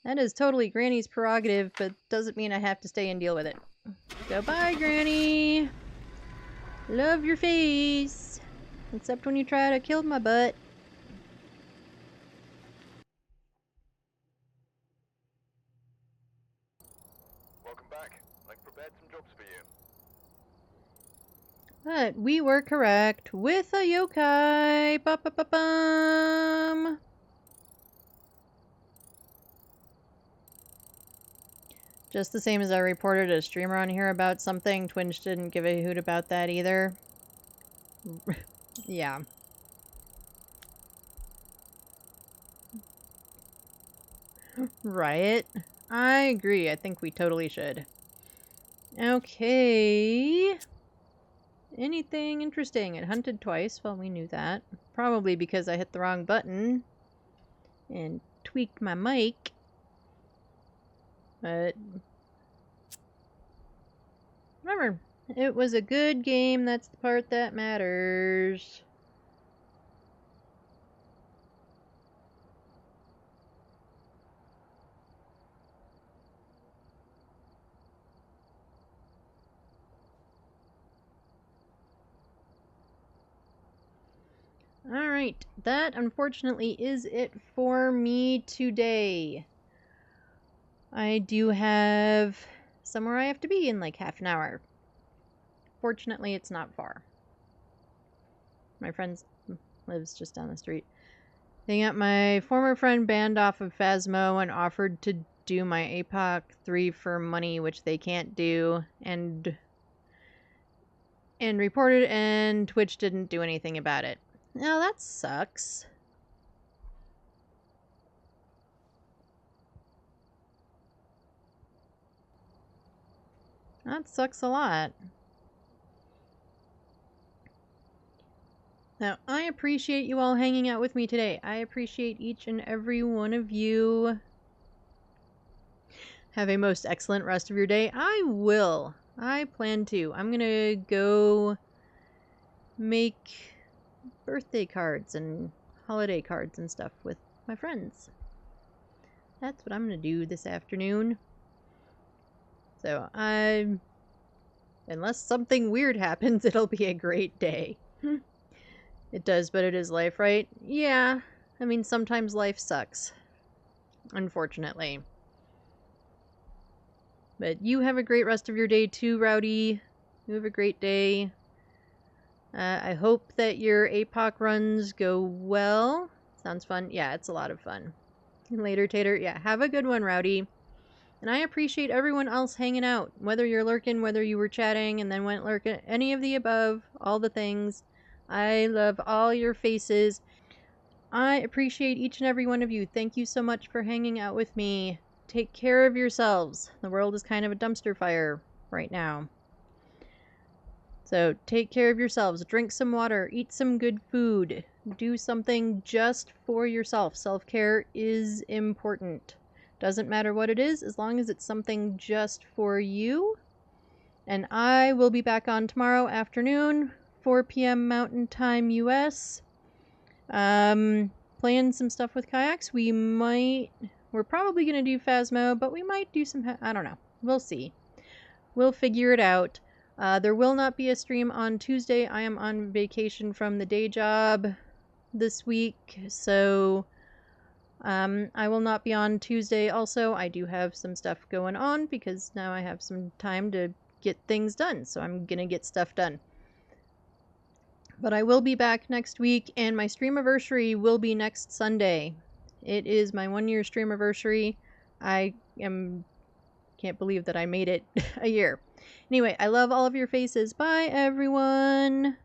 that is totally Granny's prerogative, but doesn't mean I have to stay and deal with it. Goodbye, Granny! Love your face! Except when you try to kill my butt. Welcome back. I've prepared some jobs for you. But we were correct with a yokai. Ba-ba-ba-bum. Just the same as I reported a streamer on here about something, Twitch didn't give a hoot about that either. Yeah. Riot? I agree. I think we totally should. Okay. Anything interesting? It hunted twice. Well, we knew that. Probably because I hit the wrong button and tweaked my mic. But remember, it was a good game. That's the part that matters. Alright, that unfortunately is it for me today. I do have somewhere I have to be in like half an hour. Fortunately, it's not far. My friend lives just down the street. They got my former friend banned off of Phasmo and offered to do my APOC 3 for money, which they can't do. And and reported, and Twitch didn't do anything about it. Now that sucks. That sucks a lot. Now, I appreciate you all hanging out with me today. I appreciate each and every one of you. Have a most excellent rest of your day. I will. I plan to. I'm gonna go make birthday cards and holiday cards and stuff with my friends. That's what I'm gonna do this afternoon. So, unless something weird happens, it'll be a great day. It does, but it is life, right? Yeah. I mean, sometimes life sucks. Unfortunately. But you have a great rest of your day too, Rowdy. You have a great day. I hope that your APOC runs go well. Sounds fun. Yeah, it's a lot of fun. Later, Tater. Yeah, have a good one, Rowdy. And I appreciate everyone else hanging out. Whether you're lurking, whether you were chatting and then went lurking, any of the above, all the things. I love all your faces. I appreciate each and every one of you. Thank you so much for hanging out with me. Take care of yourselves. The world is kind of a dumpster fire right now. So take care of yourselves. Drink some water. Eat some good food. Do something just for yourself. Self-care is important. Doesn't matter what it is, as long as it's something just for you. And I will be back on tomorrow afternoon, 4 p.m. Mountain Time US. Playing some stuff with kayaks. We're probably going to do Phasmo, but we might do some, I don't know. We'll see. We'll figure it out. There will not be a stream on Tuesday. I am on vacation from the day job this week, so I will not be on Tuesday. Also, I do have some stuff going on because now I have some time to get things done, so I'm gonna get stuff done. But I will be back next week, and my streamiversary will be next Sunday. It is my 1-year streamiversary. Can't believe that I made it a year. Anyway, I love all of your faces. Bye, everyone!